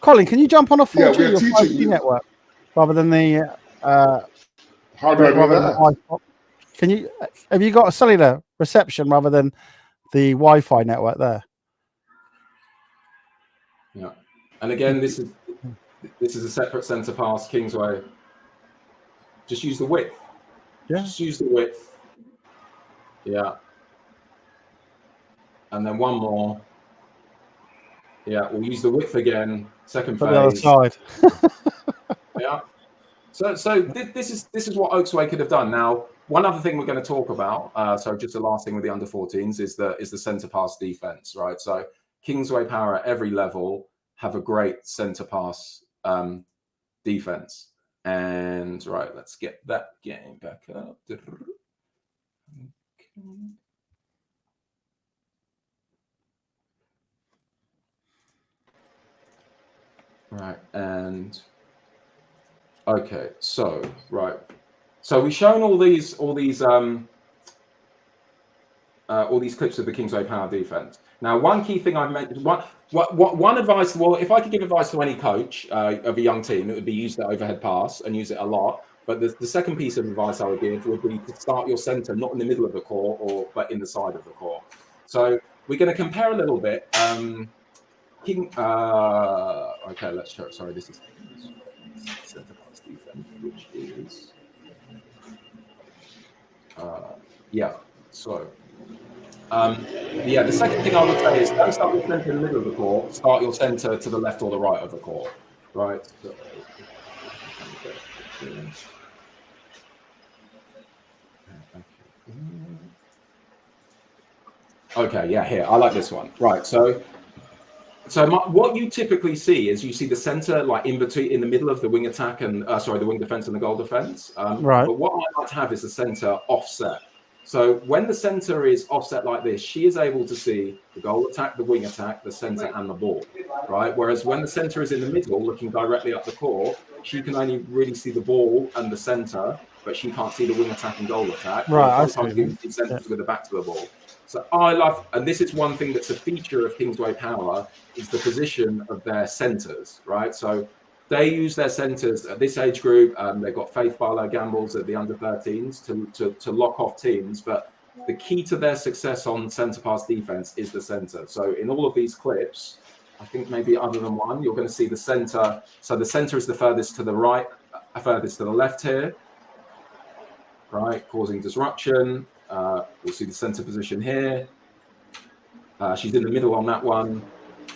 Colin, can you jump on a 4G or 5G you. network rather than the how do I do that? Can you have you got a cellular reception rather than the Wi-Fi network there? Yeah. And again, this is a separate centre pass, Kingsway. Just use the width. Yeah. Just use the width. Yeah. And then one more. Yeah, we'll use the width again. Second phase. The other side. Yeah. So this is what Oaksway could have done. Now, one other thing we're going to talk about. So just the last thing with the under 14s is the centre pass defence, right? So Kingsway Power at every level have a great centre pass defence. And right, let's get that game back up. Okay. Right, and okay, so right, so we've shown all these clips of the Kingsway Power defense. Now, one key thing I mentioned, one advice. Well, if I could give advice to any coach of a young team, it would be use the overhead pass and use it a lot. But the second piece of advice I would give would be to start your centre not in the middle of the court but in the side of the court. So we're going to compare a little bit. Okay, let's show. Sorry, this is centre pass defense, which is yeah. So yeah, the second thing I would say is don't start your centre in the middle of the court. Start your centre to the left or the right of the court. Right. So, Okay, yeah, here. I like this one. Right, so what you typically see is you see the center like in the middle of the wing attack and the wing defense and the goal defense. Right. But what I like to have is the center offset. So when the center is offset like this, she is able to see the goal attack, the wing attack, the center, and the ball, right? Whereas when the center is in the middle, looking directly up the court, she can only really see the ball and the center, but she can't see the wing attack and goal attack. Right. Sometimes you see centers with the back to the ball. So I love, and this is one thing that's a feature of Kingsway Power, is the position of their centers, right? So they use their centers at this age group. They've got Faith Barlow Gambles at the under-13s to lock off teams. But the key to their success on centre pass defense is the centre. So in all of these clips, I think maybe other than one, you're going to see the centre. So the centre is the furthest to the right, furthest to the left here, right, causing disruption. We'll see the centre position here. She's in the middle on that one.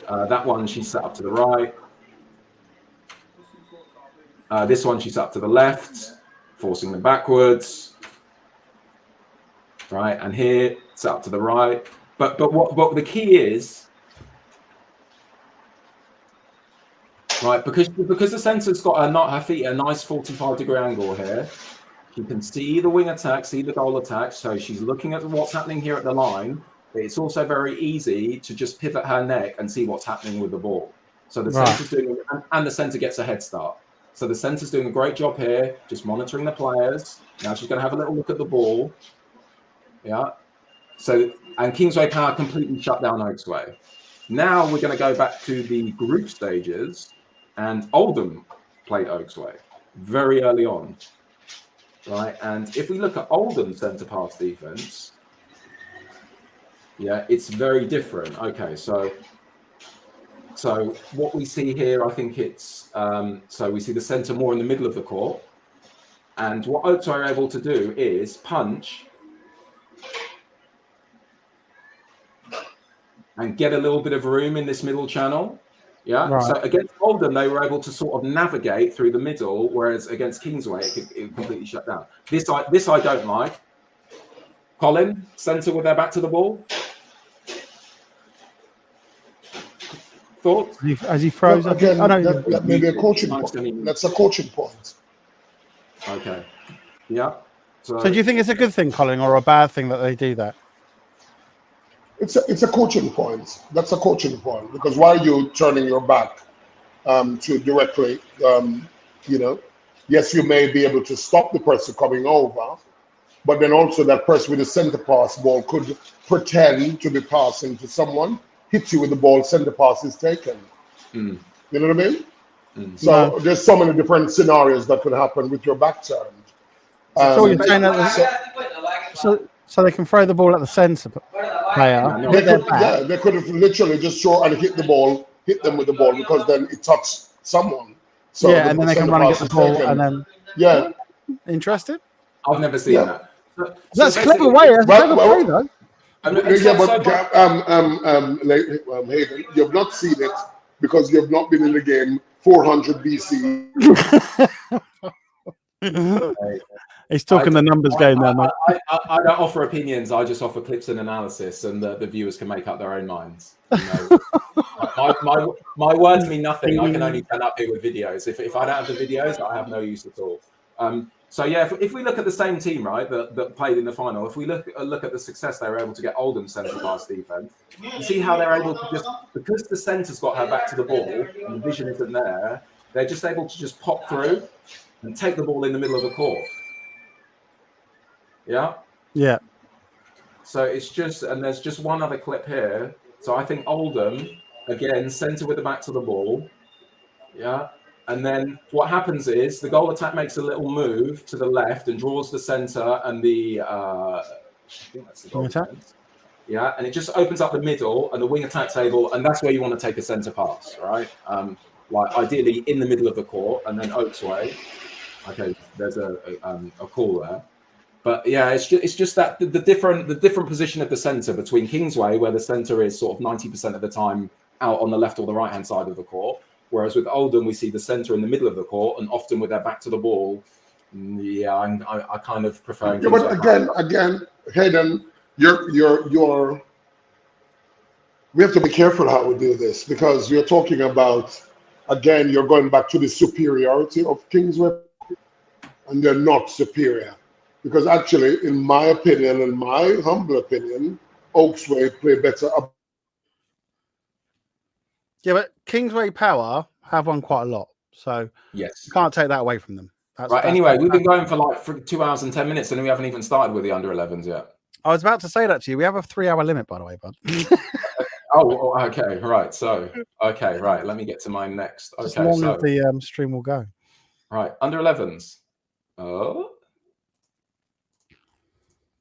That one, she's set up to the right. This one, she's up to the left, forcing them backwards. Right, and here, it's up to the right. But what the key is, right, because the centre's got her feet at a nice 45-degree angle here. She can see the wing attack, see the goal attack. So she's looking at what's happening here at the line. It's also very easy to just pivot her neck and see what's happening with the ball. So the centre's doing, and the centre gets a head start. So the centre's doing a great job here, just monitoring the players. Now she's going to have a little look at the ball. Yeah. So, and Kingsway Power completely shut down Oaksway. Now we're going to go back to the group stages, and Oldham played Oaksway very early on. Right, and if we look at Oldham centre pass defense, yeah, it's very different. Okay, so what we see here, I think it's so we see the centre more in the middle of the court, and what Oaksway are able to do is punch and get a little bit of room in this middle channel. Yeah. Right. So against Oldham, they were able to sort of navigate through the middle, whereas against Kingsway, it completely shut down. This I don't like. Colin, centre with their back to the ball. Thoughts? As he throws up again, that may be a coaching point. That's a coaching point. Okay. Yeah. So do you think it's a good thing, Colin, or a bad thing that they do that? It's a coaching point. That's a coaching point, because while you're turning your back to directly, yes, you may be able to stop the person coming over, but then also that person with the center pass ball could pretend to be passing to someone, hit you with the ball, center pass is taken. You know what I mean? So there's so many different scenarios that could happen with your back turned. So you're saying that so they can throw the ball at the centre player. They could have literally just throw and hit them with the ball, because then it touched someone. So and then they can run and get the ball taken. And then interested. I've never seen that. That's a clever way. That's a clever play, though. Hayden, you've not seen it because you've not been in the game 400 BC. He's talking the numbers game there, mate. I don't offer opinions. I just offer clips and analysis, and the viewers can make up their own minds. My words mean nothing. I can only turn up here with videos. If I don't have the videos, I have no use at all. So yeah, if we look at the same team, right, that played in the final, if we look at the success they were able to get Oldham centre pass defense, you see how they're able to just, because the centre's got her back to the ball and the vision isn't there, they're just able to just pop through and take the ball in the middle of the court. Yeah. So it's just, and there's just one other clip here. So I think Oldham, again, centre with the back to the ball. Yeah. And then what happens is the goal attack makes a little move to the left and draws the centre and the, I think that's the goal attack. Yeah. And it just opens up the middle and the wing attack table. And that's where you want to take a centre pass, right? Like ideally in the middle of the court, and then Oaksway. Okay. There's a call there. But yeah, it's just that the different position of the centre between Kingsway, where the centre is sort of 90% of the time out on the left or the right hand side of the court, whereas with Oldham we see the centre in the middle of the court and often with their back to the ball. Yeah, I kind of prefer. Yeah, but again, Hayden, you're we have to be careful how we do this, because you're talking about, again, you're going back to the superiority of Kingsway, and they're not superior. Because actually, in my opinion, in my humble opinion, Oaksway play better. Yeah, but Kingsway Power have won quite a lot, so yes, you can't take that away from them. Right. Anyway, we've been going for like 2 hours and 10 minutes, and we haven't even started with the under 11s yet. I was about to say that to you. We have a 3-hour limit, by the way, bud. Oh, okay, right. So, okay, right. Let me get to my next. Okay, as long so as the stream will go. Right, under 11s. Oh,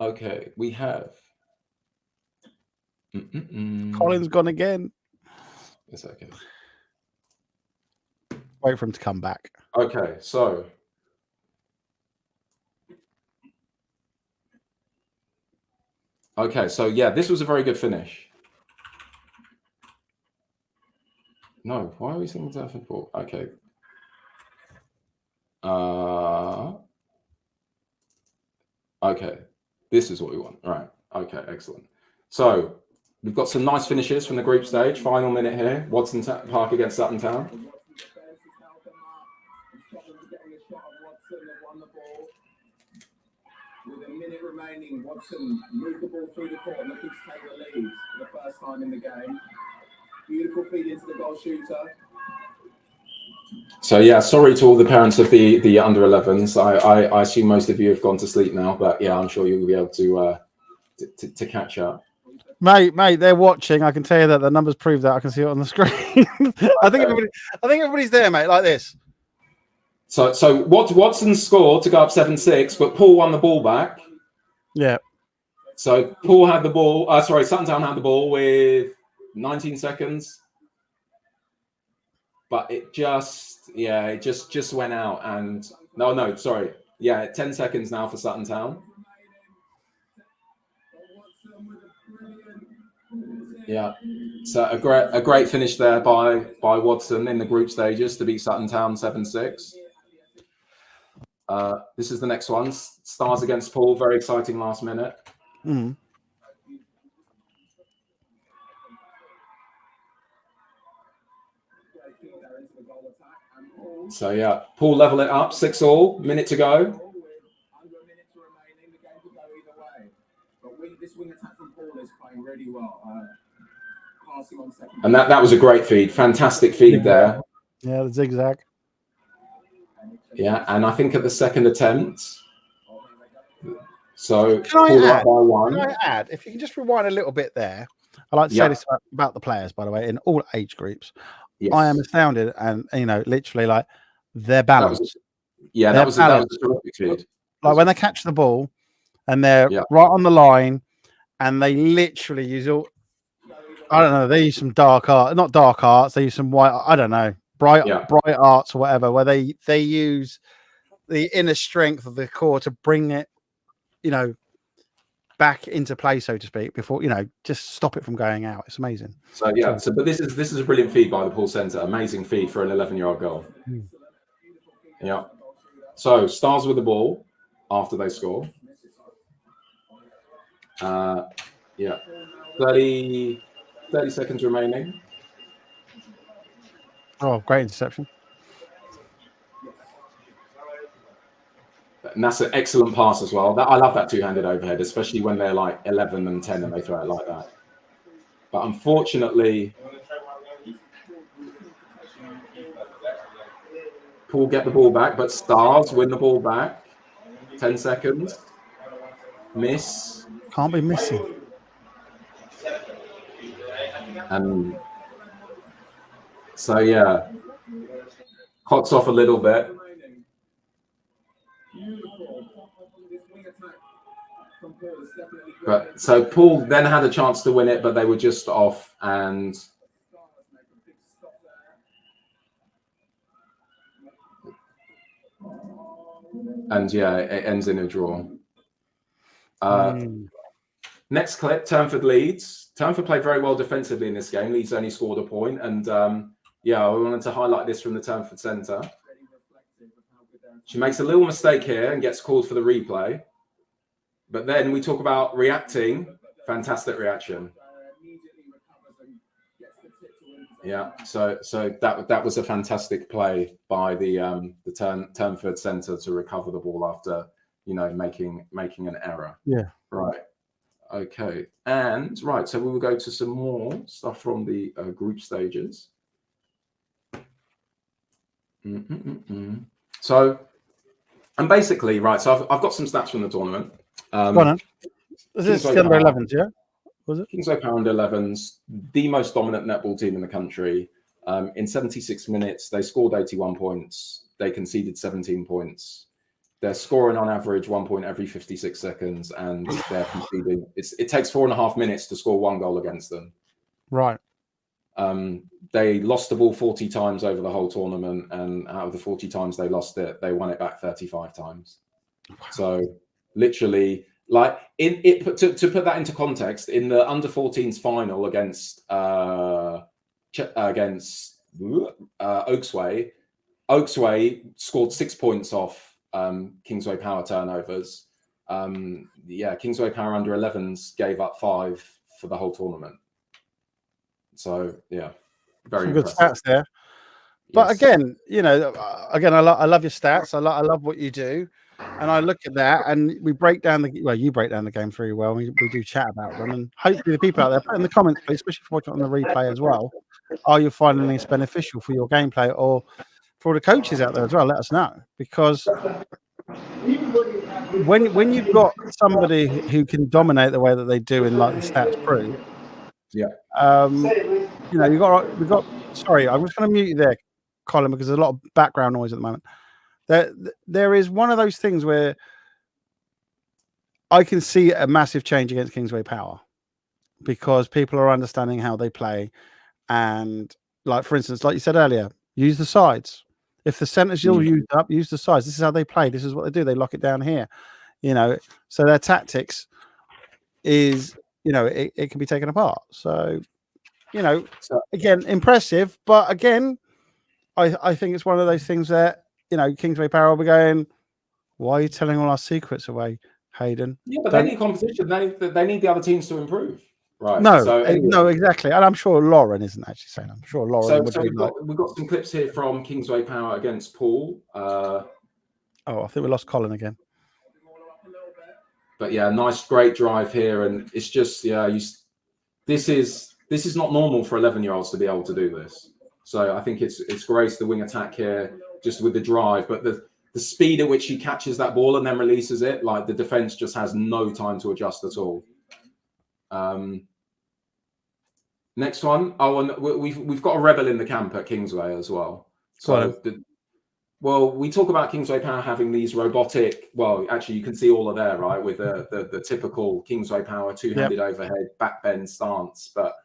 okay. We have Colin's gone again. It's okay. Wait for him to come back. Okay, so yeah, this was a very good finish. No, why are we singing to football? Okay. Okay, this is what we want. All right. Okay, excellent. So we've got some nice finishes from the group stage. Final minute here. Watson Park against Sutton Town. With a minute remaining, Watson moved the ball through the court, looking to take the lead for the first time in the game. Beautiful feed into the goal shooter. So yeah, sorry to all the parents of the under 11s. I assume most of you have gone to sleep now, but yeah, I'm sure you'll be able to catch up. Mate, they're watching. I can tell you that the numbers prove that. I can see it on the screen. I think everybody's there, mate, like this. So Watson scored to go up 7-6, but Paul won the ball back. Yeah. So Paul had the ball. Sutton Town had the ball with 19 seconds. But it just went out, and no, sorry. Yeah, 10 seconds now for Sutton Town. Yeah, so a great finish there by Watson in the group stages to beat Sutton Town 7-6. This is the next one. Stars against Paul. Very exciting last minute. Mm. So yeah, Paul level it up, 6-all, minute to go. And that was a great feed, fantastic feed there. Yeah, the zigzag. Yeah, and I think at the second attempt. So Can I add, if you can just rewind a little bit there? I like to say this about the players, by the way, in all age groups. Yes. I am astounded, and literally, like, their balance. That was a terrific feed. Like when they catch the ball and they're right on the line, and they literally use all. I don't know. They use some dark art, not dark arts. They use some white. I don't know, bright arts or whatever, where they use the inner strength of the core to bring it, back into play, so to speak, before just stop it from going out. It's amazing. So yeah, but this is a brilliant feed by the Paul Centre. Amazing feed for an 11-yard goal. Yeah. So Stars with the ball after they score. 30 seconds remaining. Oh, great interception. And that's an excellent pass as well. I love that two-handed overhead, especially when they're like 11 and 10 and they throw it like that. But unfortunately, Paul get the ball back, but Stars win the ball back. 10 seconds. Miss. Can't be missing. And so, yeah, cots off a little bit. But so Paul then had a chance to win it, but they were just off, and yeah, it ends in a draw. Next clip, Turnford Leeds. Turnford played very well defensively in this game. Leeds only scored a point, and yeah, I wanted to highlight this from the Turnford Centre. She makes a little mistake here and gets called for the replay. But then we talk about reacting. Fantastic reaction. Yeah, so that was a fantastic play by the Turnford centre to recover the ball after making an error. Yeah. Right. Okay. And right, so we will go to some more stuff from the group stages. So, and basically, right. So I've got some stats from the tournament. Go on. Is this the under 11s? Yeah. Was it Kingsway Power under 11s, the most dominant netball team in the country? In 76 minutes, they scored 81 points. They conceded 17 points. They're scoring on average 1 point every 56 seconds, and they're conceding. It takes 4.5 minutes to score 1 goal against them. Right. They lost the ball 40 times over the whole tournament, and out of the 40 times they lost it, they won it back 35 times. So literally, like to put that into context, in the under 14s final against Oaksway scored 6 points off Kingsway Power turnovers. Kingsway Power under 11s gave up 5 for the whole tournament. So yeah, very some good impressive. stats there. But again, I love your stats. I love what you do, and I look at that, and we break down you break down the game very well. We do chat about them, and hopefully the people out there put in the comments, please, especially if you're watching on the replay as well, are you finding this beneficial for your gameplay or for the coaches out there as well? Let us know, because when you've got somebody who can dominate the way that they do in like the stats prove, we've got. Sorry, I'm just going to mute you there, Colin, because there's a lot of background noise at the moment. There is one of those things where I can see a massive change against Kingsway Power because people are understanding how they play, and like for instance, like you said earlier, use the sides. If the centers you'll use up, use the sides. This is how they play. This is what they do. They lock it down here, So their tactics is, it can be taken apart. So, again, impressive, but again, I think it's one of those things that, Kingsway Power will be going, why are you telling all our secrets away, Hayden? Yeah, but they need competition. They need the other teams to improve. Right. No, so anyway. No, exactly. And I'm sure Lauren isn't actually saying. I'm sure Lauren would be we've got some clips here from Kingsway Power against Paul. I think we lost Colin again. But yeah, great drive here, and it's just this is not normal for 11-year-olds to be able to do this. So I think it's great, the wing attack here, just with the drive, but the speed at which he catches that ball and then releases it, like the defense just has no time to adjust at all. Next one. Oh, and we've got a rebel in the camp at Kingsway as well. So we talk about Kingsway Power having these robotic. Well, actually, you can see all of there, right, with the typical Kingsway Power two-handed overhead back bend stance. But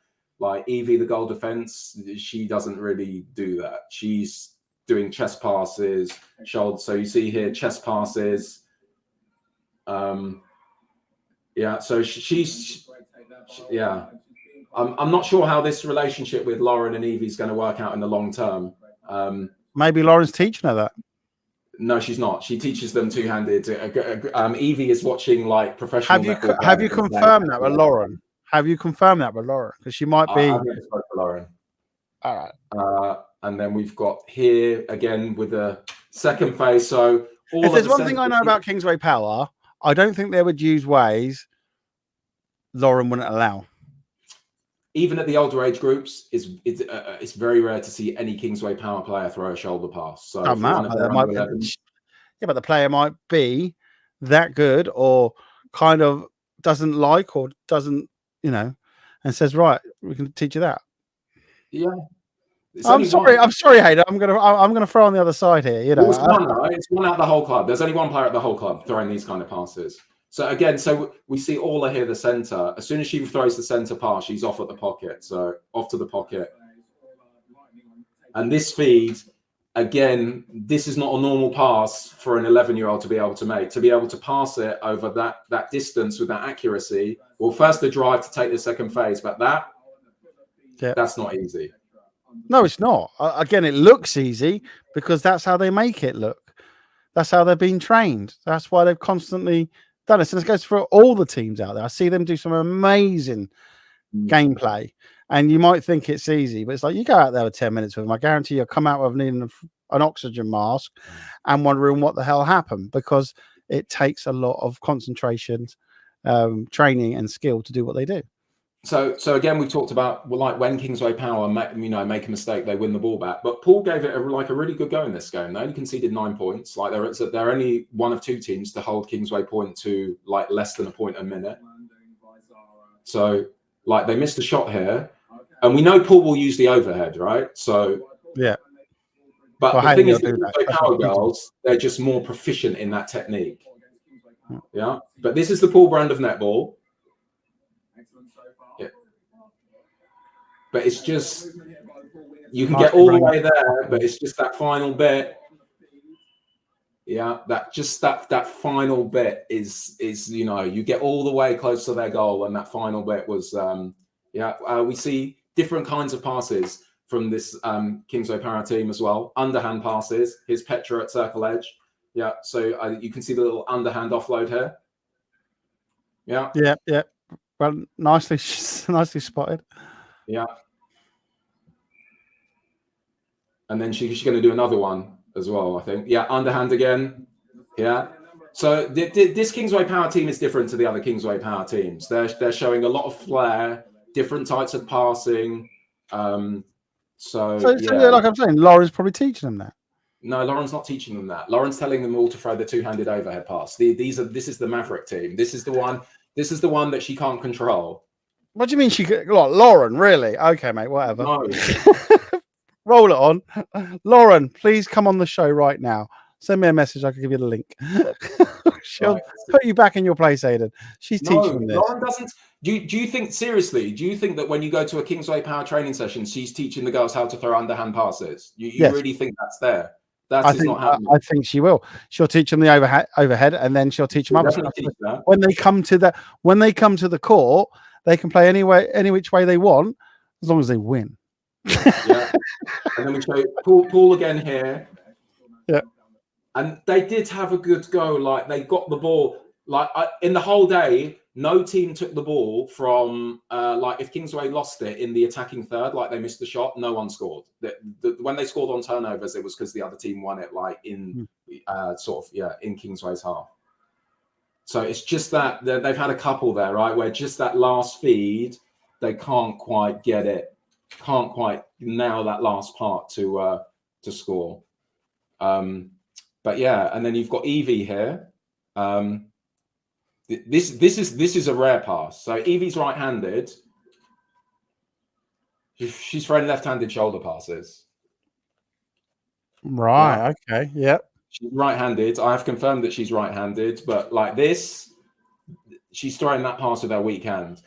like Evie, the goal defense, she doesn't really do that. She's doing chest passes, shoulder. So you see here chest passes. So she's. I'm not sure how this relationship with Lauren and Evie is going to work out in the long term. Maybe Lauren's teaching her that. No, she's not. She teaches them two-handed. Evie is watching like professional. Have you confirmed that with Lauren? Have you confirmed that with Lauren? Because she might be. I haven't spoken to Lauren. All right. And then we've got here again with the second phase. So if there's one thing I know about Kingsway Power, I don't think they would use ways Lauren wouldn't allow. Even at the older age groups, it's very rare to see any Kingsway Power player throw a shoulder pass. So but the player might be that good or kind of doesn't like or doesn't, and says, right, we can teach you that. Yeah. I'm sorry, Hayden. I'm gonna throw on the other side here. It's one, right? It's one out the whole club. There's only one player at the whole club throwing these kind of passes. So again, we see Orla here, the centre. As soon as she throws the centre pass, she's off at the pocket. So off to the pocket. And this feed, again, this is not a normal pass for an 11-year-old to be able to make. To be able to pass it over that distance with that accuracy. Well, first the drive to take the second phase, but that's not easy. No, it's not. Again, it looks easy because that's how they make it look. That's how they've been trained. That's why they've constantly done it. And this goes for all the teams out there. I see them do some amazing gameplay. And you might think it's easy, but it's like you go out there with 10 minutes with them. I guarantee you'll come out with needing an oxygen mask and wondering what the hell happened, because it takes a lot of concentration, training and skill to do what they do. So again, we've talked about, well, like when Kingsway Power make a mistake, they win the ball back. But Paul gave it a really good go in this game. They only conceded 9 points. Like they're only one of 2 teams to hold Kingsway Point to like less than a point a minute. So like they missed a shot here, and we know Paul will use the overhead, right? So yeah. But the thing is, the Kingsway Power girls, they're just more proficient in that technique. Yeah. But this is the Paul brand of netball. Yeah. But it's just, you can get all the way there, but it's just that final bit. Yeah, that final bit is you get all the way close to their goal, and that final bit was we see different kinds of passes from this Kingsway Power team as well. Underhand passes. Here's Petra at circle edge. Yeah, so you can see the little underhand offload here. Yeah. Yeah. Well, nicely spotted. Yeah. And then she's going to do another one as well, I think. Yeah, underhand again. Yeah. So this Kingsway Power team is different to the other Kingsway Power teams. They're showing a lot of flair, different types of passing. So like I'm saying, Laura's probably teaching them that. No, Lauren's not teaching them that. Lauren's telling them all to throw the two-handed overhead pass. This is the Maverick team. This is the one that she can't control. What do you mean she could? Lauren, really? Okay, mate, whatever. No. Roll it on. Lauren, please come on the show right now. Send me a message. I can give you the link. She'll put you back in your place, Hayden. She's teaching them this. Lauren doesn't. Do you think, seriously, do you think that when you go to a Kingsway Power training session, she's teaching the girls how to throw underhand passes? You really think that's there? That's not happening. I think she will. She'll teach them the overhead, and then she'll teach them other stuff. When they come to the court, they can play any which way they want, as long as they win. Yeah. And then we show Paul again here. Yeah. And they did have a good go. Like they got the ball. Like in the whole day, no team took the ball from like if Kingsway lost it in the attacking third, like they missed the shot, no one scored. When they scored on turnovers, it was because the other team won it, like in in Kingsway's half. So it's just that they've had a couple there, right, where just that last feed, they can't quite get it, can't quite nail that last part to score. But yeah, and then you've got Evie here. This is a rare pass. So Evie's right-handed. She's throwing left-handed shoulder passes. Right. Yeah. Okay. Yep. She's right-handed. I have confirmed that she's right-handed, but like this, she's throwing that pass with her weak hand.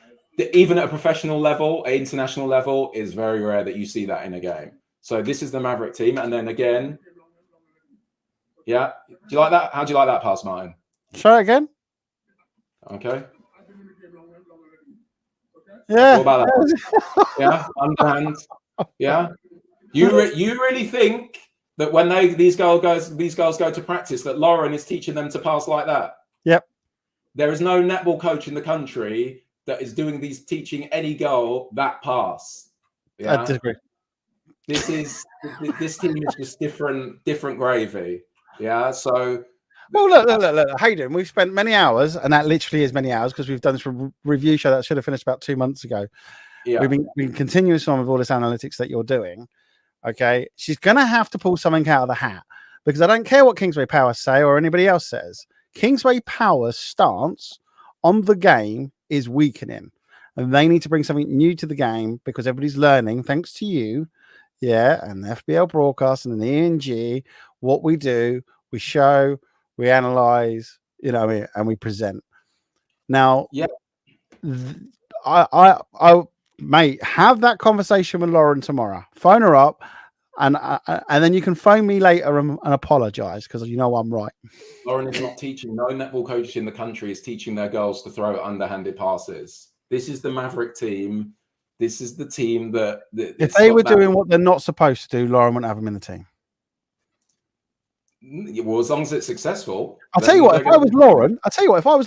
Even at a professional level, at international level, is very rare that you see that in a game. So this is the Maverick team, and then again, yeah. Do you like that? How do you like that pass, Martin? Try it again. Okay. Yeah. What about that? Yeah, underhand. Yeah. You really think that when these girls go to practice that Lauren is teaching them to pass like that? Yep. There is no netball coach in the country that is teaching any girl that pass. Yeah? I disagree. This team is just different gravy. Yeah. So. Well, look, Hayden, we've spent many hours, and that literally is many hours because we've done this review show that should have finished about 2 months ago. Yeah. We've been continuous on with all this analytics that you're doing. Okay. She's going to have to pull something out of the hat because I don't care what Kingsway Power say or anybody else says. Kingsway Power's stance on the game is weakening, and they need to bring something new to the game because everybody's learning, thanks to you. Yeah. And the FBL Broadcasting and the ENG, what we do, we show, we analyze, and we present. Now, yeah, I mate, have that conversation with Lauren tomorrow. Phone her up, and then you can phone me later and apologize because I'm right. Lauren is not teaching. No netball coach in the country is teaching their girls to throw underhanded passes. This is the Maverick team. This is the team that if they were doing what they're not supposed to do, Lauren wouldn't have them in the team. Well, as long as it's successell. I'll tell you what, if I was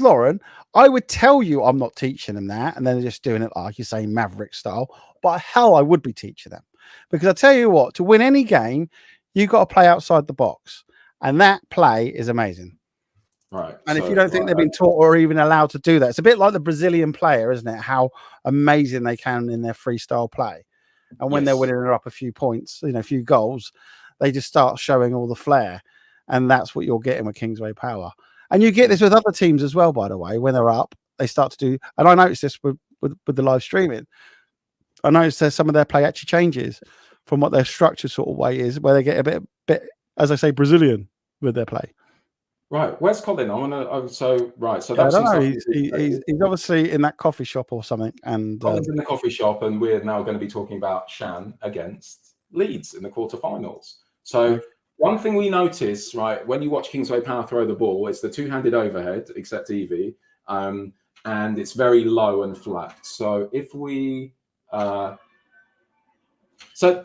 Lauren, I would tell you I'm not teaching them that, and then they're just doing it like you say, Maverick style. But hell, I would be teaching them, because I tell you what, to win any game, you've got to play outside the box, and that play is amazing. Right. And if you don't think they've been taught or even allowed to do that, it's a bit like the Brazilian player, isn't it? How amazing they can in their freestyle play. And when they're winning up a few points, a few goals, they just start showing all the flair. And that's what you're getting with Kingsway Power. And you get this with other teams as well, by the way. When they're up, they start to do, and I noticed this with the live streaming. I noticed there's some of their play actually changes from what their structured sort of way is, where they get a bit, as I say, Brazilian with their play. Right, where's Colin? So that's I don't know. He's obviously in that coffee shop or something. And Colin's in the coffee shop, and we're now going to be talking about Shan against Leeds in the quarterfinals. So one thing we notice, right, when you watch Kingsway Power throw the ball, it's the two-handed overhead, except Evie, and it's very low and flat. So if we, so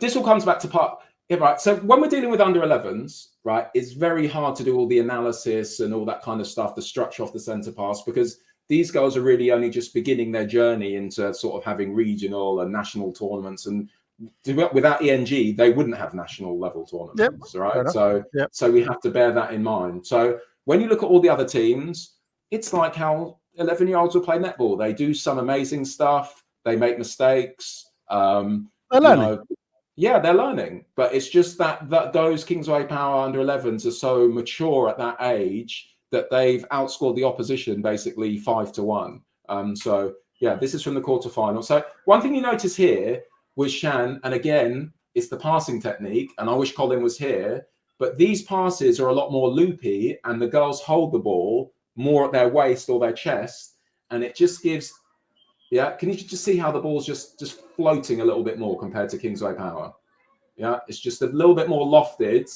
this all comes back to part. Yeah, right. So when we're dealing with under 11s, right, it's very hard to do all the analysis and all that kind of stuff, the structure of the centre pass, because these girls are really only just beginning their journey into sort of having regional and national tournaments. And without ENG, they wouldn't have national level tournaments, right? So we have to bear that in mind. So when you look at all the other teams, it's like how 11-year-olds will play netball. They do some amazing stuff. They make mistakes. They're learning. Yeah, they're learning, but it's just that those Kingsway Power under 11s are so mature at that age that they've outscored the opposition basically 5-1. So yeah, this is from the quarterfinal. So one thing you notice here with Shan, and again, it's the passing technique, and I wish Colin was here, but these passes are a lot more loopy, and the girls hold the ball more at their waist or their chest, and it just gives. Yeah, can you just see how the ball's just floating a little bit more compared to Kingsway Power? Yeah, it's just a little bit more lofted,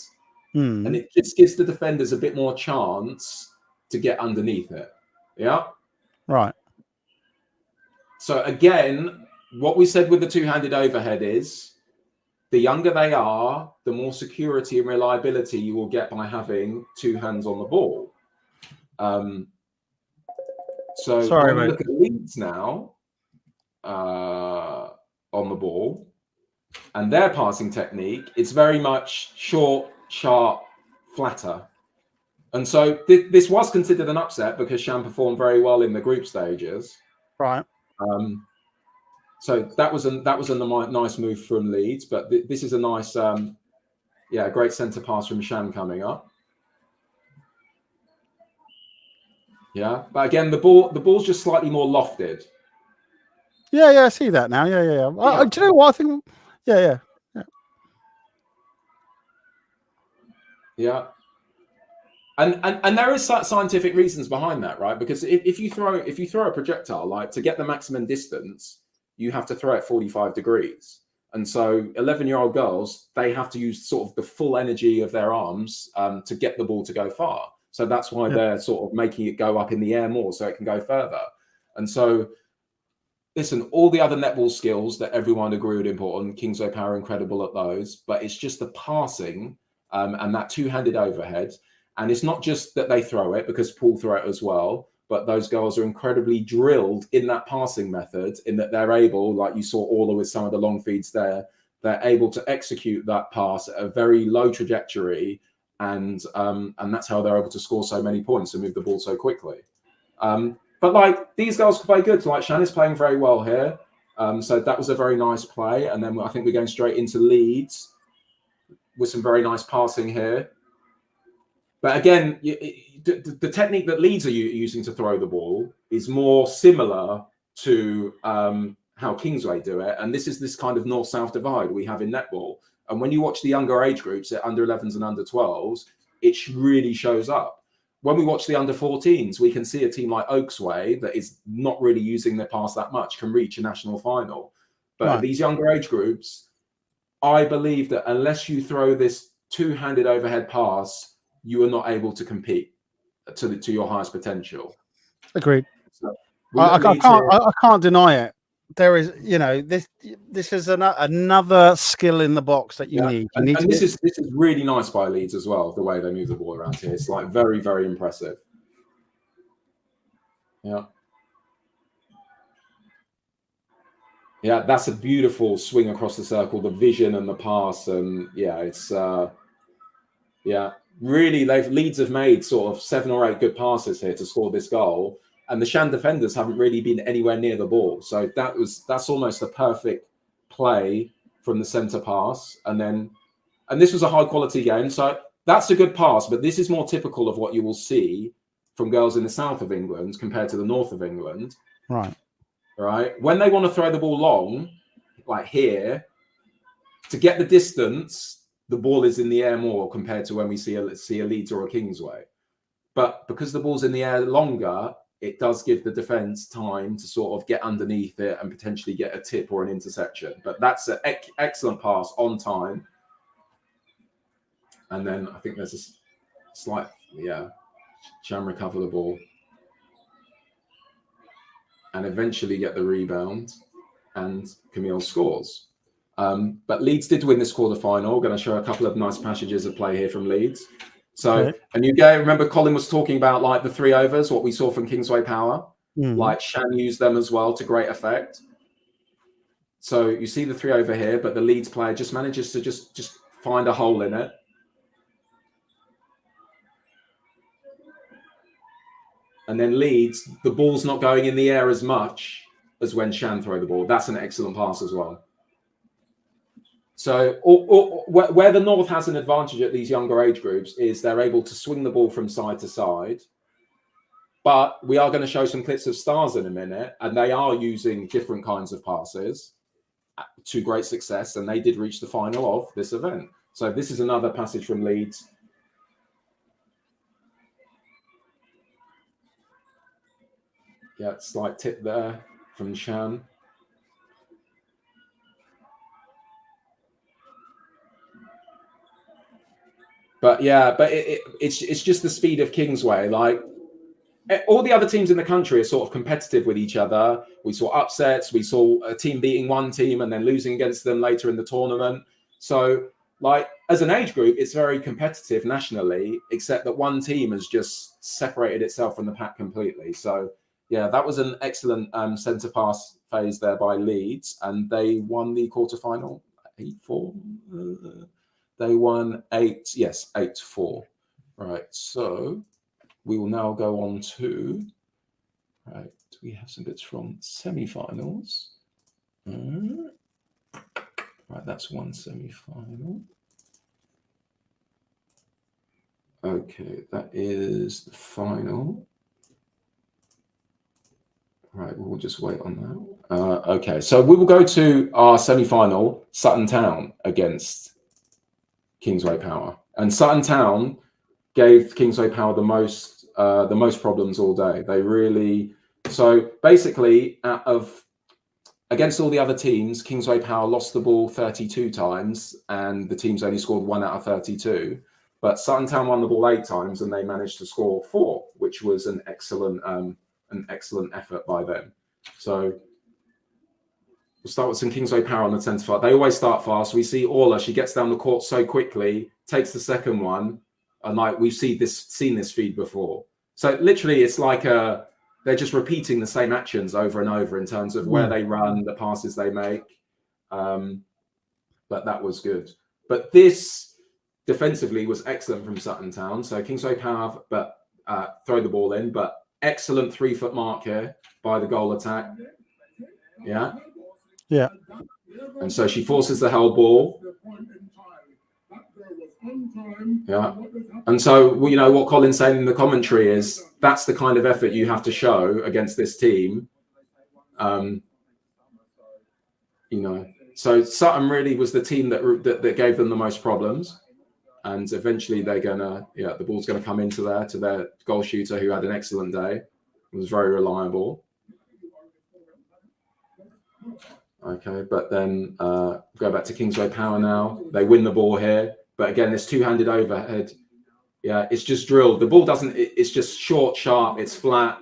and it just gives the defenders a bit more chance to get underneath it. Yeah, right. So again, what we said with the two-handed overhead is the younger they are, the more security and reliability you will get by having two hands on the ball. So when we look at Leeds now, on the ball and their passing technique, it's very much short, sharp, flatter. And so this was considered an upset because Shan performed very well in the group stages. Right. So that was a nice move from Leeds, but this is a nice, great centre pass from Shan coming up. Yeah, but again, the ball's just slightly more lofted. Yeah, I see that now. Yeah. Do you know what I think? Yeah. And there is scientific reasons behind that, right? Because if you throw a projectile, like to get the maximum distance, you have to throw it 45 degrees. And so 11-year-old girls, they have to use sort of the full energy of their arms to get the ball to go far. So that's why they're sort of making it go up in the air more so it can go further. And so listen, all the other netball skills that everyone agreed important, Kingsway Power incredible at those, but it's just the passing and that two-handed overhead. And it's not just that they throw it, because Paul throw it as well, but those girls are incredibly drilled in that passing method, in that they're able, like you saw Orla with some of the long feeds there, they're able to execute that pass at a very low trajectory, and that's how they're able to score so many points and move the ball so quickly. But like these girls can play good. Like Shan is playing very well here. So that was a very nice play. And then I think we're going straight into Leeds with some very nice passing here. But again, the technique that Leeds are using to throw the ball is more similar to how Kingsway do it. And this is this kind of north-south divide we have in netball. And when you watch the younger age groups at under 11s and under 12s, it really shows up. When we watch the under 14s, we can see a team like Oaksway that is not really using their pass that much can reach a national final. But these younger age groups, I believe that unless you throw this two-handed overhead pass, you are not able to compete to your highest potential. Agreed. So I can't deny it. there is, you know, this is another skill in the box that you need. You need and this is really nice by Leeds as well. The way they move the ball around here, it's like very, very impressive. Yeah. Yeah, that's a beautiful swing across the circle, the vision and the pass. And yeah, it's, really, Leeds have made sort of 7 or 8 good passes here to score this goal. And the Shan defenders haven't really been anywhere near the ball. So that's almost a perfect play from the centre pass. And this was a high quality game. So that's a good pass, but this is more typical of what you will see from girls in the south of England compared to the north of England. Right. Right. When they want to throw the ball long, like here, to get the distance, the ball is in the air more compared to when we see a Leeds or a Kingsway. But because the ball's in the air longer, it does give the defence time to sort of get underneath it and potentially get a tip or an interception. But that's an excellent pass on time. And then I think there's a slight, Shan recover the ball. And eventually get the rebound, and Camille scores. But Leeds did win this quarter-final. Going to show a couple of nice passages of play here from Leeds. So, and you remember Colin was talking about like the 3 overs, what we saw from Kingsway Power. Like Shan used them as well to great effect. So you see the 3 over here, but the Leeds player just manages to just find a hole in it. And then Leeds, the ball's not going in the air as much as when Shan throw the ball. That's an excellent pass as well. So where the North has an advantage at these younger age groups is they're able to swing the ball from side to side. But we are going to show some clips of Stars in a minute, and they are using different kinds of passes to great success, and they did reach the final of this event. So this is another passage from Leeds. Yeah, slight tip there from Shan. But yeah, it's just the speed of Kingsway. Like all the other teams in the country are sort of competitive with each other. We saw upsets. We saw a team beating one team and then losing against them later in the tournament. So like as an age group, it's very competitive nationally, except that one team has just separated itself from the pack completely. So yeah, that was an excellent centre pass phase there by Leeds, and they won the quarterfinal 8-4. They won 8-4. Right, so we will now go on to, right, we have some bits from semi-finals. Right, that's one semi-final. Okay, that is the final. Right, we'll just wait on that. Okay, so we will go to our semi-final, Sutton Town against Kingsway Power. And Sutton Town gave Kingsway Power the most problems all day. They really, so basically against all the other teams, Kingsway Power lost the ball 32 times and the teams only scored 1 out of 32. But Sutton Town won the ball 8 times and they managed to score 4, which was an excellent effort by them. So we'll start with some Kingsway Power on the centre far. They always start fast. We see Orla, she gets down the court so quickly, takes the second one, and like we've seen this feed before. So literally it's like they're just repeating the same actions over and over in terms of where they run, the passes they make. But that was good. But this defensively was excellent from Sutton Town. So Kingsway Power throw the ball in, but excellent 3-foot mark here by the goal attack. Yeah. And so she forces the held ball. Yeah. And so, you know, what Colin's saying in the commentary is that's the kind of effort you have to show against this team. You know, so Sutton really was the team that gave them the most problems. And eventually they're gonna, the ball's gonna come into to their goal shooter who had an excellent day. It was very reliable. Okay, but then go back to Kingsway Power now. They win the ball here, but again, this two-handed overhead. Yeah, it's just drilled. The ball doesn't. It's just short, sharp. It's flat.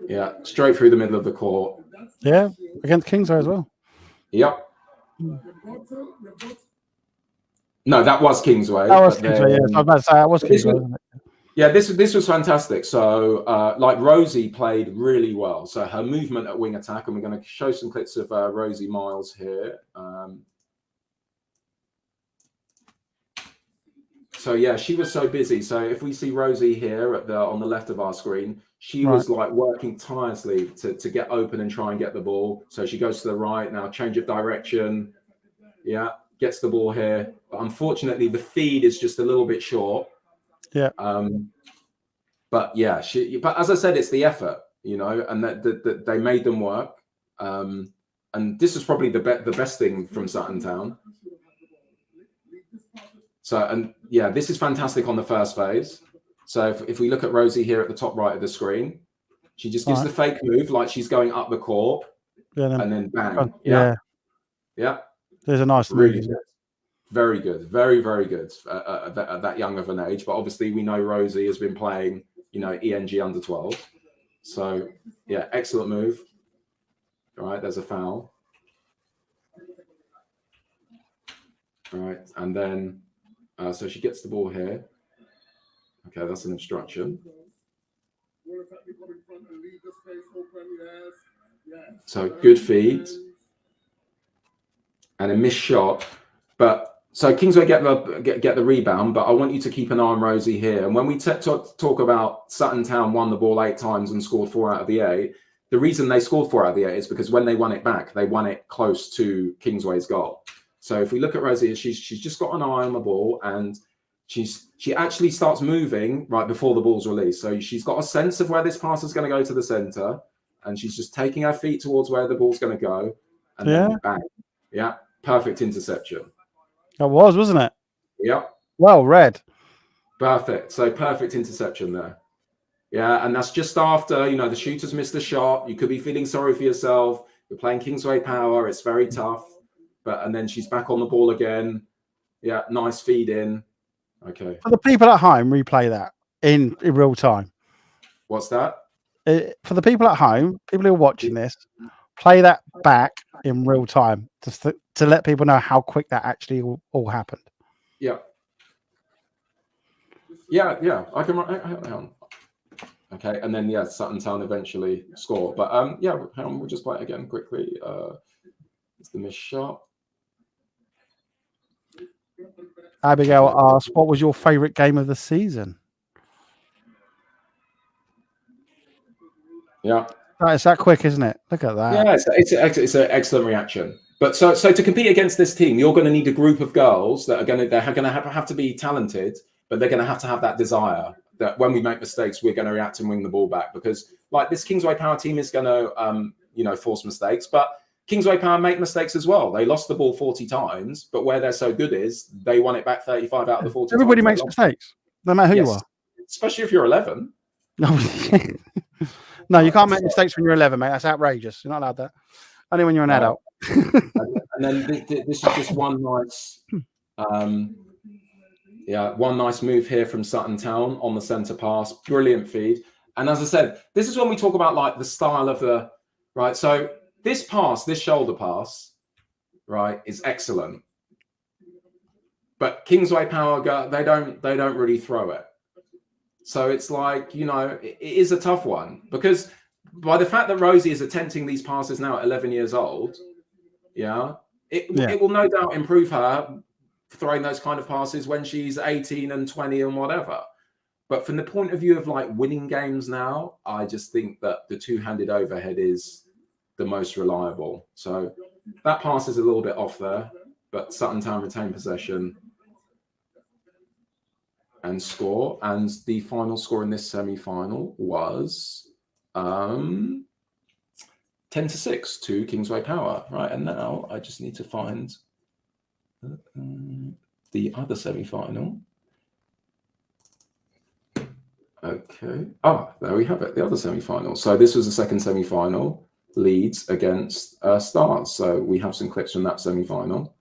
Yeah, straight through the middle of the court. Yeah, against Kingsway as well. Yep. No, that was Kingsway. That was Kingsway, yeah. So I was about to say that was Kingsway, wasn't it? Yeah, this was fantastic. So, like Rosie played really well. So her movement at wing attack, and we're going to show some clips of Rosie Miles here. So yeah, she was so busy. So if we see Rosie here on the left of our screen, she was like working tirelessly to get open and try and get the ball. So she goes to the right now, change of direction. Yeah, gets the ball here. But unfortunately, the feed is just a little bit short. Yeah. But yeah, but as I said, it's the effort, you know, and that they made them work. And this is probably the best thing from Sutton Town. So, and yeah, this is fantastic on the first phase. So if we look at Rosie here at the top right of the screen, she just gives the fake move like she's going up the court, and then bang. Yeah. There's a nice really move. good. Very good, very, very good at that young of an age. But obviously, we know Rosie has been playing, you know, ENG under 12. So yeah, excellent move. All right, there's a foul. All right, and then so she gets the ball here. Okay, that's an obstruction. So good feed and a missed shot, but so Kingsway get the rebound. But I want you to keep an eye on Rosie here. And when we talk about Sutton Town won the ball 8 times and scored 4 out of the 8, the reason they scored 4 out of the 8 is because when they won it back, they won it close to Kingsway's goal. So if we look at Rosie, she's just got an eye on the ball, and she actually starts moving right before the ball's released. So she's got a sense of where this pass is going to go to the center, and she's just taking her feet towards where the ball's going to go, and then bang. Yeah, perfect interception. That was, wasn't it? Yeah. Well read. Perfect. So perfect interception there. Yeah, and that's just after, you know, the shooter's missed the shot. You could be feeling sorry for yourself. You're playing Kingsway Power. It's very tough. And then she's back on the ball again. Yeah, nice feed in. Okay. For the people at home, replay that in real time. What's that? For the people at home, people who are watching this, play that back in real time just to let people know how quick that actually all happened. Yeah. Yeah. I can. Hang on. Okay, and then yeah, Sutton Town eventually score. But yeah, hang on, we'll just play it again quickly. It's the missed shot. Abigail asked, "What was your favourite game of the season?" Yeah, it's that quick, isn't it? Look at that. Yeah, it's an excellent reaction. But so to compete against this team, you're going to need a group of girls that are going to have to be talented, but they're going to have that desire that when we make mistakes, we're going to react and win the ball back. Because like this Kingsway Power team is going to force mistakes, but Kingsway Power make mistakes as well. They lost the ball 40 times, but where they're so good is they won it back 35 out of the 40. Everybody makes mistakes, no matter who you are. Especially if you're 11. No, you can't make mistakes when you're 11, mate. That's outrageous. You're not allowed that. Only when you're an adult. And then this is just one nice, one nice move here from Sutton Town on the centre pass. Brilliant feed. And as I said, this is when we talk about like the style of the right. So this pass, this shoulder pass, right, is excellent. But Kingsway Power, they don't really throw it. So it's like, you know, it is a tough one because by the fact that Rosie is attempting these passes now at 11 years old, it will no doubt improve her throwing those kind of passes when she's 18 and 20 and whatever. But from the point of view of like winning games now, I just think that the two-handed overhead is the most reliable. So that pass is a little bit off there, but Sutton Town retain possession and score. And the final score in this semi-final was 10-6 to Kingsway Power. Right, and now I just need to find the other semi-final. Okay. There we have it, the other semi-final. So this was the second semi-final, Leeds against Stars. So we have some clips from that semi-final.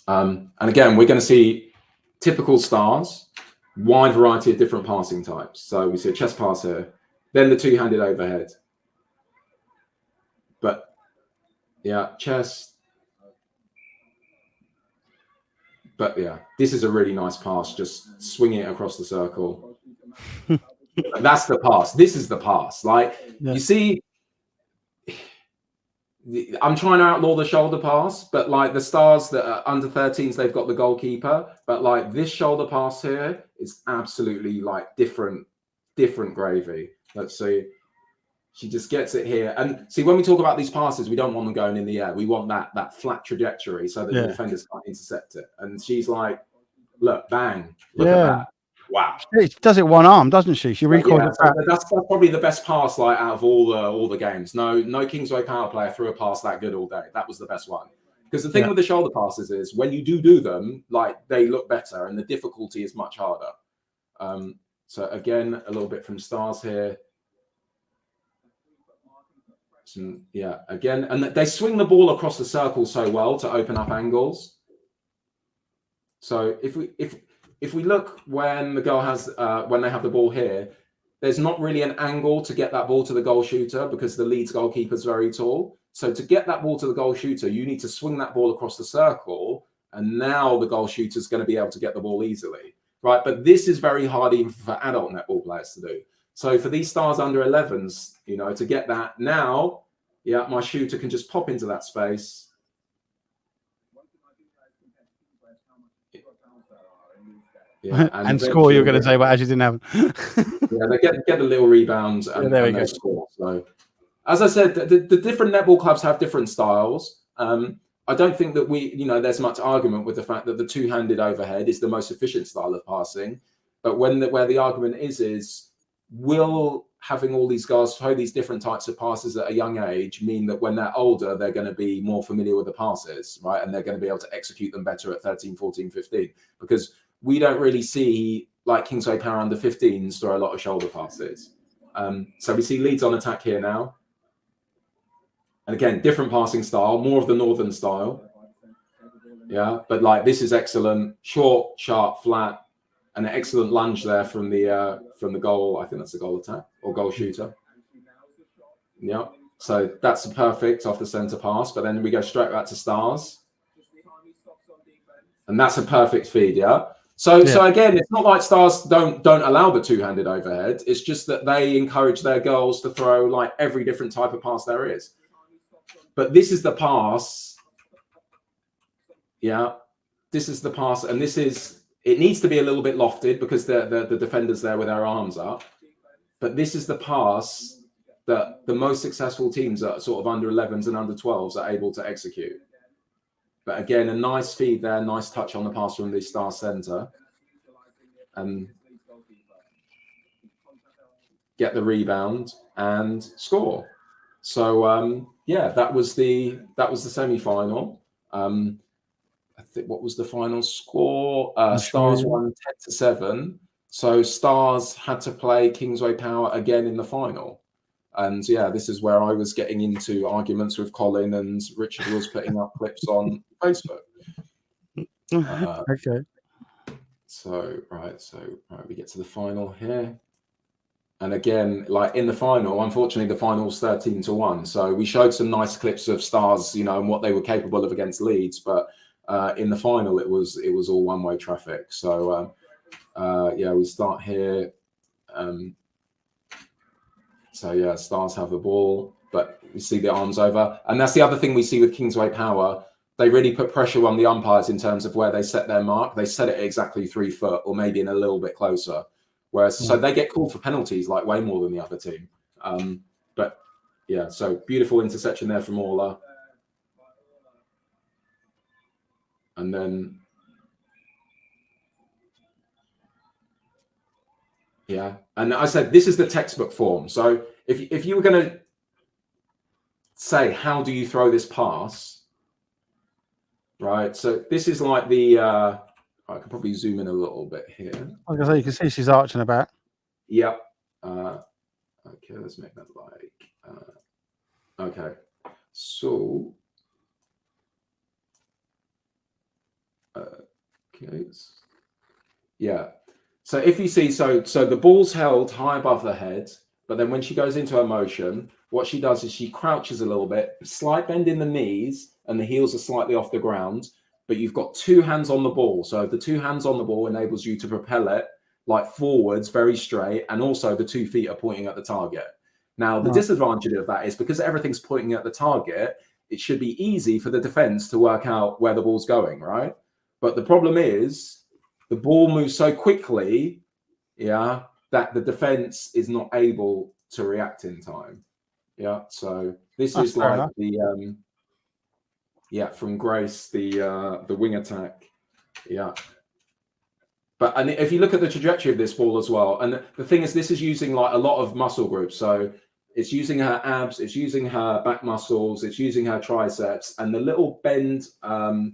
And again, we're going to see typical Stars, wide variety of different passing types. So we see a chest pass here. Then the two-handed overhead. But yeah, chest. But yeah, this is a really nice pass. Just swinging it across the circle. That's the pass. This is the pass. Like, you see, I'm trying to outlaw the shoulder pass, but like the Stars that are under 13s, they've got the goalkeeper. But like this shoulder pass here is absolutely like different gravy. Let's see. She just gets it here. And see, when we talk about these passes, we don't want them going in the air. We want that flat trajectory so that the defenders can't intercept it. And she's like, look, bang. Look at that. Wow. She does it one arm, doesn't she? She recoils so that's probably the best pass like out of all the games. No Kingsway Power player threw a pass that good all day. That was the best one. Because the thing with the shoulder passes is when you do them, like they look better and the difficulty is much harder. So again, a little bit from Stars here. Again, and they swing the ball across the circle so well to open up angles. So if we look when the girl has when they have the ball here, there's not really an angle to get that ball to the goal shooter because the Leeds goalkeeper is very tall. So to get that ball to the goal shooter, you need to swing that ball across the circle, and now the goal shooter is going to be able to get the ball easily, right? But this is very hard even for adult netball players to do. So for these Stars under 11s, you know, to get that now, my shooter can just pop into that space. And score, you're going to say, but as you didn't have. They get the little rebounds and they score. So, as I said, the different netball clubs have different styles. I don't think that there's much argument with the fact that the two-handed overhead is the most efficient style of passing. But where the argument is will having all these guys throw these different types of passes at a young age mean that when they're older, they're going to be more familiar with the passes, right? And they're going to be able to execute them better at 13, 14, 15. Because we don't really see, like Kingsway Power under 15s, throw a lot of shoulder passes. So we see Leeds on attack here now. And again, different passing style, more of the northern style. Yeah, but like this is excellent. Short, sharp, flat. An excellent lunge there from the goal. I think that's a goal attack or goal shooter. Yeah. So that's perfect off the centre pass. But then we go straight back to Stars. And that's a perfect feed, So again, it's not like Stars don't allow the two-handed overhead. It's just that they encourage their girls to throw like every different type of pass there is. But this is the pass. Yeah. This is the pass. And it needs to be a little bit lofted because the defender's there with their arms up. But this is the pass that the most successful teams are sort of under 11s and under 12s are able to execute. But again, a nice feed there, nice touch on the pass from the Star Centre. And get the rebound and score. So that was the semi-final. I think what was the final score? Stars won 10-7. So Stars had to play Kingsway Power again in the final. And this is where I was getting into arguments with Colin, and Richard was putting up clips on Facebook. Okay. So we get to the final here. And again, like in the final, unfortunately, the final's 13-1. So we showed some nice clips of Stars, and what they were capable of against Leeds, but in the final, it was all one-way traffic. So we start here. Stars have the ball, but we see the arms over, and that's the other thing we see with Kingsway Power. They really put pressure on the umpires in terms of where they set their mark. They set it exactly 3 foot, or maybe in a little bit closer. Whereas, so they get called for penalties like way more than the other team. So beautiful interception there from Orla. And then, and I said, this is the textbook form. So if you were going to say, how do you throw this pass? Right. So this is like I could probably zoom in a little bit here. I was going to say, you can see she's arching about. Yep. Okay, let's make that like, okay. So, okay. So if you see, so the ball's held high above the head, But then when she goes into her motion, what she does is she crouches a little bit, slight bend in the knees, and the heels are slightly off the ground. But you've got two hands on the ball. So the two hands on the ball enables you to propel it like forwards, very straight. And also the 2 feet are pointing at the target. Now, the disadvantage of that is because everything's pointing at the target, it should be easy for the defense to work out where the ball's going, right? But the problem is the ball moves so quickly, that the defense is not able to react in time. So this is like the from Grace, the wing attack. But and if you look at the trajectory of this ball as well, and the thing is, this is using like a lot of muscle groups. So it's using her abs, it's using her back muscles, it's using her triceps, and the little bend and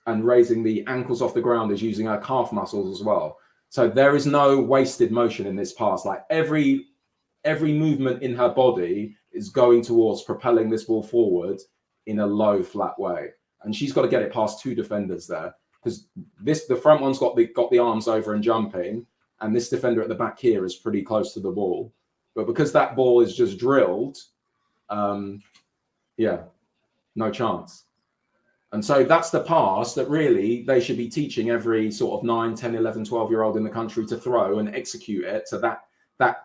raising the ankles off the ground is using her calf muscles as well. So there is no wasted motion in this pass. Like every movement in her body is going towards propelling this ball forward in a low, flat way. And she's got to get it past 2 defenders there, because the front one's got the arms over and jumping, and this defender at the back here is pretty close to the ball. But because that ball is just drilled, no chance. And so that's the pass that really they should be teaching every sort of 9, 10, 11, 12-year-old in the country to throw and execute it. So that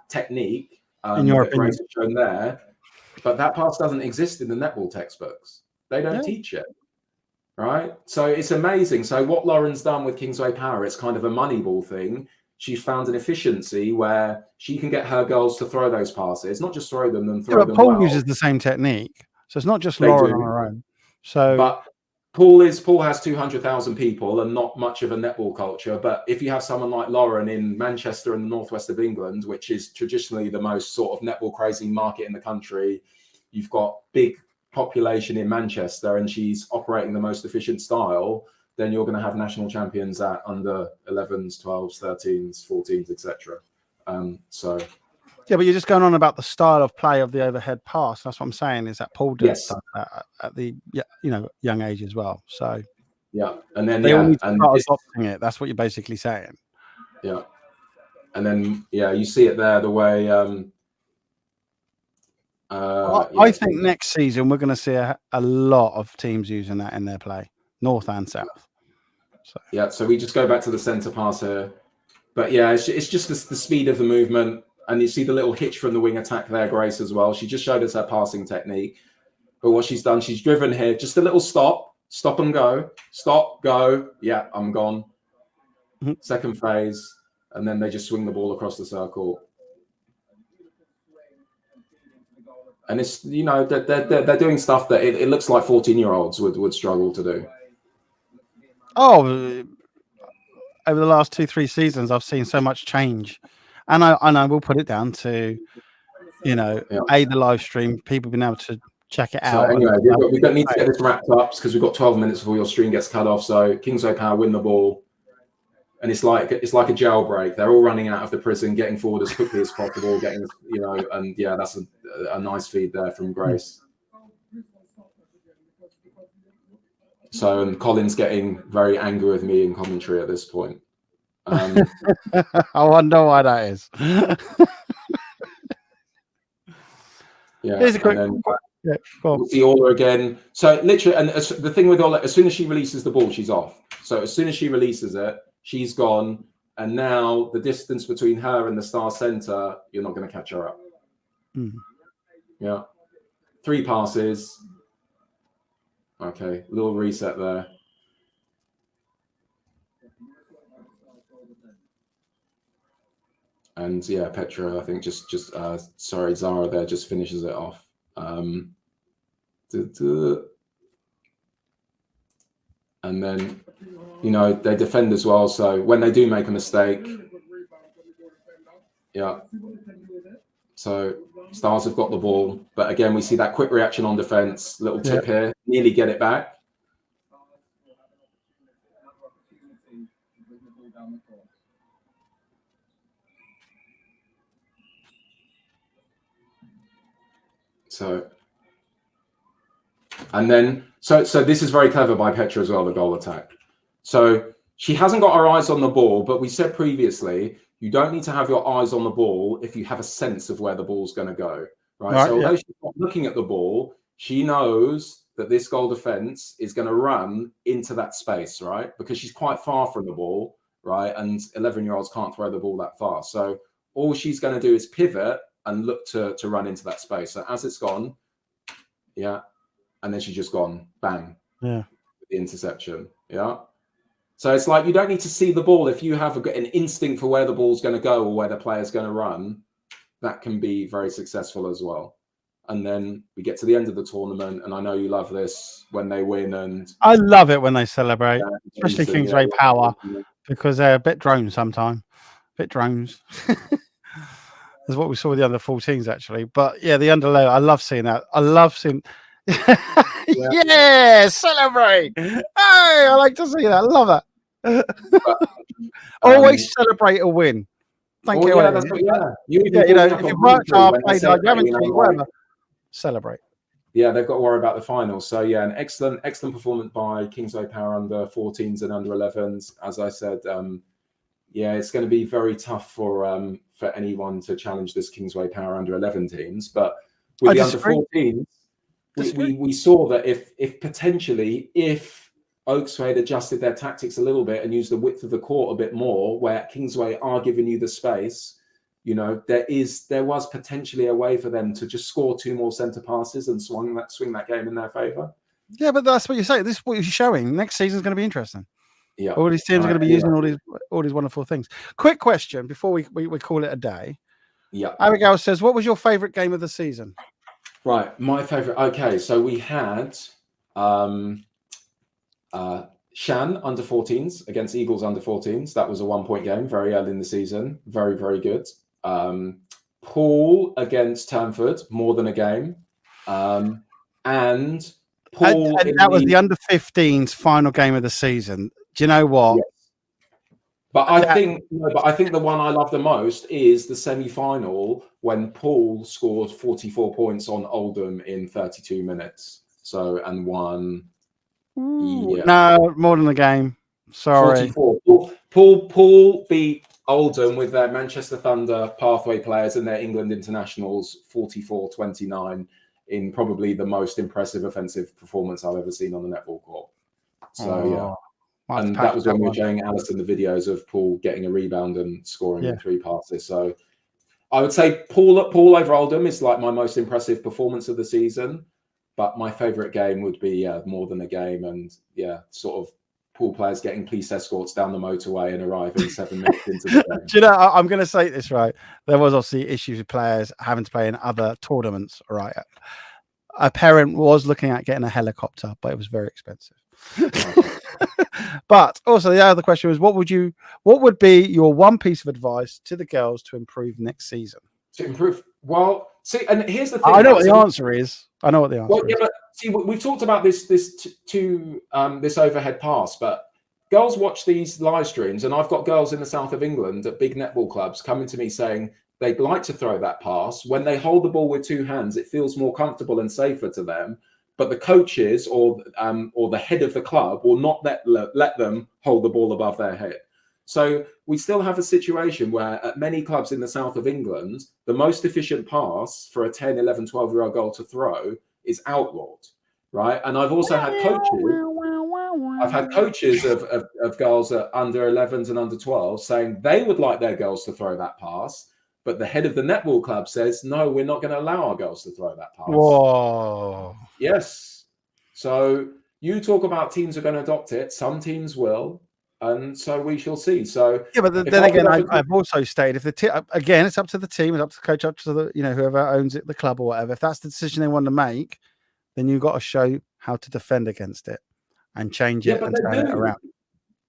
technique that Grace has shown there, but that pass doesn't exist in the netball textbooks. They don't teach it, right? So it's amazing. So what Lauren's done with Kingsway Power, it's kind of a money ball thing. She's found an efficiency where she can get her girls to throw those passes, not just throw them and throw them Paul well. uses the same technique. So it's not just Lauren on her own. So, but Paul has 200,000 people and not much of a netball culture. But if you have someone like Lauren in Manchester and the northwest of England, which is traditionally the most sort of netball crazy market in the country, you've got big population in Manchester and she's operating the most efficient style, then you're going to have national champions at under 11s, 12s, 13s, 14s, etc. Yeah, but you're just going on about the style of play of the overhead pass. That's what I'm saying, is that Paul does that at the young age as well. So and then they all need to start adopting it. That's what you're basically saying. And then you see it there the way. I think next season we're going to see a lot of teams using that in their play, north and south. So we just go back to the centre pass here, but it's just the speed of the movement. And you see the little hitch from the wing attack there, Grace, as well. She just showed us her passing technique. But what she's done, she's driven here. Just a little stop and go. Stop, go. Yeah, I'm gone. Second phase. And then they just swing the ball across the circle. And it's, they're doing stuff that it looks like 14-year-olds would struggle to do. Oh, over the last 2-3 seasons, I've seen so much change. And I will put it down to, the live stream, people being able to check it out. So anyway, we don't need to get this wrapped up because we've got 12 minutes before your stream gets cut off. So Kingsway Power win the ball. And it's like a jailbreak. They're all running out of the prison, getting forward as quickly as possible, getting, and that's a nice feed there from Grace. So, and Colin's getting very angry with me in commentary at this point. I wonder why that is. Here's a quick. We'll see Ola again. So literally, and the thing with Ola, as soon as she releases the ball, she's off. So as soon as she releases it, she's gone. And now the distance between her and the star center, you're not going to catch her up. 3 passes. Okay, little reset there. And Petra, I think Zara there just finishes it off. And then, they defend as well. So when they do make a mistake, so Stars have got the ball. But again, we see that quick reaction on defense, little tip here, nearly get it back. So, and then, so this is very clever by Petra as well, the goal attack. So she hasn't got her eyes on the ball, but we said previously, you don't need to have your eyes on the ball if you have a sense of where the ball's going to go, right? So although she's not looking at the ball, she knows that this goal defense is going to run into that space, right? Because she's quite far from the ball, right? And 11-year-olds can't throw the ball that far. So all she's going to do is pivot and look to run into that space. So as it's gone, yeah, and then she's just gone, bang, yeah, the interception, yeah. So it's like you don't need to see the ball. If you have an instinct for where the ball's going to go or where the player's going to run, that can be very successful as well. And then we get to the end of the tournament, and I know you love this when they win. And I love it when they celebrate, especially Kingsway Power, because they're a bit drones sometimes. A bit drones. That's what we saw with the under-14s, actually. But yeah, the under-11, I love seeing that. I love seeing. Yeah, celebrate! Hey, I like to see that. I love that. Always celebrate a win. Thank you. Yeah, that's what, you know, if you worked hard, played hard, you haven't cheated, whatever. Celebrate. Yeah, they've got to worry about the finals. So yeah, an excellent performance by Kingsway Power under 14s and under 11s. As I said, yeah, it's going to be very tough for anyone to challenge this Kingsway Power under 11 teams. But with the under 14s, we saw that if potentially Oaksway had adjusted their tactics a little bit and used the width of the court a bit more, where Kingsway are giving you the space, you know, there was potentially a way for them to just score 2 more centre passes and swing that game in their favour. Yeah, but that's what you say. This is what you're showing. Next season is going to be interesting. Yeah, all these teams are going to be using all these wonderful things. Quick question before we call it a day. Yeah, Abigail says, "What was your favourite game of the season?" Right, my favourite. Okay, so we had Shan under 14s against Eagles under 14s. That was a 1-point game very early in the season. Very, very good. Paul against Turnford, more than a game. And Paul. And that was the under 15s final game of the season. Do you know what? Yes. But I think the one I love the most is the semi-final when Paul scored 44 points on Oldham in 32 minutes. So and won. Yeah. No, more than the game. Sorry. 44. Paul beat Oldham with their Manchester Thunder pathway players and their England internationals 44-29 in probably the most impressive offensive performance I've ever seen on the netball court. So yeah. And that was when we were showing Alison the videos of Paul getting a rebound and scoring in 3 passes. So I would say Paul over Oldham is like my most impressive performance of the season. But my favourite game would be more than a game, and sort of pool players getting police escorts down the motorway and arriving 7 minutes into the game. Do you know? I'm going to say this right. There was obviously issues with players having to play in other tournaments. Right, a parent was looking at getting a helicopter, but it was very expensive. But also the other question was, what would be your one piece of advice to the girls to improve next season? To improve, well, see, and here's the thing. I know what the answer is. I know what the answer is. But see, we've talked about this overhead pass, but girls watch these live streams, and I've got girls in the south of England at big netball clubs coming to me saying they'd like to throw that pass. When they hold the ball with 2 hands, it feels more comfortable and safer to them. But the coaches or the head of the club will not let them hold the ball above their head. So we still have a situation where at many clubs in the south of England, the most efficient pass for a 10, 11, 12-year-old girl to throw is outlawed, right? And I've also had coaches of girls at under 11s and under 12s saying they would like their girls to throw that pass, but the head of the netball club says, no, we're not going to allow our girls to throw that pass. Whoa. Yes. So you talk about teams are going to adopt it. Some teams will. And so we shall see. So yeah, but then again, I've also stated if again, it's up to the team, it's up to the coach, up to the whoever owns it, the club or whatever. If that's the decision they want to make, then you've got to show how to defend against it and change it and turn it around.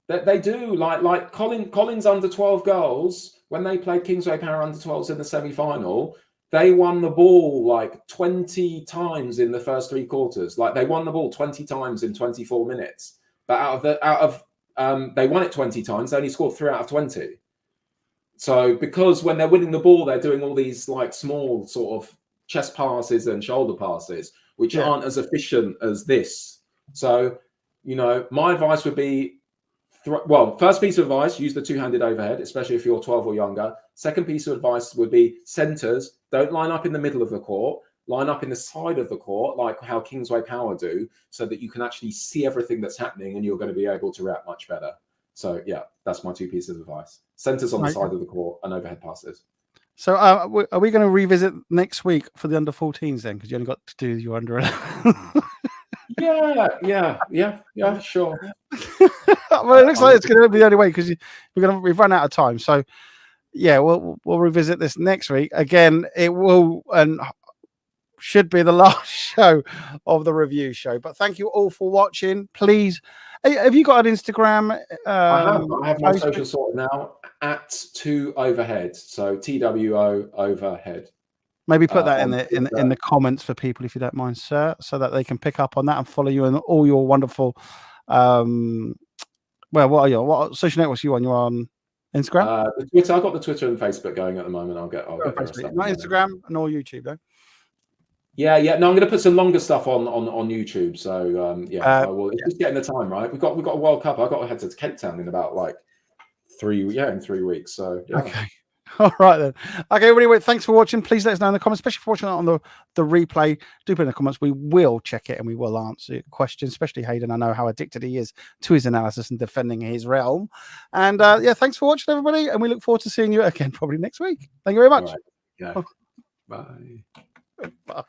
They do. Like Collins under 12 girls when they played Kingsway Power under 12s in the semi-final. They won the ball like 20 times in the first 3 quarters. Like they won the ball 20 times in 24 minutes. But they won it 20 times. They only scored 3 out of 20. So because when they're winning the ball, they're doing all these like small sort of chest passes and shoulder passes, which aren't as efficient as this. So, my advice would be Well, first piece of advice, use the two-handed overhead, especially if you're 12 or younger. Second piece of advice would be centers. Don't line up in the middle of the court. Line up in the side of the court, like how Kingsway Power do, so that you can actually see everything that's happening and you're going to be able to react much better. So, yeah, that's my 2 pieces of advice. Centers on the side of the court and overhead passes. So are we going to revisit next week for the under-14s then? Because you only got to do your under 11. Yeah, sure. Well, it looks like it's going to be the only way because we've run out of time. So, yeah, we'll revisit this next week. Again, it will and should be the last show of the review show. But thank you all for watching. Please, have you got an Instagram? I have my social sorted now at 2overhead. So TWO overhead. Maybe put that in the comments for people if you don't mind, sir, so that they can pick up on that and follow you in all your wonderful. Well, what social networks are you on? You're on Instagram, the Twitter. I've got the Twitter and Facebook going at the moment. I'll get the rest of not Instagram nor YouTube though. Yeah. No, I'm going to put some longer stuff on YouTube. So I will. It's just getting the time right. We've got a World Cup. I've got to head to Cape Town in about like 3 weeks. So yeah. Okay. All right then. Okay, everybody. Thanks for watching. Please let us know in the comments, especially for watching on the replay. Do put in the comments. We will check it and we will answer questions, especially Hayden. I know how addicted he is to his analysis and defending his realm. And thanks for watching, everybody. And we look forward to seeing you again probably next week. Thank you very much. All right. Yeah. Bye. Bye.